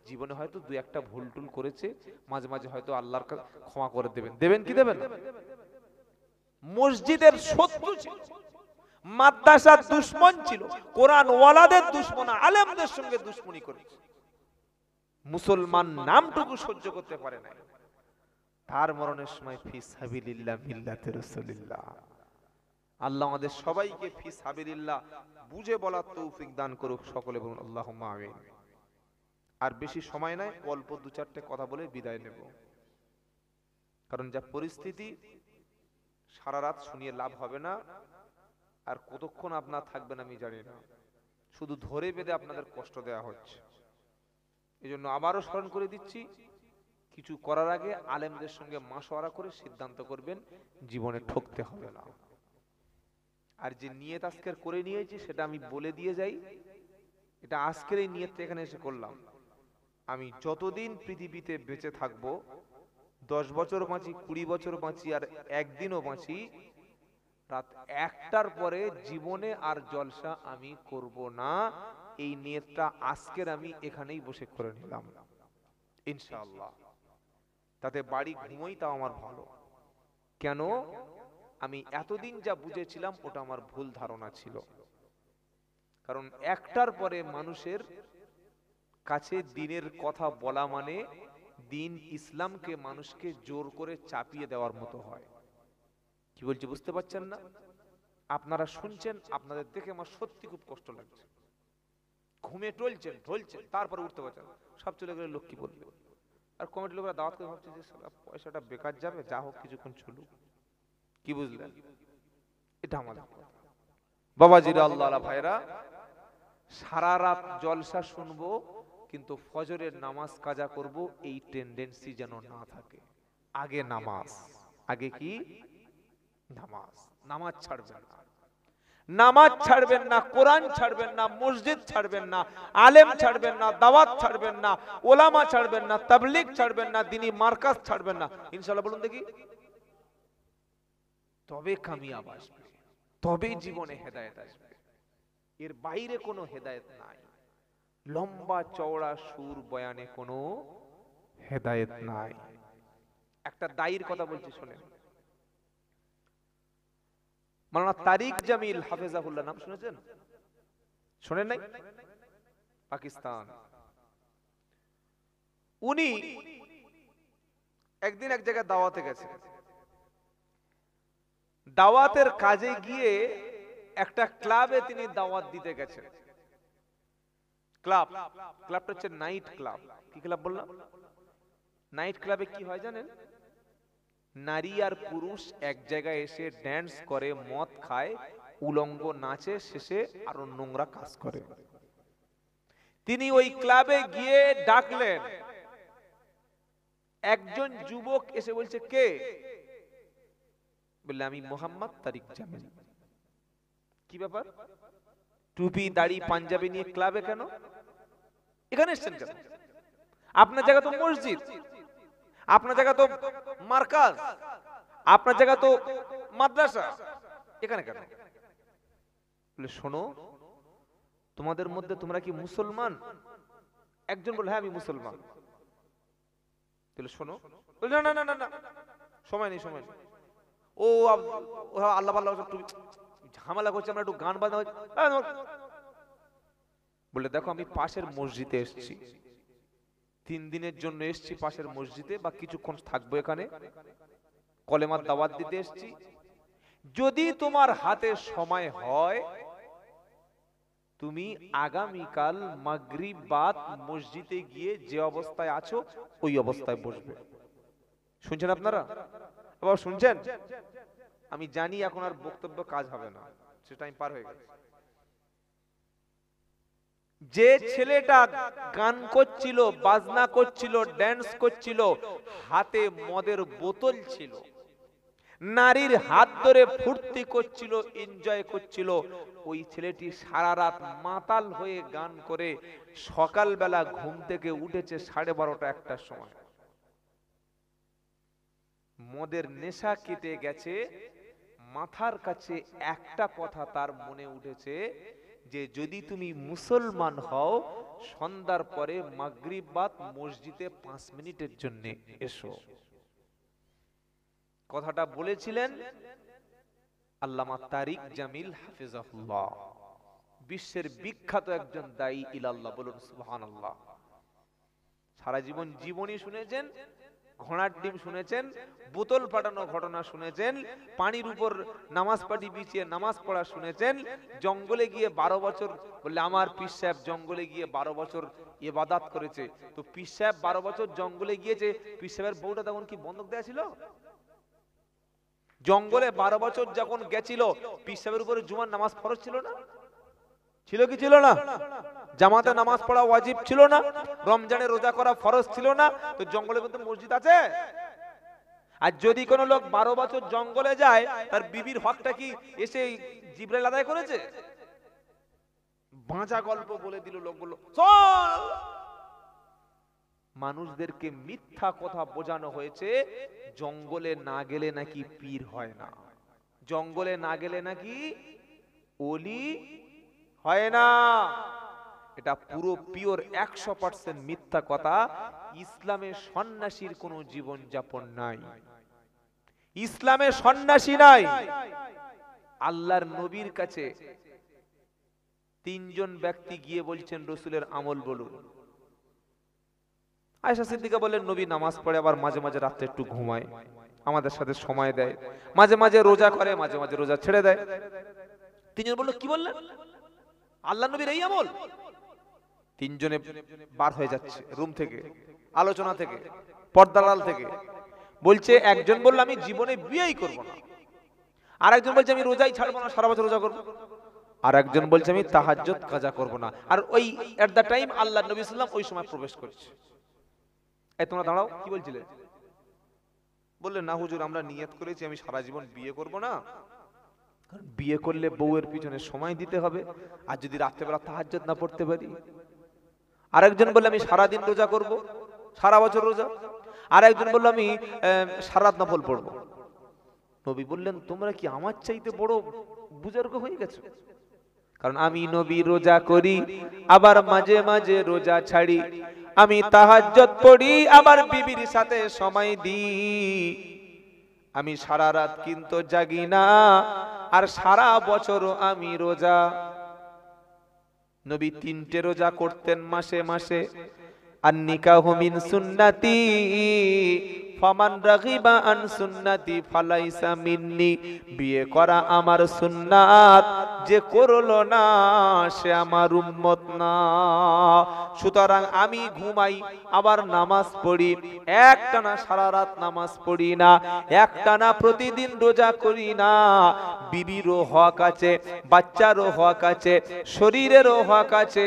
জীবনে হয়তো দুই একটা ভুল টুল করেছে, মাঝে মাঝে হয়তো আল্লাহর কাছে ক্ষমা করে দেবেন, দেবেন কি দেবেন না? মসজিদের শত্রু ছিল, মাদ্রাসার দুশমন ছিল, কোরআন ওয়ালাদের দুশমন, আলেমদের সঙ্গে দুশমনি করেছে, মুসলমান নামটুকু সহ্য করতে পারে না, তার মরণের সময় ফি সাবিলিল্লাহ মিল্লাতে রাসূলিল্লাহ। আল্লাহ আমাদের সবাইকে ফি সাবিলিল্লাহ বুঝে বলার তৌফিক দান করুক, সকলে বলুন আল্লাহুম্মা আমিন। আর বেশি সময় নাই, অল্প দু চারটে কথা বলে বিদায় নেব, কারণ যা পরিস্থিতি সারা রাত শুনিয়ে লাভ হবে না, আর কতক্ষণ আপনারা থাকবেন আমি জানি না, শুধু ধরে বেঁধে আপনাদের কষ্ট দেওয়া হচ্ছে। এই জন্য আবারও স্মরণ করে দিচ্ছি, কিছু করার আগে আলেমদের সঙ্গে মাশওয়ারা করে সিদ্ধান্ত করবেন, জীবনে ঠকতে হবে না। আর যে নিয়ত আজকের করে নিয়েছি সেটা আমি বলে দিয়ে যাই, এটা আজকের এই নিয়তটা এখানে এসে করলাম, আমি যতদিন পৃথিবীতে বেঁচে থাকবো, 10 বছর বাঁচি, 20 বছর বাঁচি, আর একদিনও বাঁচি, রাত 1টার পরে জীবনে আর জলসা আমি করব না, এই নিয়তটা আজকের আমি এখানেই বসে করে নিলাম ইনশাআল্লাহ। তাতে বাড়ি ঘুমোই তাও আমার ভালো। কেন? আমি এতদিন যা বুঝেছিলাম ওটা আমার ভুল ধারণা ছিল। কারণ 1টার পরে মানুষের কাছে দিনের কথা বলা মানে দিন ইসলামকে মানুষকে জোর করে চাপিয়ে দেওয়ার মতো হয়। কি বলছি বুঝতে পারছেন না? আপনারা শুনছেন, আপনাদের দেখে আমার সত্যি খুব কষ্ট লাগছে। ঘুমে টলছেন, তারপরে উঠতে পারছেন, সব চলে গেলে লোক কি বলবে? আর কমিটি লোকরা দাওয়াত করে ভাবছে যে পয়সাটা বেকার যাবে, যা হোক কিছুক্ষণ চলুক। কি বুঝলেন? এটা আমাদের বাবাজিরা, আল্লাহ ভাইরা, সারা রাত জলসা শুনবো কিন্তু ফজরের নামাজ কাজা করব, এই টেন্ডেন্সি যেন না থাকে। আগে নামাজ, আগে কি? নামাজ। নামাজ ছাড়বেন না, নামাজ ছাড়বেন না, কোরআন ছাড়বেন না, মসজিদ ছাড়বেন না, আলেম ছাড়বেন না, দাওয়াত ছাড়বেন না, ওলামা ছাড়বেন না, তাবলীগ ছাড়বেন না, দ্বীনি মার্কাজ ছাড়বেন না। ইনশাআল্লাহ বলুন দেখি, তবে কামিয়াব আসবে, তবে জীবনে হেদায়েত আসবে। এর বাইরে কোনো হেদায়েত নাই। লম্বা চওড়া সুর বয়ানে কোনো হেদায়েত নাই। একটা দায়ীর কথা বলছি শুনেন। মাওলানা তারিক জামিল হাফেজাহুল্লাহ নাম শুনেছেন? শুনেন নাই? পাকিস্তান। উনি একদিন এক জায়গায় দাওয়াতে গেছেন। দাওয়াতের কাজে গিয়ে একটা ক্লাবে তিনি দাওয়াত দিতে গেছেন। ক্লাবটা হচ্ছে নাইট ক্লাব। কি ক্লাব বললাম? নাইট ক্লাবে কি হয় জানেন? নারী আর পুরুষ এক জায়গায় এসে ড্যান্স করে, মদ খায়, উলঙ্গ নাচে, শেষে আরো নোংরা কাজ করে। তিনি ওই ক্লাবে গিয়ে ডাকলেন, একজন যুবক এসে বলছে, কে? বললে, আমি মোহাম্মদ তারিক জামিল। কি ব্যাপার? টুপি দাড়ি পাঞ্জাবি নিয়ে ক্লাবে কেন? এখানে এসেছেন কেন? আপনার জায়গা তো মসজিদ, আপনার জায়গা তো মার্কাজ, আপনার জায়গা তো মাদ্রাসা, এখানে কেন? বলে, শোনো, তোমাদের মধ্যে তোমরা কি মুসলমান? একজন বলে, হ্যাঁ আমি মুসলমান। তাহলে শোনো। না না না না, সময় নেই, সময় নেই। ও আল্লাহ আল্লাহ ঝামেলা করছে, আমরা একটু গান বাজনা। বলে, দেখো আমি পাশের মসজিদে এসেছি, 3 দিনের জন্য এসেছি পাশের মসজিদে, বা কিছুক্ষণ থাকবো এখানে, কলেমার দাওয়াত দিতে এসেছি। যদি তোমার হাতে সময় হয়, তুমি আগামীকাল মাগরিব বাদ মসজিদে গিয়ে যে অবস্থায় আছো ওই অবস্থায় বসবে। শুনছেন আপনারা? আবার শুনছেন? আমি জানি এখন আর বক্তব্য কাজ হবে না, সে টাইম পার হয়ে গেছে। যে ছেলেটা গান করছিল, বাজনা করছিল, ড্যান্স করছিল, হাতে মদের বোতল ছিল, নারীর হাত ধরে ফুর্তি করছিল, এনজয় করছিল, ওই ছেলেটি সারা রাত মাতাল হয়ে গান করে সকালবেলা ঘুম থেকে উঠেছে 12:30 1টার সময়। মদের নেশা কেটে গেছে, মাথার কাছে একটা কথা তার মনে উঠেছে যে যদি তুমি মুসলমান হও, সন্ধ্যার পরে মাগরিব বাদ মসজিদে 5 মিনিটের জন্য এসো। কথাটা বলেছিলেন আল্লামা তারিক জামিল হাফিজাহুল্লাহ, বিশ্বের বিখ্যাত একজন দায়ী ইলাল্লাহ। বলুন সুবহানাল্লাহ। সারা জীবন জীবনী শুনেছেন, ঘোড়ার ডিম শুনেছেন, বোতল ফাটানো ঘটনা শুনেছেন, পানির উপর নামাজ পাটি বিছিয়ে নামাজ পড়া শুনেছেন, জঙ্গলে গিয়ে 12 বছর, বললে আমার পীর সাহেব জঙ্গলে গিয়ে 12 বছর ইবাদত করেছে। তো পীর সাহেব 12 বছর জঙ্গলে গিয়েছে, পীর সাহেবের বউটা তখন কি বন্ধক দেয়া ছিল? জঙ্গলে 12 বছর যখন গেছিল, পীর সাহেবের উপরে জুমার নামাজ ফরজ ছিল না? ছিল কি ছিল না? জামাতে নামাজ পড়া ওয়াজিব ছিল না? রমজানে রোজা করা ফরজ ছিল না? তো জঙ্গলের মধ্যে মসজিদ আছে? আর যদি কোনো লোক 12 বছর জঙ্গলে যায়, তার বিবির হকটা কি এসে জিবরাইল আদায় করেছে? বাঁচা গল্প বলে দিল, লোক বলল চল। মানুষদেরকে মিথ্যা কথা বোঝানো হয়েছে, জঙ্গলে না গেলে নাকি পীর হয় না, জঙ্গলে না গেলে নাকি ওলি হয় না। এটা পুরো পিওর 100% মিথ্যা কথা। ইসলামে সন্ন্যাসীর কোনো জীবন যাপন নাই, ইসলামে সন্ন্যাসী নাই। আল্লাহর নবীর কাছে 3 জন ব্যক্তি গিয়ে বলছেন, রসুলের আমল বলুন। আয়েশা সিদ্দিকা বলেন, নবী নামাজ পড়ে, আবার মাঝে মাঝে রাতে একটু ঘুমায়, আমাদের সাথে সময় দেয়, মাঝে মাঝে রোজা করে, মাঝে মাঝে রোজা ছেড়ে দেয়। 3 জন বলল, কি বললেন? আল্লাহ নবীর এই আমল? 3 জনে বার হয়ে যাচ্ছে রুম থেকে, আলোচনা থেকে, পর্দার আড়াল থেকে। বলছে, একজন বলল আমি জীবনে বিয়েই করব না, আর একজন বলছে আমি রোজাই ছাড়বো না, সারা বছর রোজা করব, আর একজন বলছে আমি তাহাজ্জুদ কাজা করব না। আর ওই এট দা টাইম আল্লাহ নবী সাল্লাল্লাহু আলাইহি ওয়াসাল্লাম ওই সময় প্রবেশ করছে। এই তোমরা দাঁড়াও, কি বলছিলে? বললেন, না হুজুর, আমরা নিয়ত করেছি আমি সারা জীবন বিয়ে করব না, কারণ বিয়ে করলে বউয়ের পিছনে সময় দিতে হবে, আর যদি রাত্রেবেলা তাহাজ্জুদ না পড়তে পারি। আরেকজন বলল আমি সারা দিন রোজা করব, সারা বছর রোজা। আর একজন বলল আমি সারা রাত নফল পড়ব। নবী বললেন, তোমরা কি আমার চাইতে বড় বুজুর্গ হয়ে গেছো? কারণ আমি নবী রোজা করি, আবার মাঝে মাঝে রোজা ছাড়ি, আমি তাহাজ্জুদ পড়ি, আবার বিবির সাথে সময় দিই, আমি সারা রাত কিন্তু জাগি না, আর সারা বছরও আমি রোজা। নবী 3টে রোজা করতেন মাসে মাসে। আর নিকাহু মিন সুন্নতি ফামান রাগিবা আন সুন্নতি ফালাইসা মিন্নি, বিয়ে করা আমার সুন্নাত, যে করলো না সে আমার উম্মত না। সুতরাং আমি ঘুমাই আবার নামাজ পড়ি, একটানা সারা রাত নামাজ পড়ি না, একটানা প্রতিদিন রোজা করি না। বিবিরও হক আছে, বাচ্চারও হক আছে, শরীরেরও হক আছে।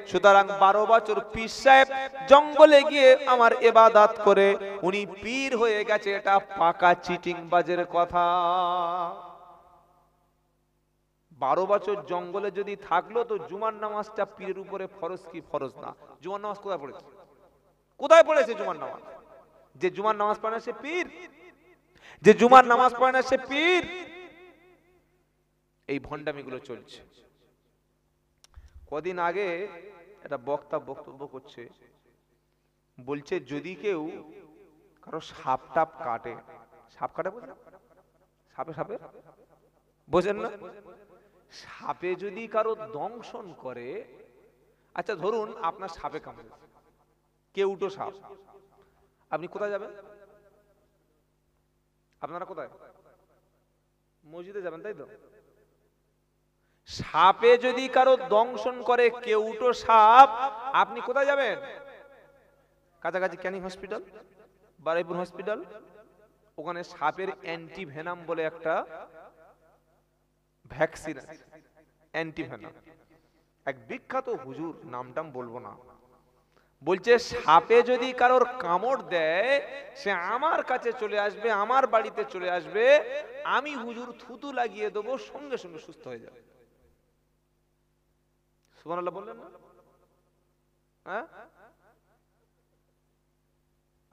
সুতরাং 12 বছর পীর সাহেব জঙ্গলে গিয়ে আমার ইবাদত করে উনি পীর হয়ে গেছে, এটা পাকা চিটিং বাজের কথা। 12 বছর জঙ্গলে যদি থাকলো তো জুমার নামাজটা পীরের উপরে ফরজ কি ফরজ না? জুমার নামাজ কোথায় পড়েছে? কোথায় পড়েছে জুমার নামাজ? যে জুমার নামাজ পড়ে না সে পীর? যে জুমার নামাজ পড়ে না সে পীর? এই ভণ্ডামিগুলো চলছে। কদিন আগে একটা বক্তা বক্তব্য করছে, বলছে যদি কেউ কারো সাপ টাপ কাটে, সাপ কাটে বোঝেন? সাপে সাপে বোঝেন না? সাপে যদি কারো দংশন করে, আচ্ছা ধরুন আপনার সাপে কামড়ে, কেউটো সাপ, আপনি কোথায় যাবেন? আপনারা কোথায়? মসজিদে যাবেন, তাই তো? সাপে যদি কারো দংশন করে, কেউটো সাপ, আপনি কোথায় যাবেন? কাছাকাছি ক্যানিং হসপিটাল, বারুইপুর হসপিটাল, ওখানে সাপের অ্যান্টিভেনাম বলে একটা ভ্যাকসিন আছে, অ্যান্টিভেনাম। এক বিখ্যাত হুজুর, নামটাম বলবো না, বলছে সাপে যদি কারোর কামড় দেয় সে আমার কাছে চলে আসবে, আমার বাড়িতে চলে আসবে, আমি হুজুর থুতু লাগিয়ে দেবো, সঙ্গে সঙ্গে সুস্থ হয়ে যাবে। সুবহানাল্লাহ বললেন না? হ্যাঁ?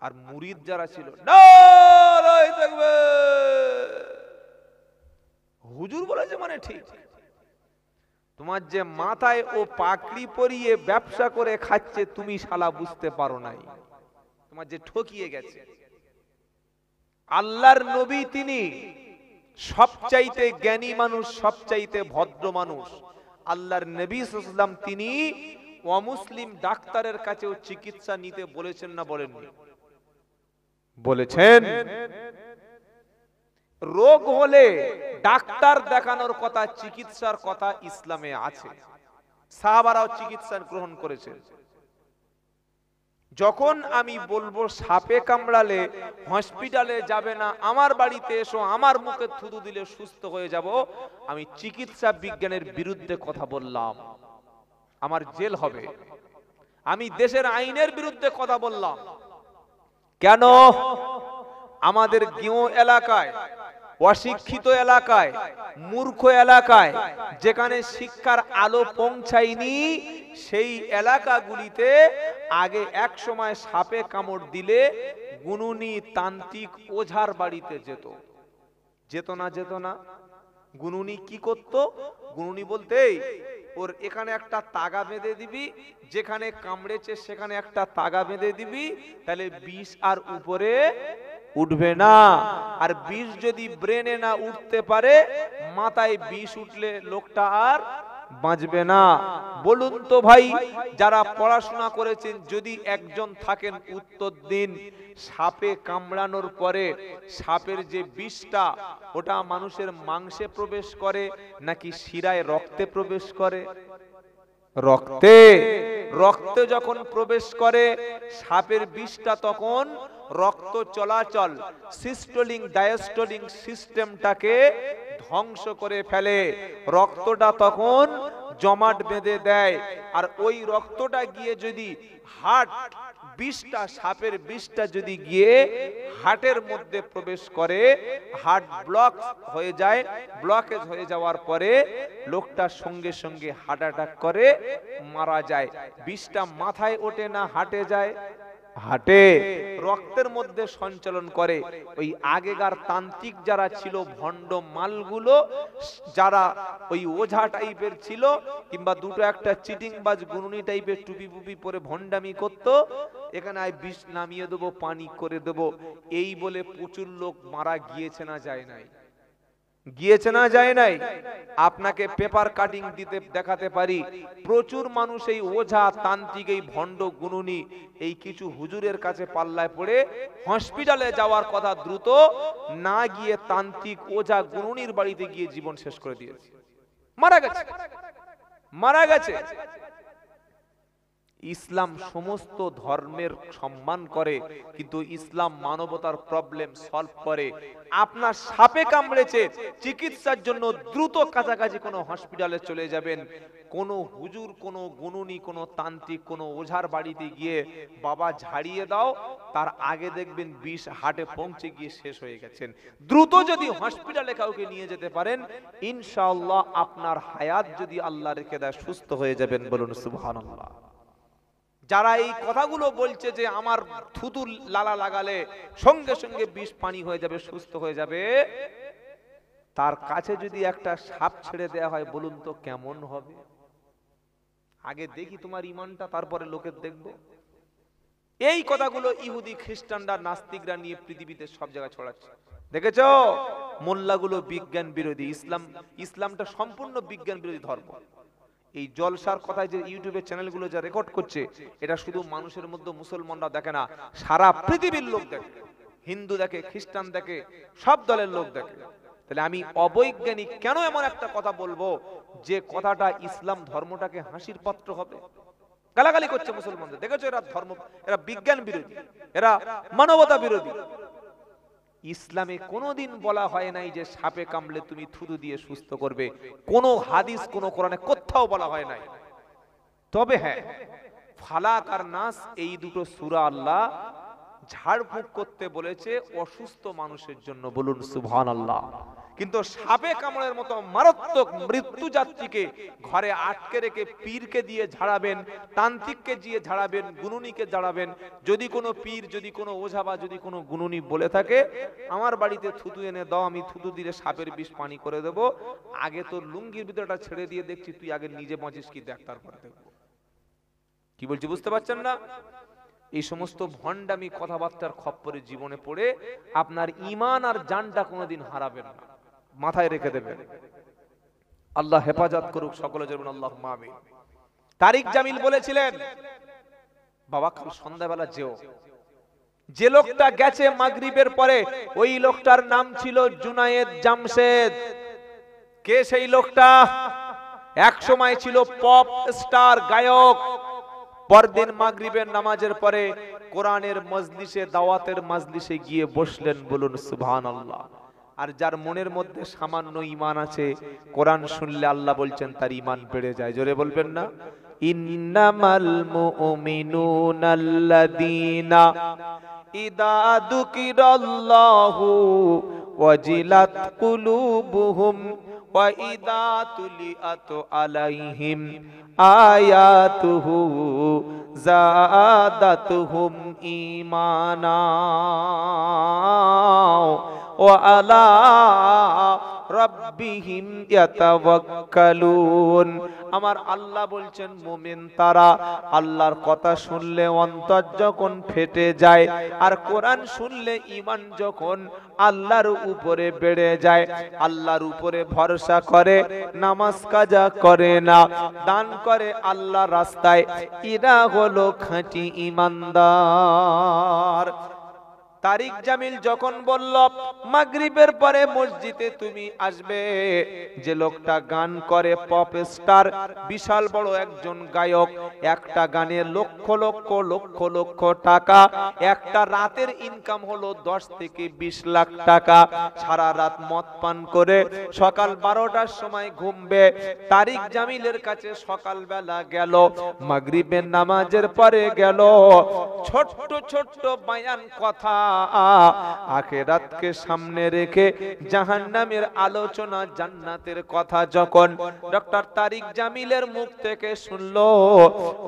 আর মুরিদ যারা ছিল, নারায়ে তাকবীর, হুজুর বলেছে মানে ঠিক। তোমার যে মাথায় ও পাকড়ি পরিয়ে ব্যবসা করে খাচ্ছে, তুমি শালা বুঝতে পারো নাই, তোমার যে ঠকিয়ে গেছে। আল্লাহর নবী তিনি সবচাইতে জ্ঞানী মানুষ, সবচাইতে ভদ্র মানুষ। আল্লাহর নবী সাল্লাল্লাহু আলাইহি ওয়াসাল্লাম তিনি অমুসলিম ডাক্তারের কাছেও চিকিৎসা নিতে বলেছেন না বলেননি? বলেছেন। রোগ হলে ডাক্তার দেখানোর কথা, চিকিৎসার কথা ইসলামে আছে। সাহাবারাও চিকিৎসা গ্রহণ করেছেন। যখন আমি বলবো সাপে কামড়ালে হসপিটালে যাবে না, আমার বাড়িতে এসো, আমার মুখে থুতু দিলে সুস্থ হয়ে যাব, আমি চিকিৎসা বিজ্ঞানের বিরুদ্ধে কথা বললাম, আমার জেল হবে। আমি দেশের আইনের বিরুদ্ধে কথা বললাম। কেন? আমাদের গেঁয়ো এলাকায়, অশিক্ষিত এলাকায়, মূর্খ এলাকায়, যেখানে শিক্ষার আলো পৌঁছায়নি, সেই এলাকাগুলিতে আগে এক সময় সাপে কামড় দিলে গুনুনি তান্ত্রিক ওঝার বাড়িতে যেত। যেত না? যেত না? গুনুনি কি করত? গুনুনি বলতে ওর এখানে একটা তাগা বেঁধে দিবি, যেখানে কামড়েছে সেখানে একটা তাগা বেঁধে দিবি, তাহলে বিষ আর উপরে উঠবে না। আর বিষ যদি ব্রেনে না উঠতে পারে, মাথায় বিষ উঠলে লোকটা আর বাঁচবে না। বলুন তো ভাই, যারা পড়াশোনা করেছেন, যদি একজন থাকেন উত্তর দিন, সাপে কামড়ানোর পরে সাপের যে বিষটা, ওটা মানুষের মাংসে প্রবেশ করে নাকি শিরায় রক্তে প্রবেশ করে? রক্তে। রক্তে যখন প্রবেশ করে সাপের বিষটা, তখন রক্ত চলাচল, সিস্টোলিং ডায়াস্টোলিং সিস্টেমটাকে ধ্বংস করে ফেলে। রক্তটা তখন জমাট বেঁধে দেয়। আর ওই রক্তটা গিয়ে যদি হার্ট, বিষটা, সাপের বিষটা যদি গিয়ে হার্টের মধ্যে প্রবেশ করে, হার্ট ব্লক হয়ে যায়। ব্লকেজ হয়ে যাওয়ার পরে লোকটা সঙ্গে সঙ্গে হার্ট অ্যাটাক করে মারা যায়। বিষটা মাথায় ওঠে না হার্টে যায়? হার্টে। রক্তের মধ্যে সঞ্চালন করে। ওই আগেকার তান্ত্রিক যারা ছিল, ভণ্ড মালগুলো, যারা ওই ওঝা টাইপের ছিল, কিংবা দুটো একটা চিটিংবাজ গুনুনি টাইপের টুপি পুপি পরে ভণ্ডামি করত, এখানে আয় বিষ নামিয়ে দেবো, পানি করে দেবো, এই বলে প্রচুর লোক মারা গিয়েছে না যায় নাই? গিয়েছে না যায় নাই? আপনাকে পেপার কাটিং দিতে দেখাতে পারি, প্রচুর মানুষ এই ওঝা তান্ত্রিক এই ভণ্ড গুণুনি এই কিছু হুজুরের কাছে পাল্লায় পড়ে হসপিটালে যাওয়ার কথা দ্রুত না গিয়ে তান্ত্রিক ওঝা গুণুনির বাড়িতে গিয়ে জীবন শেষ করে দিয়েছে, মারা গেছে, মারা গেছে। ইসলাম সমস্ত ধর্মের সম্মান করে, কিন্তু ইসলাম মানবতার প্রবলেম সলভ করে। আপনার সাপে কামড়েছে, চিকিৎসার জন্য দ্রুত কাছাকাছি কোনো হসপিটালে চলে যাবেন। কোনো হুজুর, কোনো গুণুনি, কোনো তান্ত্রিক, কোনো ওঝার বাড়িতে গিয়ে বাবা ঝাড়িয়ে দাও, তার আগে দেখবেন বিষ হাটে পৌঁছে গিয়ে শেষ হয়ে গেছেন। দ্রুত যদি হসপিটালে কাউকে নিয়ে যেতে পারেন, ইনশাআল্লাহ আপনার হায়াত যদি আল্লাহ রেখে দেয় সুস্থ হয়ে যাবেন। বলুন সুবহানাল্লাহ। যারা এই কথাগুলো বলছে যে আমার থুতু লালা লাগালে সঙ্গে সঙ্গে বিষ পানি হয়ে যাবে, সুস্থ হয়ে যাবে, তার কাছে যদি একটা সাপ ছেড়ে দেয়া হয়, বলুন তো কেমন হবে? আগে দেখি তোমার ইমানটা, তারপরে লোকের দেখবো। এই কথাগুলো ইহুদি খ্রিস্টানরা নাস্তিকরা নিয়ে পৃথিবীতে সব জায়গায় ছড়াচ্ছে। দেখেছো? মোল্লাগুলো বিজ্ঞান বিরোধী, ইসলামটা সম্পূর্ণ বিজ্ঞান বিরোধী ধর্ম। এই জলসার কথায় যে ইউটিউবের চ্যানেলগুলো যা রেকর্ড করছে, এটা শুধু মানুষের মধ্যে মুসলমানরা দেখে না, সারা পৃথিবীর লোক দেখে, হিন্দু দেখে, খ্রিস্টান দেখে, সব দলের লোক দেখে। তাহলে আমি অবৈজ্ঞানিক কেন এমন একটা কথা বলবো যে কথাটা ইসলাম ধর্মটাকে হাসির পাত্র হবে? গালাগালি করছে মুসলমানদের। দেখেছো, এরা বিজ্ঞান বিরোধী, এরা মানবতা বিরোধী। ইসলামে কোনোদিন বলা হয় নাই যে সাপে কামড়ে তুমি থুতু দিয়ে সুস্থ করবে। কোনো হাদিস, কোনো কোরআনে কোথাও বলা হয় নাই। তবে হ্যাঁ, ফালাক আর নাস এই দুটো সূরা আল্লাহ ঝাড়ফুঁক করতে বলেছে অসুস্থ মানুষের জন্য। বলুন সুবহানাল্লাহ। কিন্তু সাপে কামড়ের মতো মারাত্মক মৃত্যু যাত্রীকে ঘরে আটকে রেখে পীরকে দিয়ে ঝাড়াবেন, তান্ত্রিককে দিয়ে ঝাড়াবেন, গুণুনিকে ঝাড়াবেন। যদি কোনো পীর, যদি কোনো ওঝা বা যদি কোনো গুণুনি বলে থাকে আমার বাড়িতে থুতু এনে দাও, আমি থুতু দিলে সাপের বিষ পানি করে দেব, আগে তোর লুঙ্গির ভিতরটা ছেড়ে দিয়ে দেখছি, তুই আগে নিজে বাঁচিস কি দেখ, তারপরে দেখবো। কি বলছি বুঝতে পারছেন না? এই সমস্ত ভণ্ডামি কথাবার্তার খপ্পরে জীবনে পড়ে আপনার ঈমান আর জানটা কোনোদিন হারাবেন না, মাথায় রেখে দেবেন। আল্লাহ হেফাজত করুক সকলে, যেমন আল্লাহুম্মা আমিন। তারিক জামিল বলেছিলেন, বাবা কাল সন্ধ্যাবেলা যেও। যে লোকটা গেছে মাগরিবের পরে, ওই লোকটার নাম ছিল জুনায়েদ জামশেদ। কে সেই লোকটা? এক সময় ছিল পপ স্টার, গায়ক। পরদিন মাগরিবের নামাজের পরে কোরআনের মজলিসে, দাওয়াতের মজলিসে গিয়ে বসলেন। বলুন সুবহানাল্লাহ। আর যার মনের মধ্যে সামান্য ঈমান আছে, কোরআন শুনলে আল্লাহ বলছেন তার ঈমান বেড়ে যায়। জোরে বলবেন না? ইন্নামাল মুমিনুনাল্লাযীনা ইযা যুকিরাল্লাহু ওয়াজিলাত কুলুবুহুম ওয়া ইযা তুলিয়াত আলাইহিম আয়াতুহু যাদাতুহুম ঈমানা ওয়া আলা রাব্বিহিম ইয়াতাওয়াক্কালুন। আমার আল্লাহ বলছেন মুমিন তারা আল্লাহর কথা শুনলে অন্তর যখন ফেটে যায়, আর কোরআন শুনলে ঈমান যখন আল্লাহর উপরে বেড়ে যায়, আল্লাহর উপরে ভরসা করে, নামাজ কাজা করে না, দান করে আল্লাহর রাস্তায়, এরা হলো খাঁটি ঈমানদার। তারিক জামিল যখন বলল মাগরিবের পরে মসজিদে তুমি আসবে, যে লোকটা গান করে, পপ স্টার, বিশাল বড় একজন গায়ক, একটা গানে লক্ষ লক্ষ লক্ষ লক্ষ টাকা, একটা রাতের ইনকাম হলো 10 থেকে 20 লাখ টাকা। সারা রাত মদ পান করে সকাল 12টার সময় ঘুমবে। তারিক জামিলের কাছে সকালবেলা গেল, মাগরিবের নামাজের পরে গেল, ছোট্ট ছোট্ট বায়ান কথা, আখিরাতকে সামনে রেখে জাহান্নামের আলোচনা, জান্নাতের কথা যখন ডক্টর তারিক জামিলের মুখ থেকে শুনলো,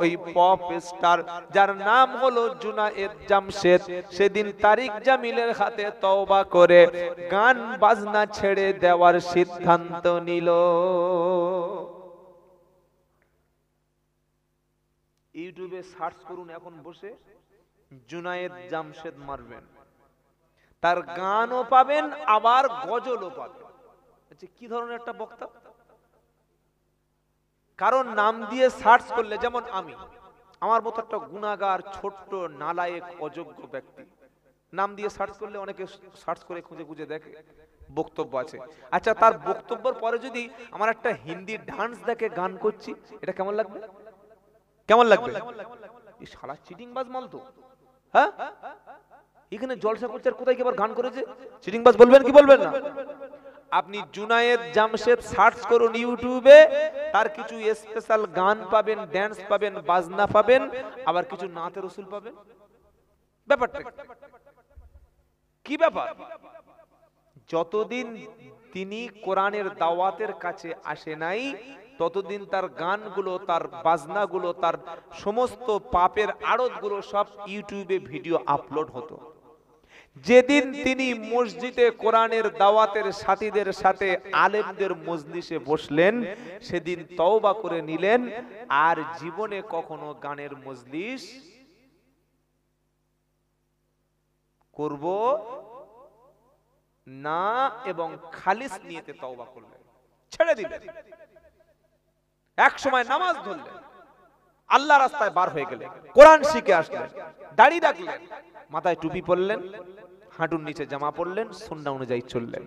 ওই পপ স্টার যার নাম হলো জুনায়েদ জামশেদ, সেদিন তারিক জামিলের হাতে তওবা করে গান বাজনা ছেড়ে দেওয়ার সিদ্ধান্ত নিল। ইউটিউবে সার্চ করুন এখন বসে, জুনায়েদ জামশেদ মারবেন, তার গানও পাবেন, আবার গজলও পাবেন। বলছে কি ধরনের একটা বক্তা? কারণ নাম দিয়ে সার্চ করলে, যেমন আমার মতো একটা গুনাহগার, ছোট্ট নালায়েক, অযোগ্য ব্যক্তি, নাম দিয়ে সার্চ করলে অনেকে সার্চ করে খুঁজে খুঁজে দেখে বক্তব্য আছে। আচ্ছা, তার বক্তব্যের পরে যদি আমার একটা হিন্দি ডান্স দেখে গান করছি, এটা কেমন লাগবে? কেমন লাগবে? এই শালা চিটিংবাজ মাল তো। হ্যাঁ, এখানে জলসা করছে আর কোথায় কি আবার গান করেছে? চিটিংবাজ বলবেন কি বলবেন না? আপনি জুনায়েদ জামশেদ সার্চ করুন ইউটিউবে, তার কিছু স্পেশাল গান পাবেন, ড্যান্স পাবেন, বাজনা পাবেন, আবার কিছু নাতে রসুল পাবেন। ব্যাপারটা কি ব্যাপার? যতদিন তিনি কোরআনের দাওয়াতের কাছে আসে নাই, ততদিন তার গানগুলো, তার বাজনাগুলো, তার সমস্ত পাপের আড়তগুলো সব ইউটিউবে ভিডিও আপলোড হতো। যেদিন তিনি মসজিদে কোরআনের দাওয়াতের সাথীদের সাথে আলেমদের মজলিসে বসলেন, সেদিন তওবা করে নিলেন, আর জীবনে কখনো গানের মজলিস করব না, এবং খালিস নিয়তে তওবা করলেন, ছেড়ে দিলেন। এক সময় নামাজ ধরলেন, আল্লাহ রাস্তায় বার হয়ে গেলেন, কোরআন শিখে আসলেন, দাড়ি রাখলেন, মাথায় টুপি পরলেন, হাঁটুর নিচে জামা পরলেন, সুন্নাহ অনুযায়ী চললেন।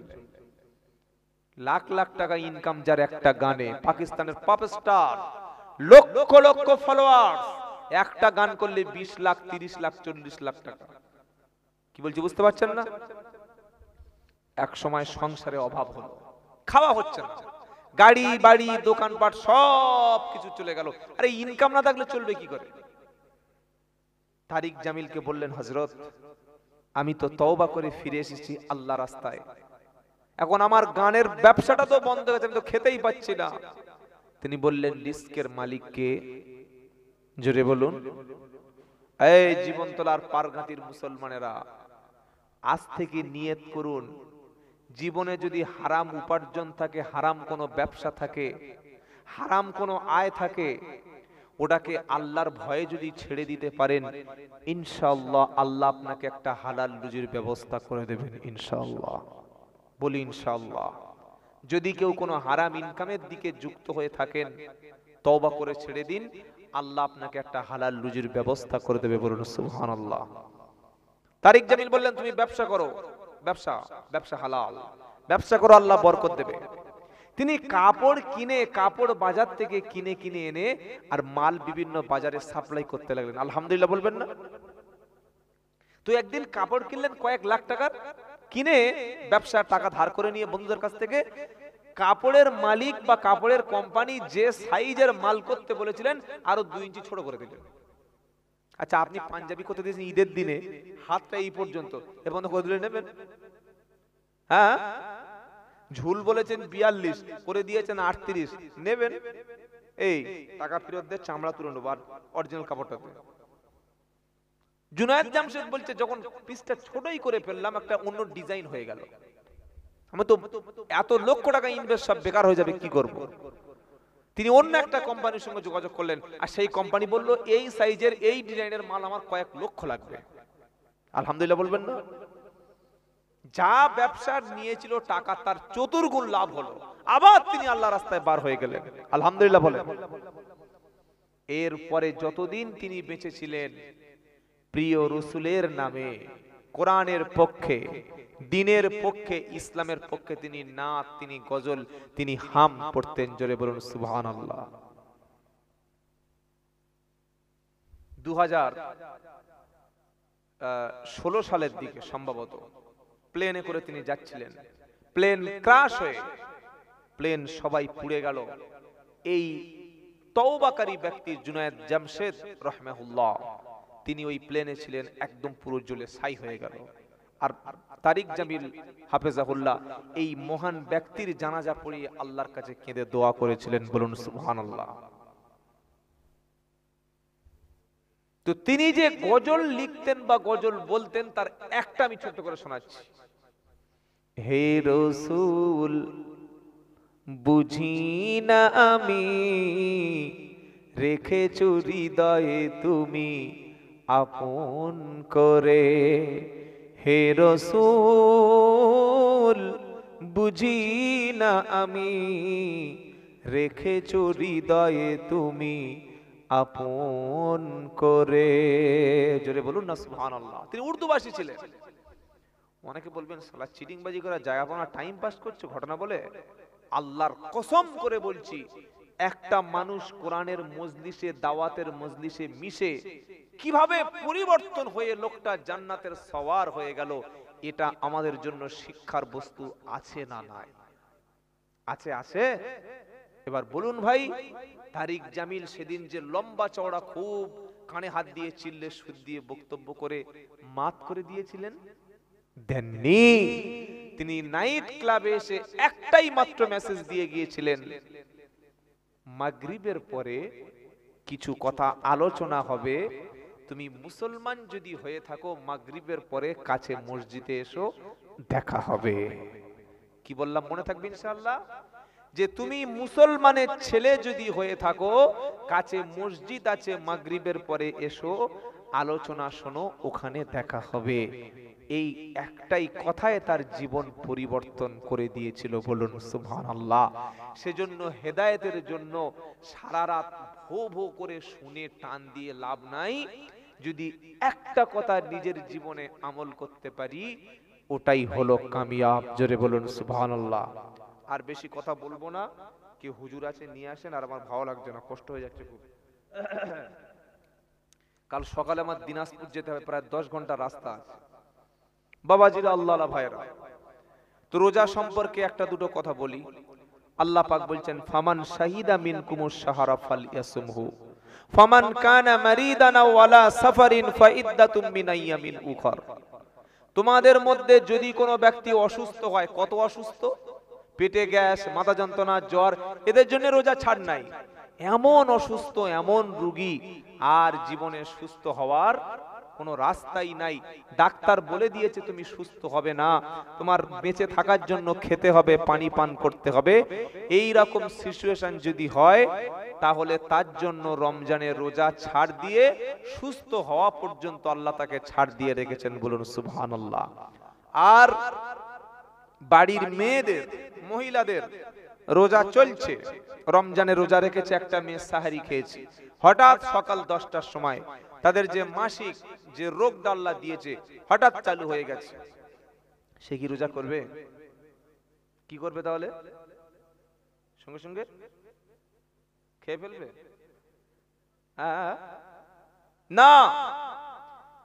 লাখ লাখ টাকা ইনকাম যার একটা গানে, পাকিস্তানের pop star, lakh lakh follower, একটা গান করলে 20 লাখ, 30 লাখ, 40 লাখ টাকা। কি বলছি বুঝতে পারছেন না? এক সময় সংসারে অভাব হলো, খাওয়া হচ্ছে না, গাড়ি বাড়ি দোকানপাট সব কিছু চলে গেল। আরে ইনকাম না থাকলে চলবে কি করে? তারিক জামিলকে বললেন, হযরত, আমি তো তওবা করে ফিরে এসেছি আল্লাহ রাস্তায়, এখন আমার গানের ব্যবসাটা তো বন্ধ হয়ে গেছে, আমি তো খেতেই পাচ্ছি না। তিনি বললেন, রিস্কের মালিক কে? জোরে বলুন। এই জীবনতলার পারগাতির মুসলমানেরা, আজ থেকে নিয়ত করুন, জীবনে যদি হারাম উপার্জন থাকে, হারাম কোনো ব্যবসা থাকে, হারাম কোনো আয় থাকে, ওটাকে আল্লাহর ভয়ে যদি ছেড়ে দিতে পারেন, ইনশাআল্লাহ আল্লাহ আপনাকে একটা হালাল রুজির ব্যবস্থা করে দেবেন, ইনশাআল্লাহ। বলি ইনশাআল্লাহ। যদি কেউ কোনো হারাম ইনকামের দিকে যুক্ত হয়ে থাকেন, তওবা করে ছেড়ে দিন, আল্লাহ আপনাকে একটা হালাল রুজির ব্যবস্থা করে দেবে, বলুন সুবহানাল্লাহ। তারিক জামিল বললেন, তুমি ব্যবসা করো, ব্যবসা হালাল, ব্যবসা করো, আল্লাহ বরকত দেবে। তিনি কাপড় কিনে, কাপড় বাজার থেকে কিনে কিনে এনে আর মাল বিভিন্ন বাজারে সাপ্লাই করতে লাগলেন। আলহামদুলিল্লাহ বলবেন না? তো একদিন কাপড় কিনলেন কয়েক লাখ টাকার, কিনে ব্যবসার টাকা ধার করে নিয়ে বন্ধুদের কাছ থেকে, কাপড়ের মালিক বা কাপড়ের কোম্পানি যে সাইজের মাল করতে বলেছিলেন আরো 2 ইঞ্চি ছোট করে দিলেন। আচ্ছা, আপনি পাঞ্জাবি করতে দিয়েছেন ঈদের দিনে, হাতটা এই পর্যন্ত, এর মধ্যে করে দিলে নেবেন? হ্যাঁ, ঝুল বলেছেন 42, করে দিয়েছেন 38, নেবেন? এই টাকা ফেরত দিয়ে চামড়া তুলে নেব, আর অরিজিনাল কাপড়টাতে। জুনায়েদ জামশেদ বলছে, যখন পিসটা ছোটই করে ফেললাম, একটা অন্য ডিজাইন হয়ে গেল, আমি তো এত লক্ষ টাকা ইনভেস্ট সব বেকার হয়ে যাবে, কি করব? তিনি অন্য একটা কোম্পানির সঙ্গে যোগাযোগ করলেন, আর সেই কোম্পানি বলল, এই সাইজের এই ডিজাইনের মাল আমার কয়েক লক্ষ লাগবে। আলহামদুলিল্লাহ বলবেন না? যা ব্যবসা নিয়েছিল টাকা, তার 4 গুণ লাভ হলো, আবার তিনি আল্লাহ রাস্তায় বার হয়ে গেলেন। আলহামদুলিল্লাহ বলেন। এরপরে যতদিন তিনি বেঁচে ছিলেন, প্রিয় রাসূলের নামে, কোরআনের পক্ষে, দ্বীনের পক্ষে, ইসলামের পক্ষে তিনি নাত, তিনি গজল, তিনি হাম পড়তেন। জোরে বলুন সুবহানাল্লাহ। 2016 সালের দিকে সম্ভবত প্লেনে করে তিনি যাচ্ছিলেন, প্লেন ক্র্যাশ হয়ে প্লেন সবাই পুড়ে গেল। এই তওবাকারী ব্যক্তি জুনায়েদ জামশেদ রাহমাহুল্লাহ, তিনি ওই প্লেনে ছিলেন, একদম পুরো জ্বলে ছাই হয়ে গেল। আর তারিক জামিল হাফেজাহুল্লাহ এই মহান ব্যক্তির জানাজা পড়িয়ে আল্লাহর কাছে কেঁদে দোয়া করেছিলেন, বলুন সুবহানাল্লাহ। তো তিনি যে গজল লিখতেন বা গজল বলতেন, তার একটা আমি ছোট করে শোনাচ্ছি। হে রাসূল, বুঝি না আমি, রেখেছো হৃদয়ে তুমি আপন করে। হে রাসূল, বুঝি না আমি, রেখেছো হৃদয়ে তুমি আপন করে। জোরে বলুন না সুবহানাল্লাহ। তিনি উর্দুভাষী ছিলেন। অনেকে বলবেন সালা চিটিংবাজি করা জায়গা না, টাইম পাস করছে ঘটনা বলে। আল্লাহর কসম করে বলছি, একটা মানুষ কোরআনের মজলিসে, দাওয়াতের মজলিসে মিশে কিভাবে পরিবর্তন হয়ে লোকটা জান্নাতের সওয়ার হয়ে গেল, এটা আমাদের জন্য শিক্ষার বস্তু আছে না নাই? আছে, আছে। এবার বলুন ভাই, তারিক জামিল সেদিন যে লম্বা চওড়া খুব কানে হাত দিয়ে চিল্লে সুদ দিয়ে বক্তব্য করে মাত করে দিয়েছিলেন, দেননি। তিনি নাইট ক্লাবে এসে একটাই মাত্র মেসেজ দিয়ে গিয়েছিলেন, মাগরিবের পরে কিছু কথা আলোচনা হবে, তুমি মুসলমান যদি হয়ে থাকো মাগরিবের পরে কাছে মসজিদে এসো, দেখা হবে। কি বললাম মনে থাকবে ইনশাআল্লাহ? যে তুমি মুসলমানের ছেলে যদি হয়ে থাকো, কাছে মসজিদ আছে, মাগরিবের পরে এসো, আলোচনা শোনো, ওখানে দেখা হবে। এই একটাই কথায় তার জীবন পরিবর্তন করে দিয়েছিল, বলুন সুবহানাল্লাহ। সেজন্য হেদায়েতের জন্য সারা রাত ভো ভো করে শুনে টান দিয়ে লাভ নাই। যদি একটা কথা নিজের জীবনে আমল করতে পারি, ওটাই হলো কামিয়াব। জোরে বলুন সুবহানাল্লাহ। আর বেশি কথা বলবো না। কি হুজুর আছে নিয়ে আসেন, আর আমার ভালো লাগছে না, কষ্ট হয়ে যাচ্ছে খুব। কাল সকালে আমার দিনাজপুর যেতে হবে, প্রায় 10 ঘন্টা রাস্তা আছে। বাবাজিরা, আল্লাহ ভাইরা, তো রোজা সম্পর্কে একটা দুটো কথা বলি। আল্লাহ পাক বলছেন, ফামান শাহিদা মিনকুমুশ শাহরা ফালইয়াসুমহু ফামান কানা মারিদান আও আলা সাফারিন ফাইদ্দাতুম মিন আইয়ামিন উখর। তোমাদের মধ্যে যদি কোনো ব্যক্তি অসুস্থ হয়, কত অসুস্থ, পেটে গ্যাস, মাথা যন্ত্রণা, জ্বর, এদের জন্য রোজা ছাড় নাই। এমন অসুস্থ, এমন রোগী, আর জীবনে সুস্থ হওয়ার কোনো রাস্তাই নাই। ডাক্তার বলে দিয়েছে তুমি সুস্থ হবে না, তোমার বেঁচে থাকার জন্য খেতে হবে, পানি পান করতে হবে। এই রকম সিচুয়েশন যদি হয়, তাহলে তার জন্য রমজানের রোজা ছাড় দিয়ে সুস্থ হওয়া পর্যন্ত আল্লাহ তাকে ছাড় দিয়ে রেখেছেন, বলুন সুবহানাল্লাহ। আর বাড়ির মেয়েদের, মহিলাদের রোজা চলছে, রমজানের রোজা রেখেছে, একটা মেয়ে সাহারি খেয়েছে, হঠাৎ সকাল 10টার সময় তাদের যে মাসিক যে রোগ আল্লাহ দিয়েছে হঠাৎ চালু হয়ে গেছে, সে কি রোজা করবে? কি করবে তাহলে? সঙ্গে সঙ্গে খেয়ে ফেলবে? না,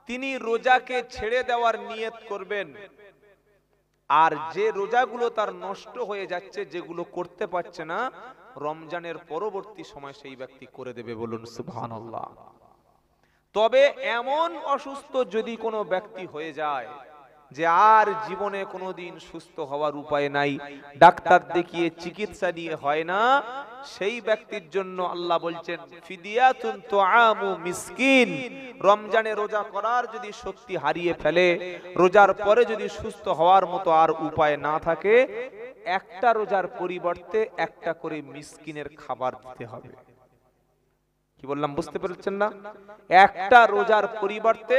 তিনি রোজাকে ছেড়ে দেওয়ার নিয়ত করবেন। আর যে রোজাগুলো তার নষ্ট হয়ে যাচ্ছে, যেগুলো করতে পারছে না, রমজানের পরবর্তী সময় সেই ব্যক্তি করে দেবে, বলুন সুবহানাল্লাহ। তবে এমন অসুস্থ যদি কোনো ব্যক্তি হয়ে যায় যে আর জীবনে কোনোদিন সুস্থ হওয়ার উপায় নাই, ডাক্তার দেখিয়ে চিকিৎসা নিয়ে হয় না, সেই ব্যক্তির জন্য আল্লাহ বলছেন, ফিদিয়াতুন তুআমু মিসকিন। রমজানে রোজা করার যদি শক্তি হারিয়ে ফেলে, রোজার পরে যদি সুস্থ হওয়ার মতো আর উপায় না থাকে, একটা রোজার পরিবর্তে একটা করে মিসকিনের খাবার দিতে হবে। কি বললাম বুঝতে পেরেছেন না? একটা রোজার পরিবর্তে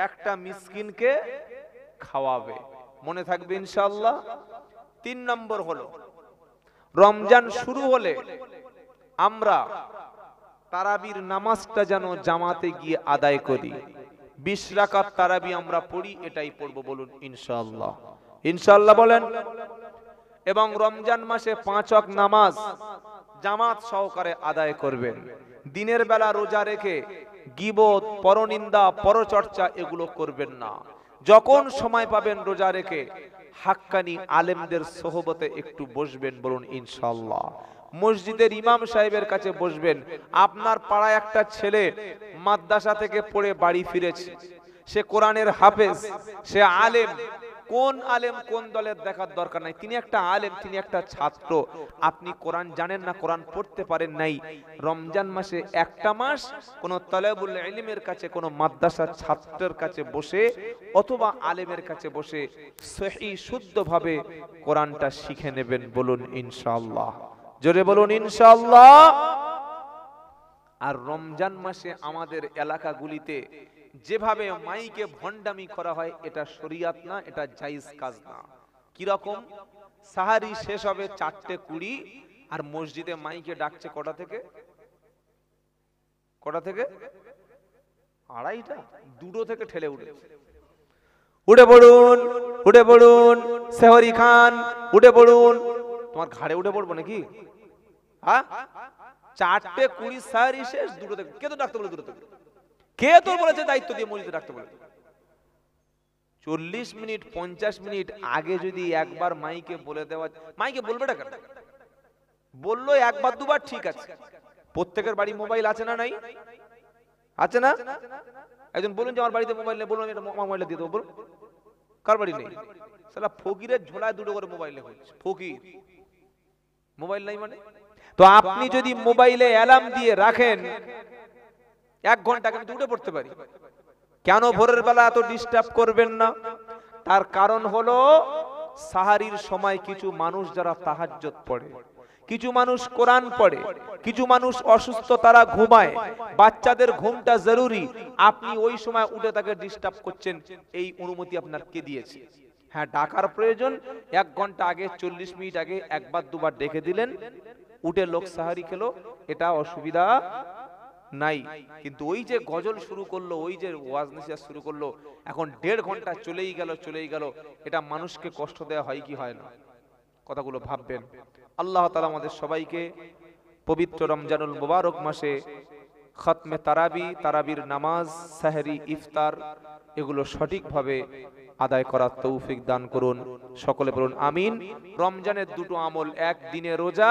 একটা মিসকিনকে খাওয়াবে। মনে থাকবে ইনশাআল্লাহ। 3 নম্বর হলো, রমজান শুরু হলে আমরা তারাবির নামাজটা যেন জামাতে গিয়ে আদায় করি। 20 রাকাত তারাবি আমরা পড়ি, এটাই পড়বো, বলুন ইনশাআল্লাহ। ইনশাআল্লাহ বলেন। এবং রমজান মাসে 5 ওয়াক্ত নামাজ জামাত সহকারে আদায় করবেন। দিনের বেলা রোজা রেখে গীবত, পরনিন্দা, পরচর্চা এগুলো করবেন না। যখন সময় পাবেন রোজা রেখে হাক্কানি আলেমদের সোহবতে একটু বসবেন, বলুন ইনশাআল্লাহ। মসজিদের ইমাম সাহেবের কাছে বসবেন। আপনার পাড়ায় একটা ছেলে মাদ্রাসা থেকে পড়ে বাড়ি ফিরেছে, সে কোরআনের হাফেজ, সে আলেম। কোন আলেম কোন দলের দেখার দরকার নাই, তিনি একটা আলেম, তিনি একটা ছাত্র। আপনি কোরআন জানেন না, কোরআন পড়তে পারেন নাই, রমজান মাসে একটা মাস কোন তালেবুল ইলমের কাছে, কোন মাদ্রাসার ছাত্রের কাছে বসে অথবা আলেমের কাছে বসে সহি শুদ্ধভাবে কোরআনটা শিখে নেবেন, বলুন ইনশাআল্লাহ। জোরে বলুন ইনশাআল্লাহ। আর রমজান মাসে আমাদের এলাকাগুলিতে যেভাবে মাইকে ভণ্ডামি করা হয়, এটা শরিয়াত না, এটা জায়েজ কাজ না। কি রকম? সাহারি শেষ হবে 4:20, আর মসজিদে মাইকে ডাকছে কটা থেকে? কটা থেকে? 2:30, 2টো থেকে ঠেলে উঠে, উঠে পড়ুন, উঠে পড়ুন, সেহরি খান, উঠে পড়ুন। তোমার ঘাড়ে উঠে পড়বো নাকি? হ্যাঁ, 4:20 সাহারি শেষ, 2টো থেকে। কে তো ডাকতে বলে 2টো থেকে? কে তোর বলেছে দায়িত্ব দিয়ে মসজিদে ডাকতে বলে? 40 মিনিট 50 মিনিট আগে যদি একবার মাইকে বলে দেওয়া, মাইকে বলবে না কেন? বললো একবার দুবার ঠিক আছে। প্রত্যেকের বাড়ি মোবাইল আছে না নাই? আছে না? একজন বলুন যে আমার বাড়িতে মোবাইল নেই, বলুন আমি এটা মোবাইল দিয়ে দেবো, বলুন। কার বাড়ি নেই? শালা ফকিরের ঝোলায় 2টো করে মোবাইল লেখছে, ফকির। মোবাইল নাই মানে? তো আপনি যদি মোবাইলে অ্যালার্ম দিয়ে রাখেন 1 ঘন্টা, আমি তো উঠে পড়তে পারি। কেন ভোরের বেলা এত ডিস্টার্ব করবেন না? তার কারণ হলো সাহারির সময় কিছু মানুষ যারা তাহাজ্জুদ পড়ে, কিছু মানুষ কোরআন পড়ে, কিছু মানুষ অসুস্থ, তারা ঘুমায়, বাচ্চাদের ঘুমটা জরুরি। আপনি ওই সময় উঠে তাকে ডিস্টার্ব করছেন, এই অনুমতি আপনার কে দিয়েছে? হ্যাঁ, ডাকার প্রয়োজন, 1 ঘন্টা আগে, 40 মিনিট আগে একবার দুবার ডেকে দিলেন, উঠে লোক সাহারি খেলো, এটা অসুবিধা নাই। কিন্তু ওই যে গজল শুরু করলো, ওই যে ওয়াজ নসিহত শুরু করলো, এখন 1.5 ঘন্টা চলেই গেল, এটা মানুষকে কষ্ট দেওয়া হয় কি হয় না? কথাগুলো ভাববেন। আল্লাহ তাআলা আমাদের সবাইকে পবিত্র রমজানুল মুবারক মাসে খতমে তারাবি, তারাবির নামাজ, সাহরি, ইফতার এগুলো সঠিকভাবে আদায় করার তৌফিক দান করুন। সকলে বলুন আমিন। রমজানের 2টো আমল, এক দিনে রোজা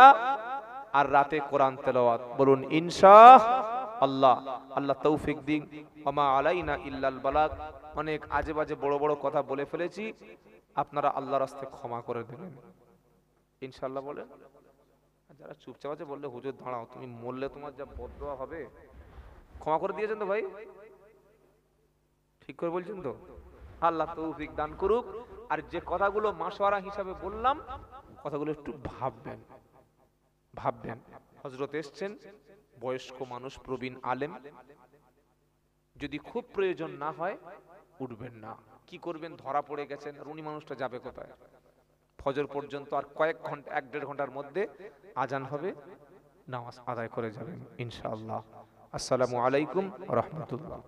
আর রাতে কোরআন তেলাওয়াত, বলুন ইনশাআল্লাহ। আল্লাহ তৌফিক দিন। ওমা আলাইনা ইল্লাল বালাগ। অনেক আজে বাজে বড় বড় কথা বলে ফেলেছি, আপনারা আল্লাহর রাস্তায় ক্ষমা করে দেবেন ইনশাআল্লাহ বলেন। যারা চুপচাপ আছে বললে হুজুর দাঁড়াও, তুমি মরলে তোমার যা বদদোয়া হবে। ক্ষমা করে দিয়েছেন তো ভাই? ঠিক করে বলছেন তো? আল্লাহ তৌফিক দান করুক। আর যে কথাগুলো মাশওয়ারা হিসাবে বললাম, কথাগুলো একটু ভাববেন। হযরত এসেছেন, বয়স্ক মানুষ, প্রবীণ আলেম, যদি খুব প্রয়োজন না হয় উঠবেন না। কি করবেন? ধরা পড়ে গেছেন, আর উনি মানুষটা যাবে কোথায়? ফজর পর্যন্ত আর কয়েক ঘন্টা, 1-1.5 ঘন্টার মধ্যে আজান হবে, নামাজ আদায় করে যাবেন ইনশাআল্লাহ। আসসালামু আলাইকুম ওয়া রাহমাতুল্লাহ।